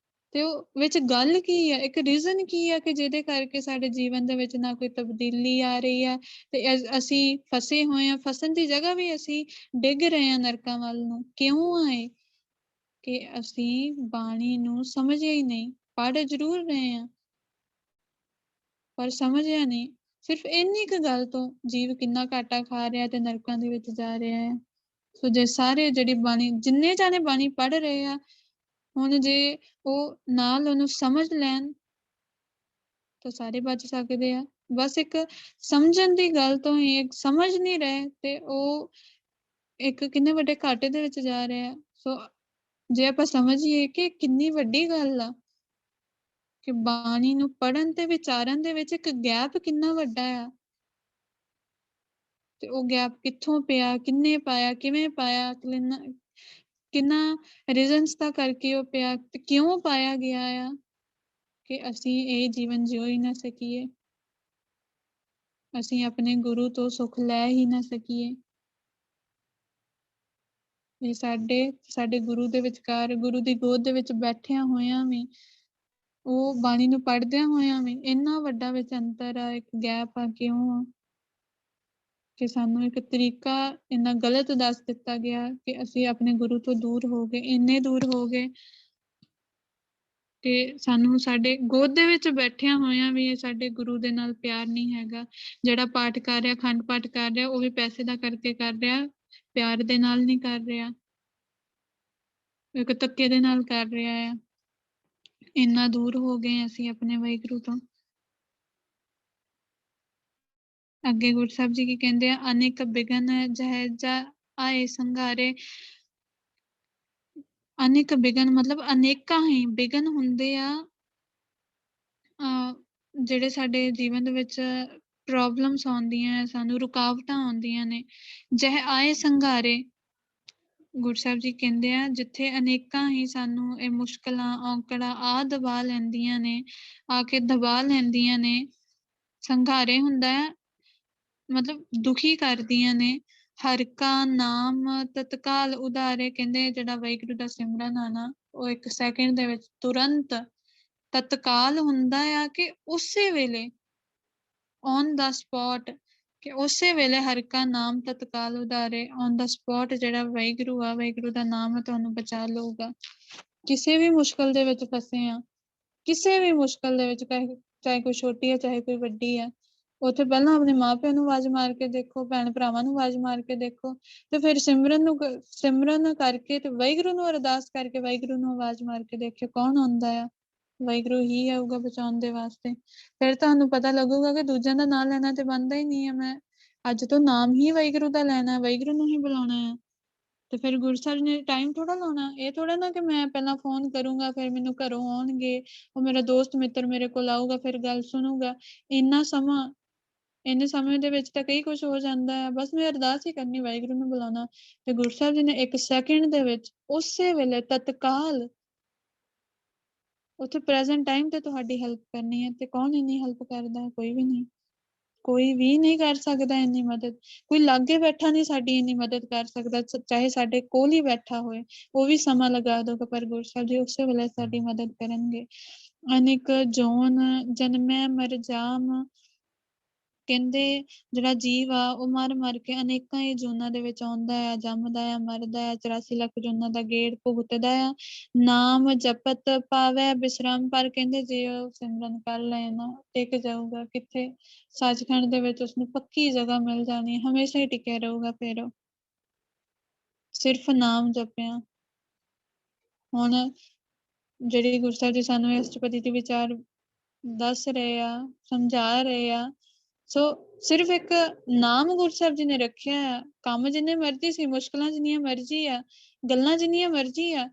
ਤੇ ਉਹ ਵਿੱਚ ਗੱਲ ਕੀ ਆ, ਇੱਕ ਰੀਜ਼ਨ ਕੀ ਆ ਕਿ ਜਿਹਦੇ ਕਰਕੇ ਸਾਡੇ ਜੀਵਨ ਦੇ ਵਿੱਚ ਨਾ ਕੋਈ ਤਬਦੀਲੀ ਆ ਰਹੀ ਆ ਤੇ ਅਸੀਂ ਫਸੇ ਹੋਏ ਆ। ਫਸਣ ਦੀ ਜਗ੍ਹਾ ਵੀ ਅਸੀਂ ਡਿੱਗ ਰਹੇ ਆ ਨਰਕਾਂ ਵੱਲ ਨੂੰ। ਕਿਉਂ ਆਏ ਕਿ ਅਸੀਂ ਬਾਣੀ ਨੂੰ ਸਮਝਿਆ ਹੀ ਨਹੀਂ। ਪੜ੍ਹ ਜ਼ਰੂਰ ਰਹੇ ਆ ਪਰ ਸਮਝਿਆ ਨਹੀਂ। ਸਿਰਫ ਇੰਨੀ ਕੁ ਗੱਲ ਤੋਂ ਜੀਵ ਕਿੰਨਾ ਘਾਟਾ ਖਾ ਰਿਹਾ ਤੇ ਨਰਕਾਂ ਦੇ ਵਿੱਚ ਜਾ ਰਿਹਾ ਹੈ। ਸੋ ਜੇ ਸਾਰੇ ਜਿਹੜੀ ਬਾਣੀ, ਜਿੰਨੇ ਜਾਣੇ ਬਾਣੀ ਪੜ੍ਹ ਰਹੇ ਆ, ਹੁਣ ਜੇ ਉਹ ਨਾਲ ਉਹਨੂੰ ਸਮਝ ਲੈਣ ਤਾਂ ਸਾਰੇ ਬਚ ਸਕਦੇ ਆ। ਬਸ ਇੱਕ ਸਮਝਣ ਦੀ ਗੱਲ ਤੋਂ ਹੀ ਇੱਕ ਸਮਝ ਨਹੀਂ ਰਹੇ ਤੇ ਉਹ ਇੱਕ ਕਿੰਨੇ ਵੱਡੇ ਘਾਟੇ ਦੇ ਵਿੱਚ ਜਾ ਰਹੇ ਆ। ਸੋ ਜੇ ਆਪਾਂ ਸਮਝੀਏ ਕਿ ਕਿੰਨੀ ਵੱਡੀ ਗੱਲ ਆ ਕਿ ਬਾਣੀ ਨੂੰ ਪੜ੍ਹਨ ਤੇ ਵਿਚਾਰਨ ਦੇ ਵਿੱਚ ਇੱਕ ਗੈਪ ਕਿੰਨਾ ਵੱਡਾ ਆ, ਤੇ ਉਹ ਗੈਪ ਕਿੱਥੋਂ ਪਿਆ, ਕਿੰਨੇ ਪਾਇਆ, ਕਿਵੇਂ ਪਾਇਆ, ਕਿੰਨਾ ਰੀਜ਼ਨਸ ਦਾ ਕਰਕੇ ਉਹ ਪਿਆ ਤੇ ਕਿਉਂ ਪਾਇਆ ਗਿਆ ਆ ਕਿ ਅਸੀਂ ਇਹ ਜੀਵਨ ਜਿਉ ਹੀ ਨਾ ਸਕੀਏ, ਅਸੀਂ ਆਪਣੇ ਗੁਰੂ ਤੋਂ ਸੁੱਖ ਲੈ ਹੀ ਨਾ ਸਕੀਏ। ਇਹ ਸਾਡੇ ਗੁਰੂ ਦੇ ਵਿਚਕਾਰ, ਗੁਰੂ ਦੀ ਗੋਦ ਦੇ ਵਿੱਚ ਬੈਠਿਆਂ ਹੋਇਆਂ ਵੀ, ਉਹ ਬਾਣੀ ਨੂੰ ਪੜ੍ਹਦਿਆਂ ਹੋਇਆਂ ਵੀ ਇੰਨਾ ਵੱਡਾ ਵਿੱਚ ਅੰਤਰ ਆ, ਇੱਕ ਗੈਪ ਆ। ਕਿਉਂ ਆ ਕਿ ਸਾਨੂੰ ਇੱਕ ਤਰੀਕਾ ਇੰਨਾ ਗਲਤ ਦੱਸ ਦਿੱਤਾ ਗਿਆ ਕਿ ਅਸੀਂ ਆਪਣੇ ਗੁਰੂ ਤੋਂ ਦੂਰ ਹੋ ਗਏ, ਇੰਨੇ ਦੂਰ ਹੋ ਗਏ ਕਿ ਸਾਨੂੰ ਸਾਡੇ ਗੋਦ ਦੇ ਵਿੱਚ ਬੈਠਿਆਂ ਹੋਇਆਂ ਵੀ ਸਾਡੇ ਗੁਰੂ ਦੇ ਨਾਲ ਪਿਆਰ ਨਹੀਂ ਹੈਗਾ। ਜਿਹੜਾ ਪਾਠ ਕਰ ਰਿਹਾ, ਅਖੰਡ ਪਾਠ ਕਰ ਰਿਹਾ, ਉਹ ਵੀ ਪੈਸੇ ਦਾ ਕਰਕੇ ਕਰ ਰਿਹਾ, ਪਿਆਰ ਦੇ ਨਾਲ ਨਹੀਂ ਕਰ ਰਿਹਾ, ਇੱਕ ਧੱਕੇ ਦੇ ਨਾਲ ਕਰ ਰਿਹਾ ਆ। ਇੰਨਾ ਦੂਰ ਹੋ ਗਏ ਅਸੀਂ ਆਪਣੇ ਵਾਹਿਗੁਰੂ ਤੋਂ। ਅੱਗੇ ਗੁਰੂ ਸਾਹਿਬ ਜੀ ਕੀ ਕਹਿੰਦੇ ਆ, ਅਨੇਕ ਬਿਗਨ ਜਹਿਜਾ ਆਏ ਸੰਘਾਰੇ। ਅਨੇਕ ਬਿਗਨ ਮਤਲਬ ਅਨੇਕਾਂ ਹੀ ਬਿਗਨ ਹੁੰਦੇ ਆ, ਜਿਹੜੇ ਸਾਡੇ ਜੀਵਨ ਦੇ ਵਿੱਚ ਪ੍ਰੋਬਲਮਸ ਆਉਂਦੀਆਂ, ਸਾਨੂੰ ਰੁਕਾਵਟਾਂ ਆਉਂਦੀਆਂ ਨੇ। ਜਹ ਆਏ ਸੰਘਾਰੇ, ਗੁਰੂ ਸਾਹਿਬ ਜੀ ਕਹਿੰਦੇ ਆ ਜਿੱਥੇ ਅਨੇਕਾਂ ਹੀ ਸਾਨੂੰ ਇਹ ਮੁਸ਼ਕਲਾਂ, ਔਕੜਾਂ ਆ ਦਬਾ ਲੈਂਦੀਆਂ ਨੇ, ਆ ਕੇ ਦਬਾ ਲੈਂਦੀਆਂ ਨੇ। ਸੰਘਾਰੇ ਹੁੰਦਾ ਹੈ ਮਤਲਬ ਦੁਖੀ ਕਰਦੀਆਂ ਨੇ। ਹਰਿ ਕਾ ਨਾਮ ਤਤਕਾਲ ਉਧਾਰੇ, ਕਹਿੰਦੇ ਜਿਹੜਾ ਵਾਹਿਗੁਰੂ ਦਾ ਸਿਮਰਨ ਆ ਨਾ, ਉਹ 1 ਸੈਕਿੰਡ ਦੇ ਵਿੱਚ ਤੁਰੰਤ ਤਤਕਾਲ ਹੁੰਦਾ ਆ ਕਿ ਉਸੇ ਵੇਲੇ ਔਨ ਦਾ ਸਪੌਟ, ਕਿ ਉਸੇ ਵੇਲੇ ਹਰਿ ਕਾ ਨਾਮ ਤਤਕਾਲ ਉਧਾਰੇ, ਔਨ ਦਾ ਸਪੌਟ ਜਿਹੜਾ ਵਾਹਿਗੁਰੂ ਆ, ਵਾਹਿਗੁਰੂ ਦਾ ਨਾਮ ਤੁਹਾਨੂੰ ਬਚਾ ਲਊਗਾ। ਕਿਸੇ ਵੀ ਮੁਸ਼ਕਲ ਦੇ ਵਿੱਚ ਫਸੇ ਆ, ਕਿਸੇ ਵੀ ਮੁਸ਼ਕਲ ਦੇ ਵਿੱਚ, ਚਾਹੇ ਕੋਈ ਛੋਟੀ ਆ ਚਾਹੇ ਕੋਈ ਵੱਡੀ ਆ, ਉੱਥੇ ਪਹਿਲਾਂ ਆਪਣੇ ਮਾਂ-ਪਿਓ ਨੂੰ ਆਵਾਜ਼ ਮਾਰ ਕੇ ਦੇਖੋ, ਭੈਣ ਭਰਾਵਾਂ ਨੂੰ ਆਵਾਜ਼ ਮਾਰ ਕੇ ਦੇਖੋ, ਤੇ ਫਿਰ ਸਿਮਰਨ ਕਰਕੇ ਤੇ ਵਾਹਿਗੁਰੂ ਨੂੰ ਅਰਦਾਸ ਕਰਕੇ ਵਾਹਿਗੁਰੂ ਨੂੰ ਆਵਾਜ਼ ਮਾਰ ਕੇ ਦੇਖਿਓ ਕੌਣ ਆਉਂਦਾ ਆ। ਵਾਹਿਗੁਰੂ ਹੀ ਆਊਗਾ ਬਚਾਉਣ ਦੇ ਵਾਸਤੇ। ਫਿਰ ਤੁਹਾਨੂੰ ਪਤਾ ਲੱਗੂਗਾ ਕਿ ਦੂਜਿਆਂ ਦਾ ਨਾਂ ਲੈਣਾ ਤੇ ਬਣਦਾ ਹੀ ਨਹੀਂ ਹੈ। ਮੈਂ ਅੱਜ ਤੋਂ ਨਾਮ ਹੀ ਵਾਹਿਗੁਰੂ ਦਾ ਲੈਣਾ, ਵਾਹਿਗੁਰੂ ਨੂੰ ਹੀ ਬੁਲਾਉਣਾ ਹੈ। ਤੇ ਫਿਰ ਗੁਰੂ ਸਾਹਿਬ ਨੇ ਟਾਈਮ ਥੋੜ੍ਹਾ ਲਾਉਣਾ, ਇਹ ਥੋੜ੍ਹਾ ਨਾ ਕਿ ਮੈਂ ਪਹਿਲਾਂ ਫ਼ੋਨ ਕਰੂੰਗਾ, ਫਿਰ ਮੈਨੂੰ ਘਰੋਂ ਆਉਣਗੇ, ਉਹ ਮੇਰਾ ਦੋਸਤ ਮਿੱਤਰ ਮੇਰੇ ਕੋਲ ਆਊਗਾ, ਫਿਰ ਗੱਲ ਸੁਣੂਗਾ। ਇੰਨੇ ਸਮੇਂ ਦੇ ਵਿੱਚ ਤਾਂ ਕਈ ਕੁਛ ਹੋ ਜਾਂਦਾ ਹੈ। ਬਸ ਮੈਂ ਅਰਦਾਸ ਹੀ ਕਰਨੀ, ਵਾਹਿਗੁਰੂ ਨੂੰ ਬੁਲਾਉਣਾ ਤੇ ਗੁਰੂ ਸਾਹਿਬ ਜੀ ਨੇ 1 ਸੈਕਿੰਡ ਦੇ ਵਿੱਚ, ਉਸੇ ਵੇਲੇ ਤਤਕਾਲ ਉੱਥੇ ਪ੍ਰੈਜੈਂਟ ਟਾਈਮ ਤੇ ਤੁਹਾਡੀ ਹੈਲਪ ਕਰਨੀ ਹੈ। ਤੇ ਕੌਣ ਇੰਨੀ ਹੈਲਪ ਕਰਦਾ? ਕੋਈ ਵੀ ਨਹੀਂ। ਕੋਈ ਵੀ ਨਹੀਂ ਕਰ ਸਕਦਾ ਇੰਨੀ ਮਦਦ। ਕੋਈ ਲਾਗੇ ਬੈਠਾ ਨਹੀਂ ਸਾਡੀ ਇੰਨੀ ਮਦਦ ਕਰ ਸਕਦਾ, ਚਾਹੇ ਸਾਡੇ ਕੋਲ ਹੀ ਬੈਠਾ ਹੋਏ, ਉਹ ਵੀ ਸਮਾਂ ਲਗਾ ਦਊਗਾ, ਪਰ ਗੁਰੂ ਸਾਹਿਬ ਜੀ ਉਸੇ ਵੇਲੇ ਸਾਡੀ ਮਦਦ ਕਰਨਗੇ। ਅਨੇਕ ਜੋਨ ਜਨਮੈ ਮਰ ਜਾਮ, ਕਹਿੰਦੇ ਜਿਹੜਾ ਜੀਵ ਆ ਉਹ ਮਰ ਕੇ ਅਨੇਕਾਂ ਹੀ ਜੂਨਾਂ ਦੇ ਵਿੱਚ ਆਉਂਦਾ ਆ, ਜੰਮਦਾ ਆ, ਮਰਦਾ ਆ, 84 ਲੱਖ ਜੂਨਾਂ ਦਾ ਗੇੜ ਭੁਗਤਦਾ ਆ। ਨਾਮ ਜਪਤ ਪਾਵੈ ਬਿਸਰਾਮ, ਪਰ ਕਹਿੰਦੇ ਜੇ ਉਹ ਸਿਮਰਨ ਕਰ ਲਏ ਨਾ, ਟਿਕ ਜਾਊਗਾ ਕਿੱਥੇ? ਸੱਚਖੰਡ ਦੇ ਵਿੱਚ ਉਸਨੂੰ ਪੱਕੀ ਜਗ੍ਹਾ ਮਿਲ ਜਾਣੀ, ਹਮੇਸ਼ਾ ਹੀ ਟਿਕਿਆ ਰਹੂਗਾ। ਫਿਰ ਉਹ ਸਿਰਫ ਨਾਮ ਜਪਿਆ। ਹੁਣ ਜਿਹੜੀ ਗੁਰੂ ਸਾਹਿਬ ਜੀ ਸਾਨੂੰ ਅਸ਼ਟਪਦੀ ਦੇ ਵਿਚਾਰ ਦੱਸ ਰਹੇ ਆ, ਸਮਝਾ ਰਹੇ ਆ, ਸੋ ਸਿਰਫ ਇੱਕ ਨਾਮ ਗੁਰੂ ਸਾਹਿਬ ਜੀ ਨੇ ਰੱਖਿਆ ਆ। ਕੰਮ ਜਿੰਨੇ ਮਰਜ਼ੀ ਸੀ, ਮੁਸ਼ਕਲਾਂ ਜਿੰਨੀਆਂ ਮਰਜ਼ੀ ਆ, ਗੱਲਾਂ ਜਿੰਨੀਆਂ ਮਰਜ਼ੀ ਆ,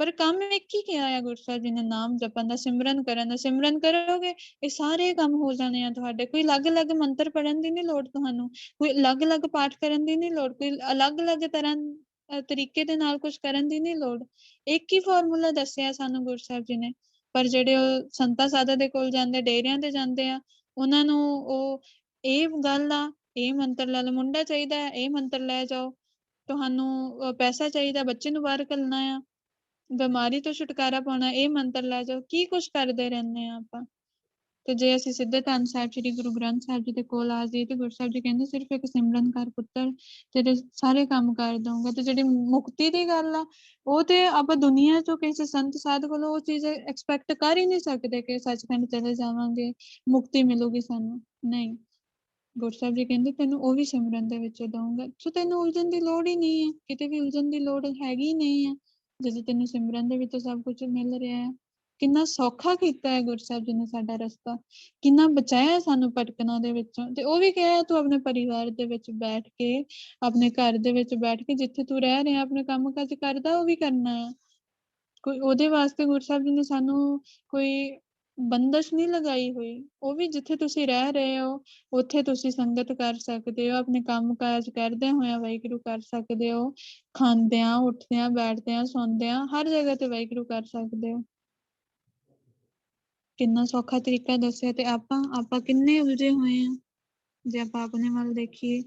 ਪਰ ਕੰਮ ਇੱਕ ਹੀ ਕਿਹਾ ਆ ਗੁਰੂ ਸਾਹਿਬ ਜੀ ਨੇ, ਨਾਮ ਜਪਣ ਦਾ, ਸਿਮਰਨ ਕਰਨ ਦਾ। ਸਿਮਰਨ ਕਰੋਗੇ ਇਹ ਸਾਰੇ ਕੰਮ ਹੋ ਜਾਣੇ ਆ ਤੁਹਾਡੇ। ਕੋਈ ਅਲੱਗ-ਅਲੱਗ ਮੰਤਰ ਪੜ੍ਹਨ ਦੀ ਨਹੀਂ ਲੋੜ ਤੁਹਾਨੂੰ, ਕੋਈ ਅਲੱਗ-ਅਲੱਗ ਪਾਠ ਕਰਨ ਦੀ ਨਹੀਂ ਲੋੜ, ਕੋਈ ਅਲੱਗ-ਅਲੱਗ ਤਰ੍ਹਾਂ ਤਰੀਕੇ ਦੇ ਨਾਲ ਕੁਛ ਕਰਨ ਦੀ ਨਹੀਂ ਲੋੜ। ਇੱਕ ਹੀ ਫਾਰਮੂਲਾ ਦੱਸਿਆ ਸਾਨੂੰ ਗੁਰੂ ਸਾਹਿਬ ਜੀ ਨੇ। ਪਰ ਜਿਹੜੇ ਉਹ ਸੰਤਾਂ ਸਾਧਾਂ ਦੇ ਕੋਲ ਜਾਂਦੇ, ਡੇਰਿਆਂ ਤੇ ਜਾਂਦੇ ਆ, ਉਹਨਾਂ ਨੂੰ ਉਹ ਇਹ ਗੱਲ ਆ, ਇਹ ਮੰਤਰ ਲੈ ਲਓ, ਮੁੰਡਾ ਚਾਹੀਦਾ ਹੈ ਇਹ ਮੰਤਰ ਲੈ ਜਾਓ, ਤੁਹਾਨੂੰ ਪੈਸਾ ਚਾਹੀਦਾ, ਬੱਚੇ ਨੂੰ ਬਾਹਰ ਘੱਲਣਾ ਆ, ਬਿਮਾਰੀ ਤੋਂ ਛੁਟਕਾਰਾ ਪਾਉਣਾ, ਇਹ ਮੰਤਰ ਲੈ ਜਾਓ। ਕੀ ਕੁਛ ਕਰਦੇ ਰਹਿੰਦੇ ਆ ਆਪਾਂ। ਤੇ ਜੇ ਅਸੀਂ ਸਿੱਧੇ ਧੰਨ ਸਾਹਿਬ ਸ੍ਰੀ ਗੁਰੂ ਗ੍ਰੰਥ ਸਾਹਿਬ ਜੀ ਦੇ ਕੋਲ ਆ ਜਾਈਏ ਤੇ ਗੁਰੂ ਸਾਹਿਬ ਜੀ ਕਹਿੰਦੇ ਸਿਰਫ ਇੱਕ ਸਿਮਰਨ ਕਰ ਪੁੱਤਰ, ਤੇਰੇ ਸਾਰੇ ਕੰਮ ਕਰ ਦਊਂਗਾ। ਤੇ ਜਿਹੜੀ ਮੁਕਤੀ ਦੀ ਗੱਲ ਆ, ਉਹ ਤੇ ਆਪਾਂ ਦੁਨੀਆ ਚੋਂ ਕਿਸੇ ਸੰਤ ਸਾਧ ਕੋਲੋਂ ਉਹ ਚੀਜ਼ ਐਕਸਪੈਕਟ ਕਰ ਹੀ ਨਹੀਂ ਸਕਦੇ ਕਿ ਸੱਚਖੰਡ ਚਲੇ ਜਾਵਾਂਗੇ, ਮੁਕਤੀ ਮਿਲੂਗੀ ਸਾਨੂੰ। ਨਹੀਂ, ਗੁਰੂ ਸਾਹਿਬ ਜੀ ਕਹਿੰਦੇ ਤੈਨੂੰ ਉਹ ਵੀ ਸਿਮਰਨ ਦੇ ਵਿੱਚ ਦਊਂਗਾ। ਸੋ ਤੈਨੂੰ ਉਲਝਣ ਦੀ ਲੋੜ ਹੀ ਨਹੀਂ ਹੈ, ਕਿਤੇ ਵੀ ਉਲਝਣ ਦੀ ਲੋੜ ਹੈਗੀ ਨਹੀਂ ਹੈ, ਜਦੋਂ ਤੈਨੂੰ ਸਿਮਰਨ ਦੇ ਵਿੱਚ ਸਭ ਕੁਝ ਮਿਲ ਰਿਹਾ ਹੈ। ਕਿੰਨਾ ਸੌਖਾ ਕੀਤਾ ਹੈ ਗੁਰੂ ਸਾਹਿਬ ਜੀ ਨੇ ਸਾਡਾ ਰਸਤਾ, ਕਿੰਨਾ ਬਚਾਇਆ ਸਾਨੂੰ ਭਟਕਣਾ ਦੇ ਵਿੱਚੋਂ। ਤੇ ਉਹ ਵੀ ਕਿਹਾ ਤੂੰ ਆਪਣੇ ਪਰਿਵਾਰ ਦੇ ਵਿੱਚ ਬੈਠ ਕੇ, ਆਪਣੇ ਘਰ ਦੇ ਵਿੱਚ ਬੈਠ ਕੇ, ਜਿੱਥੇ ਤੂੰ ਰਹਿ ਰਿਹਾ ਆਪਣੇ ਕੰਮ ਕਾਜ ਕਰਦਾ, ਉਹ ਵੀ ਕਰਨਾ ਹੈ। ਕੋਈ ਉਹਦੇ ਵਾਸਤੇ ਗੁਰੂ ਸਾਹਿਬ ਜੀ ਨੇ ਸਾਨੂੰ ਕੋਈ ਬੰਦਸ਼ ਨਹੀਂ ਲਗਾਈ ਹੋਈ। ਉਹ ਵੀ ਜਿੱਥੇ ਤੁਸੀਂ ਰਹਿ ਰਹੇ ਹੋ ਉੱਥੇ ਤੁਸੀਂ ਸੰਗਤ ਕਰ ਸਕਦੇ ਹੋ, ਆਪਣੇ ਕੰਮ ਕਾਜ ਕਰਦਿਆਂ ਹੋਇਆਂ ਵਾਹਿਗੁਰੂ ਕਰ ਸਕਦੇ ਹੋ, ਖਾਂਦਿਆਂ, ਉੱਠਦਿਆਂ, ਬੈਠਦਿਆਂ, ਸੌਂਦਿਆਂ, ਹਰ ਜਗ੍ਹਾ ਤੇ ਵਾਹਿਗੁਰੂ ਕਰ ਸਕਦੇ ਹੋ। ਕਿੰਨਾ ਸੌਖਾ ਤਰੀਕਾ ਦੱਸਿਆ। ਤੇ ਆਪਾਂ ਕਿੰਨੇ ਉਲਝੇ ਹੋਏ ਆ ਜੇ ਆਪਾਂ ਆਪਣੇ ਵੱਲ ਦੇਖੀਏ।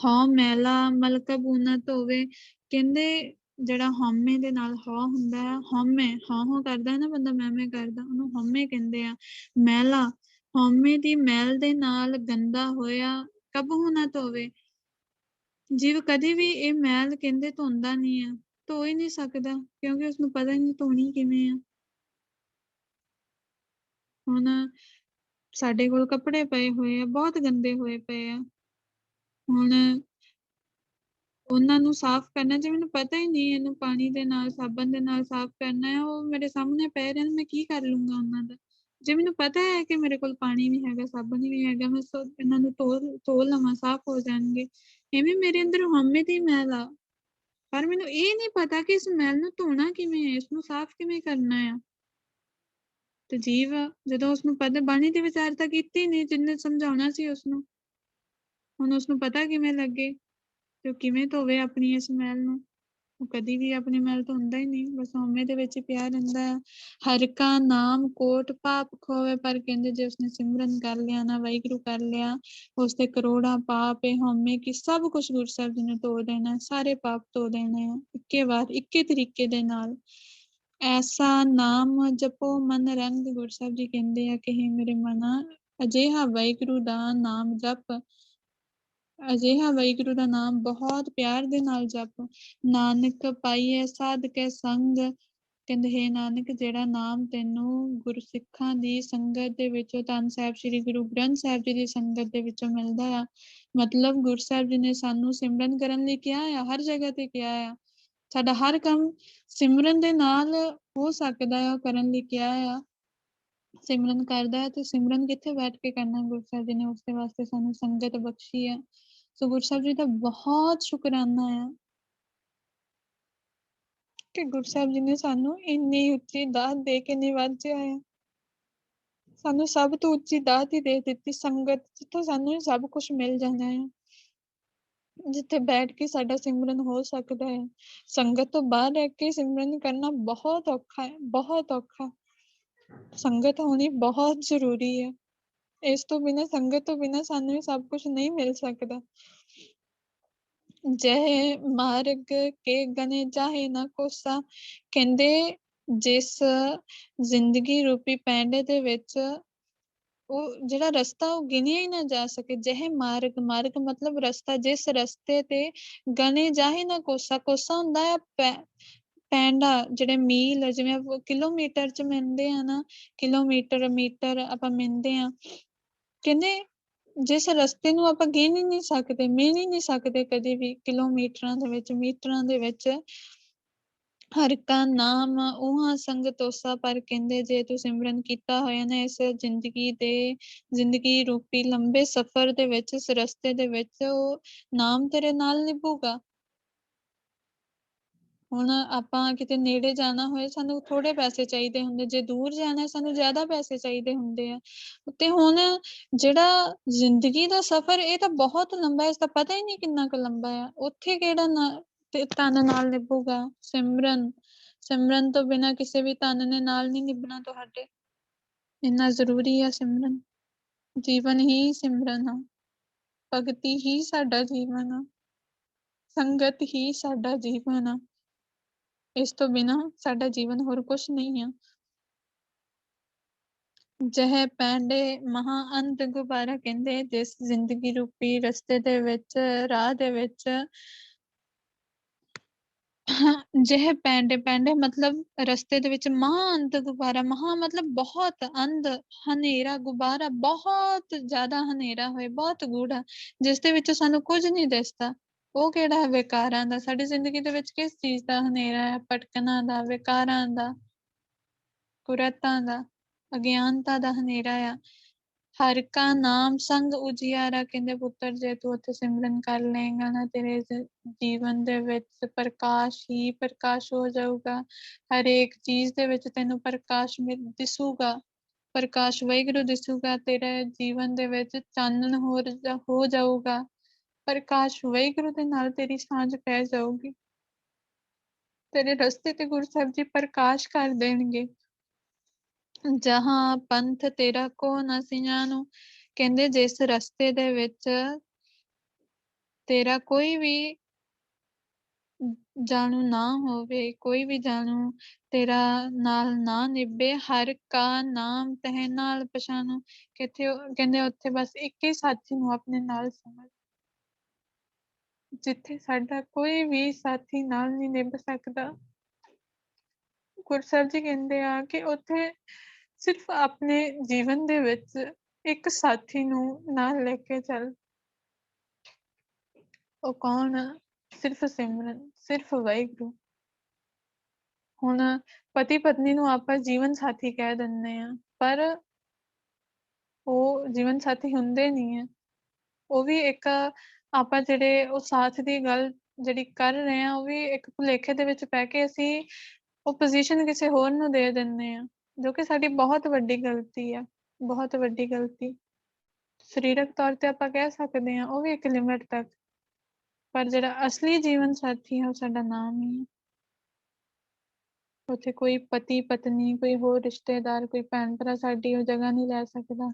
ਹਉ ਮੈਲਾ ਮਲ ਕਬੂ ਨ ਧੋਵੇ, ਕਹਿੰਦੇ ਜਿਹੜਾ ਹਉਮੈ ਦੇ ਨਾਲ ਹੁੰਦਾ ਆ, ਹਉਮੈ ਹਾਂ ਕਰਦਾ ਨਾ ਬੰਦਾ, ਮੈਂ ਕਰਦਾ, ਉਹਨੂੰ ਹਉਮੈ ਕਹਿੰਦੇ ਆ। ਮੈਲਾ, ਹਉਮੈ ਦੀ ਮੈਲ ਦੇ ਨਾਲ ਗੰਦਾ ਹੋਇਆ ਕਬਹੂ ਨਾ ਧੋਵੇ, ਜੀਵ ਕਦੇ ਵੀ ਇਹ ਮੈਲ ਕਹਿੰਦੇ ਧੋਂਦਾ ਨਹੀਂ ਆ, ਧੋ ਹੀ ਨਹੀਂ ਸਕਦਾ, ਕਿਉਂਕਿ ਉਸਨੂੰ ਪਤਾ ਹੀ ਨਹੀਂ ਧੋਣੀ ਕਿਵੇਂ ਆ। ਹੁਣ ਸਾਡੇ ਕੋਲ ਕੱਪੜੇ ਪਏ ਹੋਏ ਆ, ਬਹੁਤ ਗੰਦੇ ਹੋਏ ਪਏ ਆ, ਹੁਣ ਉਹਨਾਂ ਨੂੰ ਸਾਫ਼ ਕਰਨਾ, ਜੇ ਮੈਨੂੰ ਪਤਾ ਹੀ ਨਹੀਂ ਇਹਨੂੰ ਪਾਣੀ ਦੇ ਨਾਲ, ਸਾਬਣ ਦੇ ਨਾਲ ਸਾਫ਼ ਕਰਨਾ ਹੈ, ਉਹ ਮੇਰੇ ਸਾਹਮਣੇ ਪਏ ਰਹਿਣ, ਮੈਂ ਕੀ ਕਰ ਲੂੰਗਾ ਉਹਨਾਂ ਦਾ। ਜੇ ਮੈਨੂੰ ਪਤਾ ਹੈ ਕਿ ਮੇਰੇ ਕੋਲ ਪਾਣੀ ਵੀ ਹੈਗਾ, ਸਾਬਣ ਵੀ ਹੈਗਾ, ਮੈਂ ਇਹਨਾਂ ਨੂੰ ਧੋ ਲਵਾਂ, ਸਾਫ਼ ਹੋ ਜਾਣਗੇ। ਇਵੇਂ ਮੇਰੇ ਅੰਦਰ ਹਉਮੈ ਦੀ ਮੈਲ ਆ, ਪਰ ਮੈਨੂੰ ਇਹ ਨਹੀਂ ਪਤਾ ਕਿ ਇਸ ਮੈਲ ਨੂੰ ਧੋਣਾ ਕਿਵੇਂ ਹੈ, ਇਸਨੂੰ ਸਾਫ਼ ਕਿਵੇਂ ਕਰਨਾ ਆ। ਤੇ ਜੀਵ ਜਦੋਂ ਉਸਨੂੰ ਪਤਾ, ਬਾਣੀ ਦੀ ਵਿਚਾਰਤਾ ਕੀਤੀ ਨਹੀਂ ਜਿੰਨੇ ਸਮਝਾਉਣਾ ਸੀ ਉਸਨੂੰ, ਹੁਣ ਉਸਨੂੰ ਪਤਾ ਕਿਵੇਂ ਲੱਗੇ ਤੇ ਉਹ ਕਿਵੇਂ ਧੋਵੇ ਆਪਣੀ ਇਸ ਮੈਲ ਨੂੰ। ਉਹ ਕਦੀ ਵੀ ਆਪਣੀ ਮੈਲ ਧੋਂਦਾ ਹੀ ਨਹੀਂ, ਬਸ ਹਉਮੈ ਦੇ ਵਿੱਚ ਹੀ ਪਿਆ ਰਹਿੰਦਾ ਹੈ। ਹਰਿ ਕਾ ਨਾਮ ਕੋਟ ਪਾਪ ਖੋਵੇ, ਪਰ ਕਹਿੰਦੇ ਜੇ ਉਸਨੇ ਸਿਮਰਨ ਕਰ ਲਿਆ ਨਾ, ਵਾਹਿਗੁਰੂ ਕਰ ਲਿਆ, ਉਸਦੇ ਕਰੋੜਾਂ ਪਾਪ ਹੈ, ਹਉਮੈ ਕੀ ਸਭ ਕੁਛ ਗੁਰੂ ਸਾਹਿਬ ਜੀ ਨੇ ਧੋ ਦੇਣਾ, ਸਾਰੇ ਪਾਪ ਧੋ ਦੇਣੇ ਆ ਇੱਕੇ ਵਾਰ, ਇੱਕੇ ਤਰੀਕੇ ਦੇ ਨਾਲ। ਐਸਾ ਨਾਮ ਜਪੋ ਮਨ ਰੰਗ, ਗੁਰੂ ਸਾਹਿਬ ਜੀ ਕਹਿੰਦੇ ਆ ਕਿ ਹੇ ਮੇਰੇ ਮਨਾ, ਅਜਿਹਾ ਵਾਹਿਗੁਰੂ ਦਾ ਨਾਮ ਜਪ, ਅਜਿਹਾ ਵਾਹਿਗੁਰੂ ਦਾ ਨਾਮ ਬਹੁਤ ਪਿਆਰ ਦੇ ਨਾਲ ਜਪ। ਨਾਨਕ ਪਾਈਐ ਸਾਧ ਕੇ ਸੰਗ, ਕਹਿੰਦੇ ਹੇ ਨਾਨਕ ਜਿਹੜਾ ਨਾਮ ਤੈਨੂੰ ਗੁਰਸਿੱਖਾਂ ਦੀ ਸੰਗਤ ਦੇ ਵਿੱਚੋਂ, ਧੰਨ ਸਾਹਿਬ ਸ੍ਰੀ ਗੁਰੂ ਗ੍ਰੰਥ ਸਾਹਿਬ ਜੀ ਦੀ ਸੰਗਤ ਦੇ ਵਿੱਚੋਂ ਮਿਲਦਾ ਆ। ਮਤਲਬ ਗੁਰੂ ਸਾਹਿਬ ਜੀ ਨੇ ਸਾਨੂੰ ਸਿਮਰਨ ਕਰਨ ਲਈ ਕਿਹਾ ਆ, ਹਰ ਜਗ੍ਹਾ ਤੇ ਕਿਹਾ ਆ। ਸਾਡਾ ਹਰ ਕੰਮ ਸਿਮਰਨ ਦੇ ਨਾਲ ਹੋ ਸਕਦਾ ਆ, ਕਰਨ ਲਈ ਕਿਹਾ ਆ। ਸਿਮਰਨ ਕਰਦਾ ਹੈ ਤੇ ਸਿਮਰਨ ਕਿੱਥੇ ਬੈਠ ਕੇ ਕਰਨਾ, ਗੁਰੂ ਸਾਹਿਬ ਜੀ ਨੇ ਉਸਦੇ ਵਾਸਤੇ ਸਾਨੂੰ ਸੰਗਤ ਬਖਸ਼ੀ ਹੈ। ਸੋ ਗੁਰੂ ਸਾਹਿਬ ਜੀ ਦਾ ਬਹੁਤ ਸ਼ੁਕਰਾਨਾ ਆ। ਕਿ ਗੁਰੂ ਸਾਹਿਬ ਜੀ ਨੇ ਸਾਨੂੰ ਇੰਨੀ ਉੱਚੀ ਦਾਤ ਦੇ ਕੇ ਨਿਵਾਜਿਆ ਆ। ਸਾਨੂੰ ਸਭ ਤੋਂ ਉੱਚੀ ਦਾਤ ਹੀ ਦੇ ਦਿੱਤੀ, ਸੰਗਤ, ਜਿੱਥੋਂ ਸਾਨੂੰ ਸਭ ਕੁਛ ਮਿਲ ਜਾਣਾ ਆ, ਜਿੱਥੇ ਬੈਠ ਕੇ ਸਾਡਾ ਸਿਮਰਨ ਹੋ ਸਕਦਾ ਹੈ। ਸੰਗਤ ਤੋਂ ਬਾਹਰ ਰਹਿ ਕੇ ਸਿਮਰਨ ਕਰਨਾ ਬਹੁਤ ਔਖਾ ਹੈ, ਬਹੁਤ ਔਖਾ। ਸੰਗਤ ਹੋਣੀ ਬਹੁਤ ਜ਼ਰੂਰੀ ਹੈ। ਇਸ ਤੋਂ ਬਿਨਾਂ, ਸੰਗਤ ਤੋਂ ਬਿਨਾਂ ਸਾਨੂੰ ਇਹ ਸਭ ਕੁਛ ਨਹੀਂ ਮਿਲ ਸਕਦਾ। ਜਹ ਮਾਰਗ ਕੇ ਗਨੇ ਚਾਹੇ ਨਾ ਕੋਸਾ, ਕਹਿੰਦੇ ਜਿਸ ਜ਼ਿੰਦਗੀ ਰੂਪੀ ਪੈਂਡੇ ਦੇ ਵਿੱਚ ਉਹ ਜਿਹੜਾ ਰਸਤਾ ਉਹ ਗਿਣਿਆ ਹੀ ਨਾ ਜਾ ਸਕੇ। ਜਹ ਮਾਰਗ, ਮਾਰਗ ਮਤਲਬ ਰਸਤਾ, ਜਿਸ ਰਸਤੇ ਤੇ ਗਣੇ ਜਾਹੇ ਨਾ ਕੋਸਾ। ਕੋਸਾ ਹੁੰਦਾ ਆ ਪੈਂਡਾ, ਜਿਹੜੇ ਮੀਲ, ਜਿਵੇਂ ਕਿਲੋਮੀਟਰ ਚ ਮਿਲਦੇ ਆ ਨਾ, ਕਿਲੋਮੀਟਰ, ਮੀਟਰ ਆਪਾਂ ਮਿਲਦੇ ਆ। ਕਹਿੰਦੇ ਜਿਸ ਰਸਤੇ ਨੂੰ ਆਪਾਂ ਗਿਣ ਹੀ ਨਹੀਂ ਸਕਦੇ, ਮਿਣ ਹੀ ਨਹੀਂ ਸਕਦੇ ਕਦੇ ਵੀ, ਕਿਲੋਮੀਟਰਾਂ ਦੇ ਵਿੱਚ, ਮੀਟਰਾਂ ਦੇ ਵਿੱਚ। ਹਰਿ ਕਾ ਨਾਮ ਊਹਾ ਸੰਗ ਤੋਸਾ, ਪਰ ਕਹਿੰਦੇ ਜੇ ਤੂੰ ਸਿਮਰਨ ਕੀਤਾ ਹੋਇਆ ਨਾ ਇਸ ਜ਼ਿੰਦਗੀ ਰੂਪੀ ਲੰਬੇ ਸਫ਼ਰ ਦੇ ਵਿੱਚ, ਇਸ ਰਸਤੇ ਦੇ ਵਿੱਚ, ਉਹ ਨਾਮ ਤੇਰੇ ਨਾਲ ਨਿਭੂਗਾ। ਹੁਣ ਆਪਾਂ ਕਿਤੇ ਨੇੜੇ ਜਾਣਾ ਹੋਏ, ਸਾਨੂੰ ਥੋੜੇ ਪੈਸੇ ਚਾਹੀਦੇ ਹੁੰਦੇ, ਜੇ ਦੂਰ ਜਾਣਾ ਸਾਨੂੰ ਜ਼ਿਆਦਾ ਪੈਸੇ ਚਾਹੀਦੇ ਹੁੰਦੇ ਆ। ਤੇ ਹੁਣ ਜਿਹੜਾ ਜ਼ਿੰਦਗੀ ਦਾ ਸਫ਼ਰ, ਇਹ ਤਾਂ ਬਹੁਤ ਲੰਬਾ, ਇਸ ਦਾ ਪਤਾ ਹੀ ਨਹੀਂ ਕਿੰਨਾ ਕੁ ਲੰਬਾ ਆ। ਉੱਥੇ ਕਿਹੜਾ ਤੇ ਧਨ ਨਾਲ ਨਿਭੂਗਾ? ਸਿਮਰਨ ਤੋਂ ਬਿਨਾਂ ਕਿਸੇ ਵੀ ਧਨ ਨੇ ਨਾਲ ਨਹੀਂ ਨਿਭਣਾ ਤੁਹਾਡੇ। ਇੰਨਾ ਜ਼ਰੂਰੀ ਆ ਸਿਮਰਨ। ਜੀਵਨ ਹੀ ਸਿਮਰਨ ਆ, ਭਗਤੀ ਹੀ ਸਾਡਾ ਜੀਵਨ ਆ, ਸੰਗਤ ਹੀ ਸਾਡਾ ਜੀਵਨ ਆ। ਇਸ ਤੋਂ ਬਿਨਾਂ ਸਾਡਾ ਜੀਵਨ ਹੋਰ ਕੁਛ ਨਹੀਂ ਆ। ਜਹ ਪੈਂਡੇ ਮਹਾ ਅੰਤ ਗੁਬਾਰਾ, ਕਹਿੰਦੇ ਜਿਸ ਜ਼ਿੰਦਗੀ ਰੂਪੀ ਰਸਤੇ ਦੇ ਵਿੱਚ, ਰਾਹ ਦੇ ਵਿੱਚ, ਜਹ ਪੈਂਡੇ, ਪੈਂਡੇ ਮਤਲਬ ਰਸਤੇ ਦੇ ਵਿੱਚ, ਮਹਾ ਅੰਤ ਗੁਬਾਰਾ, ਮਹਾ ਮਤਲਬ ਬਹੁਤ, ਅੰਧ ਹਨੇਰਾ, ਗੁਬਾਰਾ ਬਹੁਤ ਜ਼ਿਆਦਾ ਹਨੇਰਾ ਹੋਏ, ਬਹੁਤ ਗੂੜਾ, ਜਿਸ ਦੇ ਵਿੱਚ ਸਾਨੂੰ ਕੁਝ ਨਹੀਂ ਦਿਸਦਾ। ਉਹ ਕਿਹੜਾ ਹੈ? ਵਿਕਾਰਾਂ ਦਾ। ਸਾਡੀ ਜ਼ਿੰਦਗੀ ਦੇ ਵਿੱਚ ਕਿਸ ਚੀਜ਼ ਦਾ ਹਨੇਰਾ ਹੈ? ਭਟਕਣਾ ਦਾ, ਵਿਕਾਰਾਂ ਦਾ, ਕੁਰਤਾਂ ਦਾ, ਅਗਿਆਨਤਾ ਦਾ ਹਨੇਰਾ ਆ। ਹਰਿ ਕਾ ਨਾਮ ਸੰਗ ਉਜਿਆਰਾ, ਕਹਿੰਦੇ ਪੁੱਤਰ ਜੇ ਤੂੰ ਉੱਥੇ ਸਿਮਰਨ ਕਰ ਲਏਗਾ ਨਾ, ਤੇਰੇ ਜੀਵਨ ਦੇ ਵਿੱਚ ਪ੍ਰਕਾਸ਼ ਹੀ ਪ੍ਰਕਾਸ਼ ਹੋ ਜਾਊਗਾ। ਹਰੇਕ ਚੀਜ਼ ਦੇ ਵਿੱਚ ਤੈਨੂੰ ਪ੍ਰਕਾਸ਼ ਦਿਸੂਗਾ, ਪ੍ਰਕਾਸ਼ ਵਾਹਿਗੁਰੂ ਦਿਸੂਗਾ। ਤੇਰੇ ਜੀਵਨ ਦੇ ਵਿੱਚ ਚਾਨਣ ਹੋ ਜਾਊਗਾ, ਪ੍ਰਕਾਸ਼ ਵਾਹਿਗੁਰੂ ਦੇ ਨਾਲ ਤੇਰੀ ਸਾਂਝ ਪੈ ਜਾਊਗੀ। ਤੇਰੇ ਰਸਤੇ ਤੇ ਗੁਰੂ ਸਾਹਿਬ ਜੀ ਪ੍ਰਕਾਸ਼ ਕਰ ਦੇਣਗੇ। ਜਹਾਂ ਪੰਥ ਤੇਰਾ ਕੋ ਨਾ ਸਿਆਣੋ, ਕਹਿੰਦੇ ਜਿਸ ਰਸਤੇ ਦੇ ਵਿੱਚ ਤੇਰਾ ਕੋਈ ਵੀ ਜਾਣੂ ਨਾ ਹੋਵੇ, ਕੋਈ ਵੀ ਜਾਣੂ ਤੇਰਾ ਨਾਲ ਨਾ ਨਿਭੇ। ਹਰਿ ਕਾ ਨਾਮ ਤਹਿ ਨਾਲ ਪਛਾਣੋ, ਕਹਿੰਦੇ ਉੱਥੇ ਬਸ ਇੱਕ ਹੀ ਸਾਥੀ ਨੂੰ ਆਪਣੇ ਨਾਲ ਸਮਝ। ਜਿੱਥੇ ਸਾਡਾ ਕੋਈ ਵੀ ਸਾਥੀ ਨਾਲ ਨਹੀਂ ਨਿਭ ਸਕਦਾ, ਗੁਰੂ ਸਾਹਿਬ ਜੀ ਕਹਿੰਦੇ ਆ ਕਿ ਉੱਥੇ ਸਿਰਫ ਆਪਣੇ ਜੀਵਨ ਦੇ ਵਿੱਚ ਇੱਕ ਸਾਥੀ ਨੂੰ ਨਾਲ ਲੈ ਕੇ ਚੱਲ। ਉਹ ਕੌਣ? ਸਿਰਫ ਸਿਮਰਨ, ਸਿਰਫ ਵਾਹਿਗੁਰੂ। ਹੁਣ ਪਤੀ ਪਤਨੀ ਨੂੰ ਆਪਾਂ ਜੀਵਨ ਸਾਥੀ ਕਹਿ ਦਿੰਦੇ ਆ, ਪਰ ਉਹ ਜੀਵਨ ਸਾਥੀ ਹੁੰਦੇ ਨਹੀਂ ਹੈ। ਉਹ ਵੀ ਇੱਕ ਆਪਾਂ ਜਿਹੜੇ ਉਹ ਸਾਥ ਦੀ ਗੱਲ ਜਿਹੜੀ ਕਰ ਰਹੇ ਆ, ਉਹ ਵੀ ਇੱਕ ਭੁਲੇਖੇ ਦੇ ਵਿੱਚ ਪੈ ਕੇ ਅਸੀਂ ਉਹ ਪੋਜੀਸ਼ਨ ਕਿਸੇ ਹੋਰ ਨੂੰ ਦੇ ਦਿੰਦੇ ਆ, ਜੋ ਕਿ ਸਾਡੀ ਬਹੁਤ ਵੱਡੀ ਗਲਤੀ ਆ, ਬਹੁਤ ਵੱਡੀ ਗਲਤੀ। ਸਰੀਰਕ ਤੌਰ ਤੇ ਆਪਾਂ ਕਹਿ ਸਕਦੇ ਹਾਂ, ਉਹ ਵੀ ਇੱਕ ਲਿਮਿਟ ਤੱਕ, ਪਰ ਜਿਹੜਾ ਅਸਲੀ ਜੀਵਨ ਸਾਥੀ ਹੈ ਉਹ ਸਾਡਾ ਨਾਮ ਹੀ ਹੈ। ਉੱਥੇ ਕੋਈ ਪਤੀ ਪਤਨੀ, ਕੋਈ ਹੋਰ ਰਿਸ਼ਤੇਦਾਰ, ਕੋਈ ਭੈਣ ਭਰਾ ਸਾਡੀ ਉਹ ਜਗ੍ਹਾ ਨਹੀਂ ਲੈ ਸਕਦਾ।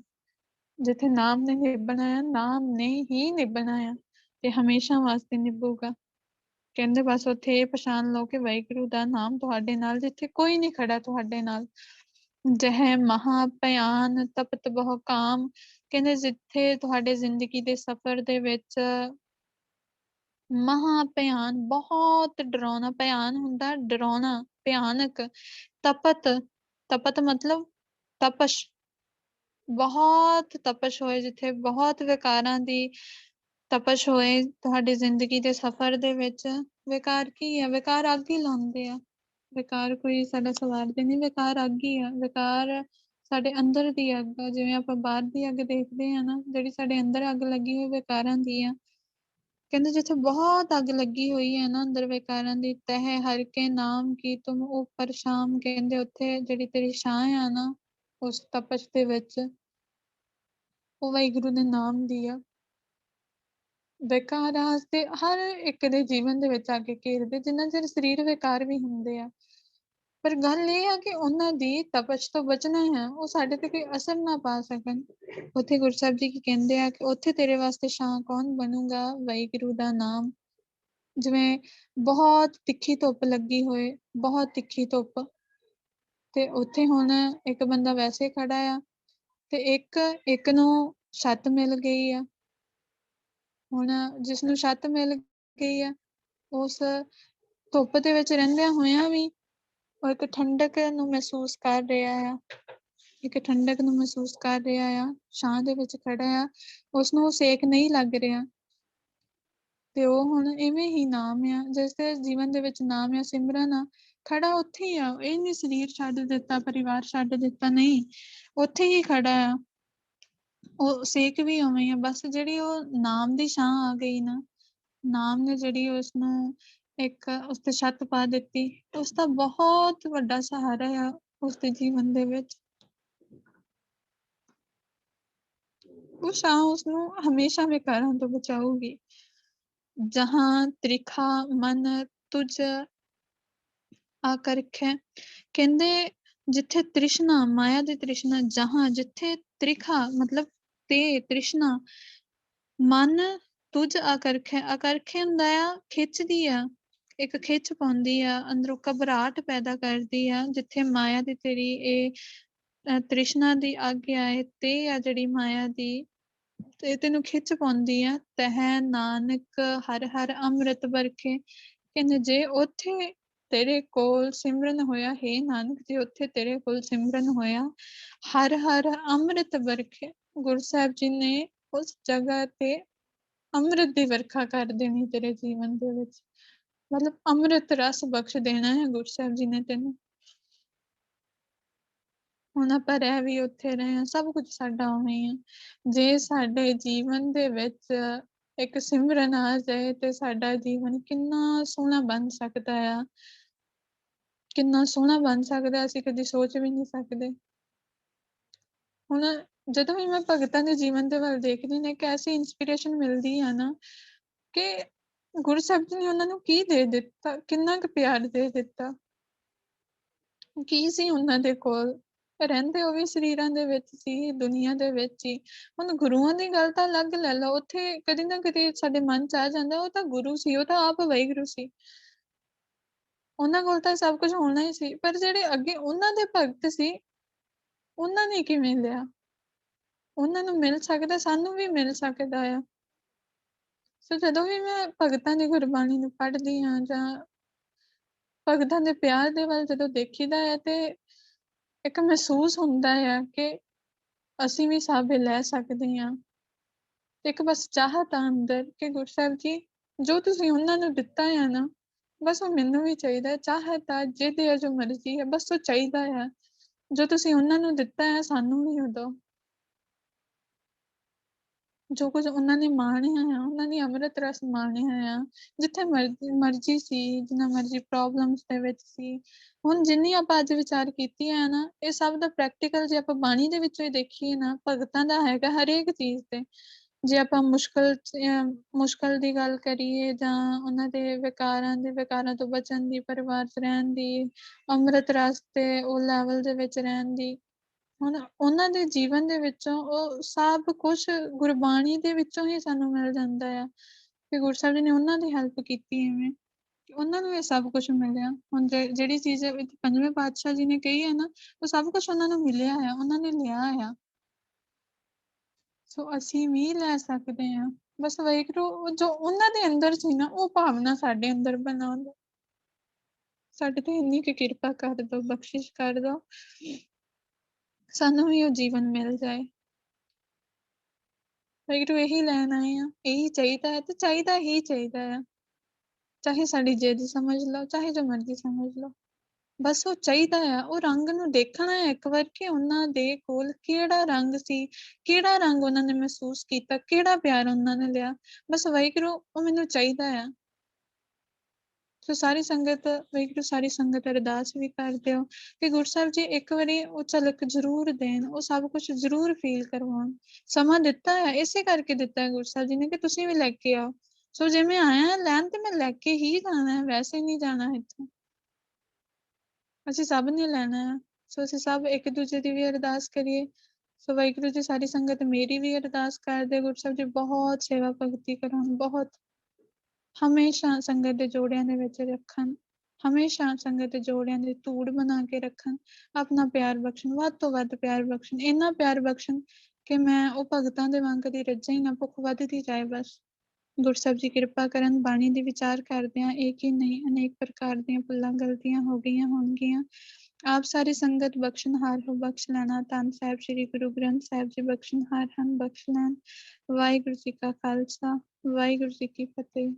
ਜਿੱਥੇ ਨਾਮ ਨੇ ਨਿਭਣਾ ਆ, ਨਾਮ ਨੇ ਹੀ ਨਿਭਣਾ ਆ, ਤੇ ਹਮੇਸ਼ਾ ਵਾਸਤੇ ਨਿਭੂਗਾ। ਕਹਿੰਦੇ ਬਸ ਉੱਥੇ ਇਹ ਪਛਾਣ ਲਓ ਕਿ ਵਾਹਿਗੁਰੂ ਦਾ ਨਾਮ ਤੁਹਾਡੇ ਨਾਲ, ਜਿੱਥੇ ਕੋਈ ਨਹੀਂ ਖੜਾ ਤੁਹਾਡੇ ਨਾਲ। ਜਹ ਮਹਾ ਭਿਆਨ ਤਪਤ ਬਹੁ ਕਾਮ, ਕਹਿੰਦੇ ਜਿੱਥੇ ਤੁਹਾਡੇ ਜ਼ਿੰਦਗੀ ਦੇ ਸਫ਼ਰ ਦੇ ਵਿੱਚ ਮਹਾ ਭਿਆਨ, ਬਹੁਤ ਡਰਾਉਣਾ, ਭਿਆਨ ਹੁੰਦਾ ਡਰਾਉਣਾ, ਭਿਆਨਕ। ਤਪਤ, ਤਪਤ ਮਤਲਬ ਤਪਸ਼, ਬਹੁਤ ਤਪਸ਼ ਹੋਏ, ਜਿੱਥੇ ਬਹੁਤ ਵਿਕਾਰਾਂ ਦੀ ਤਪਸ਼ ਹੋਏ ਤੁਹਾਡੀ ਜ਼ਿੰਦਗੀ ਦੇ ਸਫ਼ਰ ਦੇ ਵਿੱਚ। ਵਿਕਾਰ ਕੀ ਆ? ਵਿਕਾਰ ਅੱਗ ਹੀ ਲਾਉਂਦੇ ਆ। ਵਿਕਾਰ ਕੋਈ ਸਾਡਾ ਸਵਾਰਦੇ ਨਹੀਂ, ਵਿਕਾਰ ਅੱਗ ਹੀ ਆ। ਵਿਕਾਰ ਸਾਡੇ ਅੰਦਰ ਦੀ ਅੱਗ ਆ। ਜਿਵੇਂ ਆਪਾਂ ਬਾਹਰ ਦੀ ਅੱਗ ਦੇਖਦੇ ਆ ਨਾ, ਜਿਹੜੀ ਸਾਡੇ ਅੰਦਰ ਅੱਗ ਲੱਗੀ ਹੋਈ ਵਿਕਾਰਾਂ ਦੀ ਆ, ਕਹਿੰਦੇ ਜਿੱਥੇ ਬਹੁਤ ਅੱਗ ਲੱਗੀ ਹੋਈ ਹੈ ਨਾ ਅੰਦਰ ਵਿਕਾਰਾਂ ਦੀ, ਤਹਿ ਹਰ ਕੇ ਨਾਮ ਕੀ ਤੁਮ ਉੱਪਰ ਸ਼ਾਮ, ਕਹਿੰਦੇ ਉੱਥੇ ਜਿਹੜੀ ਤੇਰੀ ਛਾਂ ਆ ਨਾ ਉਸ ਤਪਸ਼ ਦੇ ਵਿੱਚ, ਉਹ ਵਾਹਿਗੁਰੂ ਦੇ ਨਾਮ ਦੀ ਆ। ਵਿਕਾਰ ਤੇ ਹਰ ਇੱਕ ਦੇ ਜੀਵਨ ਦੇ ਵਿੱਚ ਆ ਕੇ ਘੇਰਦੇ, ਜਿੰਨਾ ਚਿਰ ਸਰੀਰ ਵਿਕਾਰ ਵੀ ਹੁੰਦੇ ਆ। ਪਰ ਗੱਲ ਇਹ ਆ ਕਿ ਉਹਨਾਂ ਦੀ ਤਪਸ਼ ਤੋਂ ਬਚਣਾ ਹੈ, ਉਹ ਸਾਡੇ ਤੇ ਕੋਈ ਅਸਰ ਨਾ ਪਾ ਸਕਣ। ਉੱਥੇ ਗੁਰੂ ਸਾਹਿਬ ਜੀ ਕੀ ਕਹਿੰਦੇ ਆ ਕਿ ਉੱਥੇ ਤੇਰੇ ਵਾਸਤੇ ਛਾਂ ਕੌਣ ਬਣੂਗਾ? ਵਾਹਿਗੁਰੂ ਦਾ ਨਾਮ। ਜਿਵੇਂ ਬਹੁਤ ਤਿੱਖੀ ਧੁੱਪ ਲੱਗੀ ਹੋਏ, ਬਹੁਤ ਤਿੱਖੀ ਧੁੱਪ, ਤੇ ਉੱਥੇ ਹੁਣ ਇੱਕ ਬੰਦਾ ਵੈਸੇ ਖੜਾ ਆ ਤੇ ਇੱਕ ਨੂੰ ਛੱਤ ਮਿਲ ਗਈ ਆ। ਹੁਣ ਜਿਸਨੂੰ ਛੱਤ ਮਿਲ ਗਈ ਆ, ਉਸ ਧੁੱਪ ਦੇ ਵਿੱਚ ਰਹਿੰਦਿਆਂ ਹੋਇਆਂ ਵੀ ਉਹ ਇੱਕ ਠੰਡਕ ਨੂੰ ਮਹਿਸੂਸ ਕਰ ਰਿਹਾ ਆ, ਇੱਕ ਠੰਡਕ ਨੂੰ ਮਹਿਸੂਸ ਕਰ ਰਿਹਾ ਆ, ਛਾਂ ਦੇ ਵਿੱਚ ਖੜਾ ਆ, ਉਸਨੂੰ ਉਹ ਸੇਕ ਨਹੀਂ ਲੱਗ ਰਿਹਾ। ਤੇ ਉਹ ਹੁਣ ਇਵੇਂ ਹੀ ਨਾਮ ਆ, ਜਿਸ ਦੇ ਜੀਵਨ ਦੇ ਵਿੱਚ ਨਾਮ ਆ, ਸਿਮਰਨ ਆ, ਖੜਾ ਉੱਥੇ ਹੀ ਆ। ਇਹ ਨੀ ਸਰੀਰ ਛੱਡ ਦਿੱਤਾ, ਪਰਿਵਾਰ ਛੱਡ ਦਿੱਤਾ, ਨਹੀਂ, ਉੱਥੇ ਹੀ ਖੜਾ ਆ। ਉਹ ਸੇਕ ਵੀ ਉਵੇਂ ਹੀ ਆ, ਬਸ ਜਿਹੜੀ ਉਹ ਨਾਮ ਦੀ ਛਾਂ ਆ ਗਈ ਨਾ, ਨਾਮ ਨੇ ਜਿਹੜੀ ਉਸਨੂੰ ਇੱਕ ਉਸ ਤੇ ਛੱਤ ਪਾ ਦਿੱਤੀ, ਉਸਦਾ ਬਹੁਤ ਵੱਡਾ ਸਹਾਰਾ ਆ ਉਸਦੇ ਜੀਵਨ ਦੇ ਵਿੱਚ। ਉਹ ਛਾਂ ਉਸਨੂੰ ਹਮੇਸ਼ਾ ਵਿਕਾਰਾਂ ਤੋਂ ਬਚਾਊਗੀ। ਜਹਾਂ ਤ੍ਰਿਖਾ ਮਨ ਤੁਝ ਆਕਰਖੈ, ਕਹਿੰਦੇ ਜਿੱਥੇ ਤ੍ਰਿਸ਼ਨਾ, ਮਾਇਆ ਦੀ ਤ੍ਰਿਸ਼ਨਾ, ਜਹਾਂ ਜਿੱਥੇ ਤ੍ਰਿਖਾ ਮਤਲਬ ਤੇ ਤ੍ਰਿਸ਼ਨਾ, ਮਨ ਤੁਝ ਆਕਰਖੈ, ਆਕਰਖੈ ਹੁੰਦਾ ਆ ਖਿੱਚਦੀ ਆ, ਇੱਕ ਖਿੱਚ ਪਾਉਂਦੀ ਆ, ਅੰਦਰੋਂ ਘਬਰਾਹਟ ਪੈਦਾ ਕਰਦੀ ਆ। ਜਿੱਥੇ ਮਾਇਆ ਦੀ ਤੇਰੀ ਇਹ ਤ੍ਰਿਸ਼ਨਾ ਦੀ ਅੱਗ ਆ, ਇਹ ਤੇ ਆ ਜਿਹੜੀ ਮਾਇਆ ਦੀ, ਤੇ ਤੈਨੂੰ ਖਿੱਚ ਪਾਉਂਦੀ ਆ। ਤਹਿ ਨਾਨਕ ਹਰ ਹਰ ਅੰਮ੍ਰਿਤ ਵਰਖੇ, ਕਹਿੰਦੇ ਜੇ ਉੱਥੇ ਤੇਰੇ ਕੋਲ ਸਿਮਰਨ ਹੋਇਆ, ਹੇ ਨਾਨਕ ਜੀ ਉੱਥੇ ਤੇਰੇ ਕੋਲ ਸਿਮਰਨ ਹੋਇਆ, ਹਰ ਹਰ ਅੰਮ੍ਰਿਤ ਵਰਖੇ, ਗੁਰੂ ਸਾਹਿਬ ਜੀ ਨੇ ਉਸ ਜਗ੍ਹਾ ਤੇ ਅੰਮ੍ਰਿਤ ਦੀ ਵਰਖਾ ਕਰ ਦੇਣੀ ਤੇਰੇ ਜੀਵਨ ਦੇ ਵਿੱਚ, ਮਤਲਬ ਅੰਮ੍ਰਿਤ ਰਸ ਬਖਸ਼ ਦੇਣਾ ਹੈ ਗੁਰੂ ਸਾਹਿਬ ਜੀ ਨੇ ਤੈਨੂੰ। ਹੁਣ ਆਪਾਂ ਰਹਿ ਵੀ ਉੱਥੇ ਰਹੇ ਹਾਂ, ਸਭ ਕੁਝ ਸਾਡਾ ਉਵੇਂ ਹੀ ਆ। ਜੇ ਸਾਡੇ ਜੀਵਨ ਦੇ ਵਿੱਚ ਇੱਕ ਸਿਮਰਨ ਆ ਜਾਏ ਤੇ ਸਾਡਾ ਜੀਵਨ ਕਿੰਨਾ ਸੋਹਣਾ ਬਣ ਸਕਦਾ ਆ, ਕਿੰਨਾ ਸੋਹਣਾ ਬਣ ਸਕਦਾ, ਅਸੀਂ ਕਦੀ ਸੋਚ ਵੀ ਨਹੀਂ ਸਕਦੇ। ਹੁਣ ਜਦੋਂ ਵੀ ਮੈਂ ਭਗਤਾਂ ਦੇ ਜੀਵਨ ਦੇ ਵੱਲ ਦੇਖਦੀ ਨਾ, ਇੱਕ ਐਸੀ ਇੰਸਪੀਰੇਸ਼ਨ ਮਿਲਦੀ ਆ ਨਾ ਕਿ ਗੁਰੂ ਸਾਹਿਬ ਜੀ ਨੇ ਉਹਨਾਂ ਨੂੰ ਕੀ ਦੇ ਦਿੱਤਾ, ਕਿੰਨਾ ਕੁ ਪਿਆਰ ਦੇ ਦਿੱਤਾ, ਕੀ ਸੀ ਉਹਨਾਂ ਦੇ ਕੋਲ। ਰਹਿੰਦੇ ਉਹ ਵੀ ਸਰੀਰਾਂ ਦੇ ਵਿੱਚ ਸੀ, ਦੁਨੀਆ ਦੇ ਵਿੱਚ ਹੀ। ਹੁਣ ਗੁਰੂਆਂ ਦੀ ਗੱਲ ਤਾਂ ਅਲੱਗ ਲੈ ਲਓ, ਉੱਥੇ ਕਦੀ ਨਾ ਕਦੀ ਸਾਡੇ ਮਨ 'ਚ ਆ ਜਾਂਦਾ, ਉਹ ਤਾਂ ਗੁਰੂ ਸੀ, ਉਹ ਤਾਂ ਆਪ ਵਾਹਿਗੁਰੂ ਸੀ, ਉਹਨਾਂ ਕੋਲ ਤਾਂ ਸਭ ਕੁਝ ਹੋਣਾ ਹੀ ਸੀ। ਪਰ ਜਿਹੜੇ ਅੱਗੇ ਉਹਨਾਂ ਦੇ ਭਗਤ ਸੀ, ਉਹਨਾਂ ਨੇ ਕਿਵੇਂ ਲਿਆ? ਉਹਨਾਂ ਨੂੰ ਮਿਲ ਸਕਦਾ, ਸਾਨੂੰ ਵੀ ਮਿਲ ਸਕਦਾ ਆ। ਸੋ ਜਦੋਂ ਵੀ ਮੈਂ ਭਗਤਾਂ ਦੀ ਗੁਰਬਾਣੀ ਨੂੰ ਪੜ੍ਹਦੀ ਹਾਂ ਜਾਂ ਭਗਤਾਂ ਦੇ ਪਿਆਰ ਦੇ ਵੱਲ ਜਦੋਂ ਦੇਖੀਦਾ ਹੈ, ਤੇ ਇੱਕ ਮਹਿਸੂਸ ਹੁੰਦਾ ਆ ਕਿ ਅਸੀਂ ਵੀ ਸਾਬੇ ਲੈ ਸਕਦੇ ਹਾਂ। ਇੱਕ ਬਸ ਚਾਹਤ ਆ ਅੰਦਰ ਕਿ ਗੁਰੂ ਸਾਹਿਬ ਜੀ ਜੋ ਤੁਸੀਂ ਉਹਨਾਂ ਨੂੰ ਦਿੱਤਾ ਆ ਨਾ, ਬਸ ਉਹ ਮੈਨੂੰ ਵੀ ਚਾਹੀਦਾ। ਚਾਹਤ ਆ, ਜਿੱਦ ਆ, ਜੋ ਮਰਜ਼ੀ ਹੈ, ਬਸ ਉਹ ਚਾਹੀਦਾ ਆ। ਜੋ ਤੁਸੀਂ ਉਹਨਾਂ ਨੂੰ ਦਿੱਤਾ ਹੈ, ਸਾਨੂੰ ਵੀ ਉਹ ਦਿਓ। ਜੋ ਕੁਝ ਉਹਨਾਂ ਨੇ ਮਾਣਿਆ ਆ, ਉਹਨਾਂ ਨੇ ਅੰਮ੍ਰਿਤ ਰਸ ਮਾਣਿਆ ਆ, ਜਿੱਥੇ ਮਰਜ਼ੀ ਸੀ, ਜਿੰਨਾ ਮਰਜ਼ੀ ਪ੍ਰੋਬਲਮਸ ਦੇ ਵਿੱਚ ਸੀ। ਹੁਣ ਜਿੰਨੀ ਆਪਾਂ ਅੱਜ ਵਿਚਾਰ ਕੀਤੀ ਹੈ ਨਾ, ਇਹ ਸਭ ਦਾ ਪ੍ਰੈਕਟੀਕਲ ਜੇ ਆਪਾਂ ਬਾਣੀ ਦੇ ਵਿੱਚੋਂ ਹੀ ਦੇਖੀਏ ਨਾ, ਭਗਤਾਂ ਦਾ ਹੈਗਾ ਹਰੇਕ ਚੀਜ਼ ਤੇ। ਜੇ ਆਪਾਂ ਮੁਸ਼ਕਲ ਦੀ ਗੱਲ ਕਰੀਏ ਜਾਂ ਉਹਨਾਂ ਦੇ ਵਿਕਾਰਾਂ ਤੋਂ ਬਚਣ ਦੀ, ਪਰਿਵਾਰ 'ਚ ਰਹਿਣ ਦੀ, ਅੰਮ੍ਰਿਤ ਰਸ ਤੇ ਉਹ ਲੈਵਲ ਦੇ ਵਿੱਚ ਰਹਿਣ ਦੀ, ਹੁਣ ਉਹਨਾਂ ਦੇ ਜੀਵਨ ਦੇ ਵਿੱਚੋਂ ਉਹ ਸਭ ਕੁਛ ਗੁਰਬਾਣੀ ਦੇ ਵਿੱਚੋਂ ਹੀ ਸਾਨੂੰ ਮਿਲ ਜਾਂਦਾ ਆ ਕਿ ਗੁਰੂ ਸਾਹਿਬ ਜੀ ਨੇ ਉਹਨਾਂ ਦੀ ਹੈਲਪ ਕੀਤੀ ਇਵੇਂ ਕਿ ਉਹਨਾਂ ਨੂੰ ਇਹ ਸਭ ਕੁਛ ਮਿਲਿਆ। ਹੁਣ ਜਿਹੜੀ ਚੀਜ਼ ਪੰਜਵੇਂ ਪਾਤਸ਼ਾਹ ਜੀ ਨੇ ਕਹੀ ਹੈ ਨਾ, ਉਹ ਸਭ ਕੁਛ ਉਹਨਾਂ ਨੂੰ ਮਿਲਿਆ ਆ, ਉਹਨਾਂ ਨੇ ਲਿਆ ਆ। ਸੋ ਅਸੀਂ ਵੀ ਲੈ ਸਕਦੇ ਹਾਂ। ਬਸ ਵਾਹਿਗੁਰੂ ਜੋ ਉਹਨਾਂ ਦੇ ਅੰਦਰ ਸੀ ਨਾ, ਉਹ ਭਾਵਨਾ ਸਾਡੇ ਅੰਦਰ ਬਣਾ ਦਿਓ। ਸਾਡੇ ਤੇ ਇੰਨੀ ਕੁ ਕਿਰਪਾ ਕਰ ਦਿਓ, ਬਖਸ਼ਿਸ਼ ਕਰ ਦਿਓ, ਸਾਨੂੰ ਵੀ ਉਹ ਜੀਵਨ ਮਿਲ ਜਾਏ। ਵਾਹਿਗੁਰੂ ਇਹੀ ਲੈਣ ਆਏ ਆ, ਇਹੀ ਚਾਹੀਦਾ ਹੈ, ਤੇ ਚਾਹੀਦਾ ਹੀ ਚਾਹੀਦਾ ਆ। ਚਾਹੇ ਸਾਡੀ ਜਿੱਦ ਸਮਝ ਲਓ, ਚਾਹੇ ਜੋ ਮਰਜ਼ੀ ਸਮਝ ਲਓ। ਬਸ ਉਹ ਚਾਹੀਦਾ ਆ, ਉਹ ਰੰਗ ਨੂੰ ਦੇਖਣਾ ਹੈ ਇੱਕ ਵਾਰ ਕਿ ਉਹਨਾਂ ਦੇ ਕੋਲ ਕਿਹੜਾ ਰੰਗ ਸੀ, ਕਿਹੜਾ ਰੰਗ ਉਹਨਾਂ ਨੇ ਮਹਿਸੂਸ ਕੀਤਾ, ਕਿਹੜਾ ਪਿਆਰ ਉਹਨਾਂ ਨੇ ਲਿਆ। ਬਸ ਵਾਹਿਗੁਰੂ ਉਹ ਮੈਨੂੰ ਚਾਹੀਦਾ ਆ। ਸੋ ਸਾਰੀ ਸੰਗਤ ਵਾਹਿਗੁਰੂ ਸਾਰੀ ਸੰਗਤ ਅਰਦਾਸ ਵੀ ਕਰਦੇ ਹੋ ਕਿ ਗੁਰੂ ਸਾਹਿਬ ਜੀ ਇੱਕ ਵਾਰੀ ਉਹ ਝਲਕ ਜ਼ਰੂਰ ਦੇਣ, ਉਹ ਸਭ ਕੁਛ ਜ਼ਰੂਰ ਫੀਲ ਕਰਵਾਉਣ। ਸਮਾਂ ਦਿੱਤਾ ਹੈ, ਇਸੇ ਕਰਕੇ ਦਿੱਤਾ ਹੈ ਗੁਰੂ ਸਾਹਿਬ ਜੀ ਨੇ ਕਿ ਤੁਸੀਂ ਵੀ ਲੈ ਕੇ ਆਓ। ਸੋ ਜੇ ਮੈਂ ਆਇਆ ਲੈਣ ਤੇ ਮੈਂ ਲੈ ਕੇ ਹੀ ਜਾਣਾ ਹੈ, ਵੈਸੇ ਨਹੀਂ ਜਾਣਾ ਇੱਥੋਂ। ਅਸੀਂ ਸਭ ਨੇ ਲੈਣਾ ਹੈ। ਸੋ ਅਸੀਂ ਸਭ ਇੱਕ ਦੂਜੇ ਦੀ ਵੀ ਅਰਦਾਸ ਕਰੀਏ। ਸੋ ਵਾਹਿਗੁਰੂ ਜੀ ਸਾਰੀ ਸੰਗਤ ਮੇਰੀ ਵੀ ਅਰਦਾਸ ਕਰਦੇ, ਗੁਰੂ ਸਾਹਿਬ ਜੀ ਬਹੁਤ ਸੇਵਾ ਭਗਤੀ ਕਰਾਉਣ, ਬਹੁਤ ਹਮੇਸ਼ਾ ਸੰਗਤ ਦੇ ਜੋੜਿਆਂ ਦੇ ਵਿੱਚ ਰੱਖਣ, ਹਮੇਸ਼ਾ ਸੰਗਤ ਦੇ ਜੋੜਿਆਂ ਦੀ ਧੂੜ ਬਣਾ ਕੇ ਰੱਖਣ, ਆਪਣਾ ਪਿਆਰ ਬਖਸ਼ਣ, ਵੱਧ ਤੋਂ ਵੱਧ ਪਿਆਰ ਬਖਸ਼ਣ, ਇੰਨਾ ਪਿਆਰ ਬਖਸ਼ਣ ਕਿ ਮੈਂ ਉਹ ਭਗਤਾਂ ਦੇ ਵਾਂਗ ਕਦੀ ਰੱਜਾਂ ਹੀ ਨਾ, ਭੁੱਖ ਵੱਧਦੀ ਜਾਏ ਬਸ। ਗੁਰੂ ਸਾਹਿਬ ਜੀ ਕਿਰਪਾ ਕਰਨ, ਬਾਣੀ ਦੀ ਵਿਚਾਰ ਕਰਦਿਆਂ ਇੱਕ ਹੀ ਨਹੀਂ ਅਨੇਕ ਪ੍ਰਕਾਰ ਦੀਆਂ ਭੁੱਲਾਂ ਗਲਤੀਆਂ ਹੋ ਗਈਆਂ ਹੋਣਗੀਆਂ। ਆਪ ਸਾਰੀ ਸੰਗਤ ਬਖਸ਼ਣਹਾਰ ਹੋ, ਬਖਸ਼ ਲੈਣਾ। ਧੰਨ ਸਾਹਿਬ ਸ੍ਰੀ ਗੁਰੂ ਗ੍ਰੰਥ ਸਾਹਿਬ ਜੀ ਬਖਸ਼ਣਹਾਰ ਹਨ, ਬਖਸ਼ ਲੈਣ। ਵਾਹਿਗੁਰੂ ਜੀ ਕਾ ਖਾਲਸਾ, ਵਾਹਿਗੁਰੂ ਜੀ ਕੀ ਫਤਿਹ।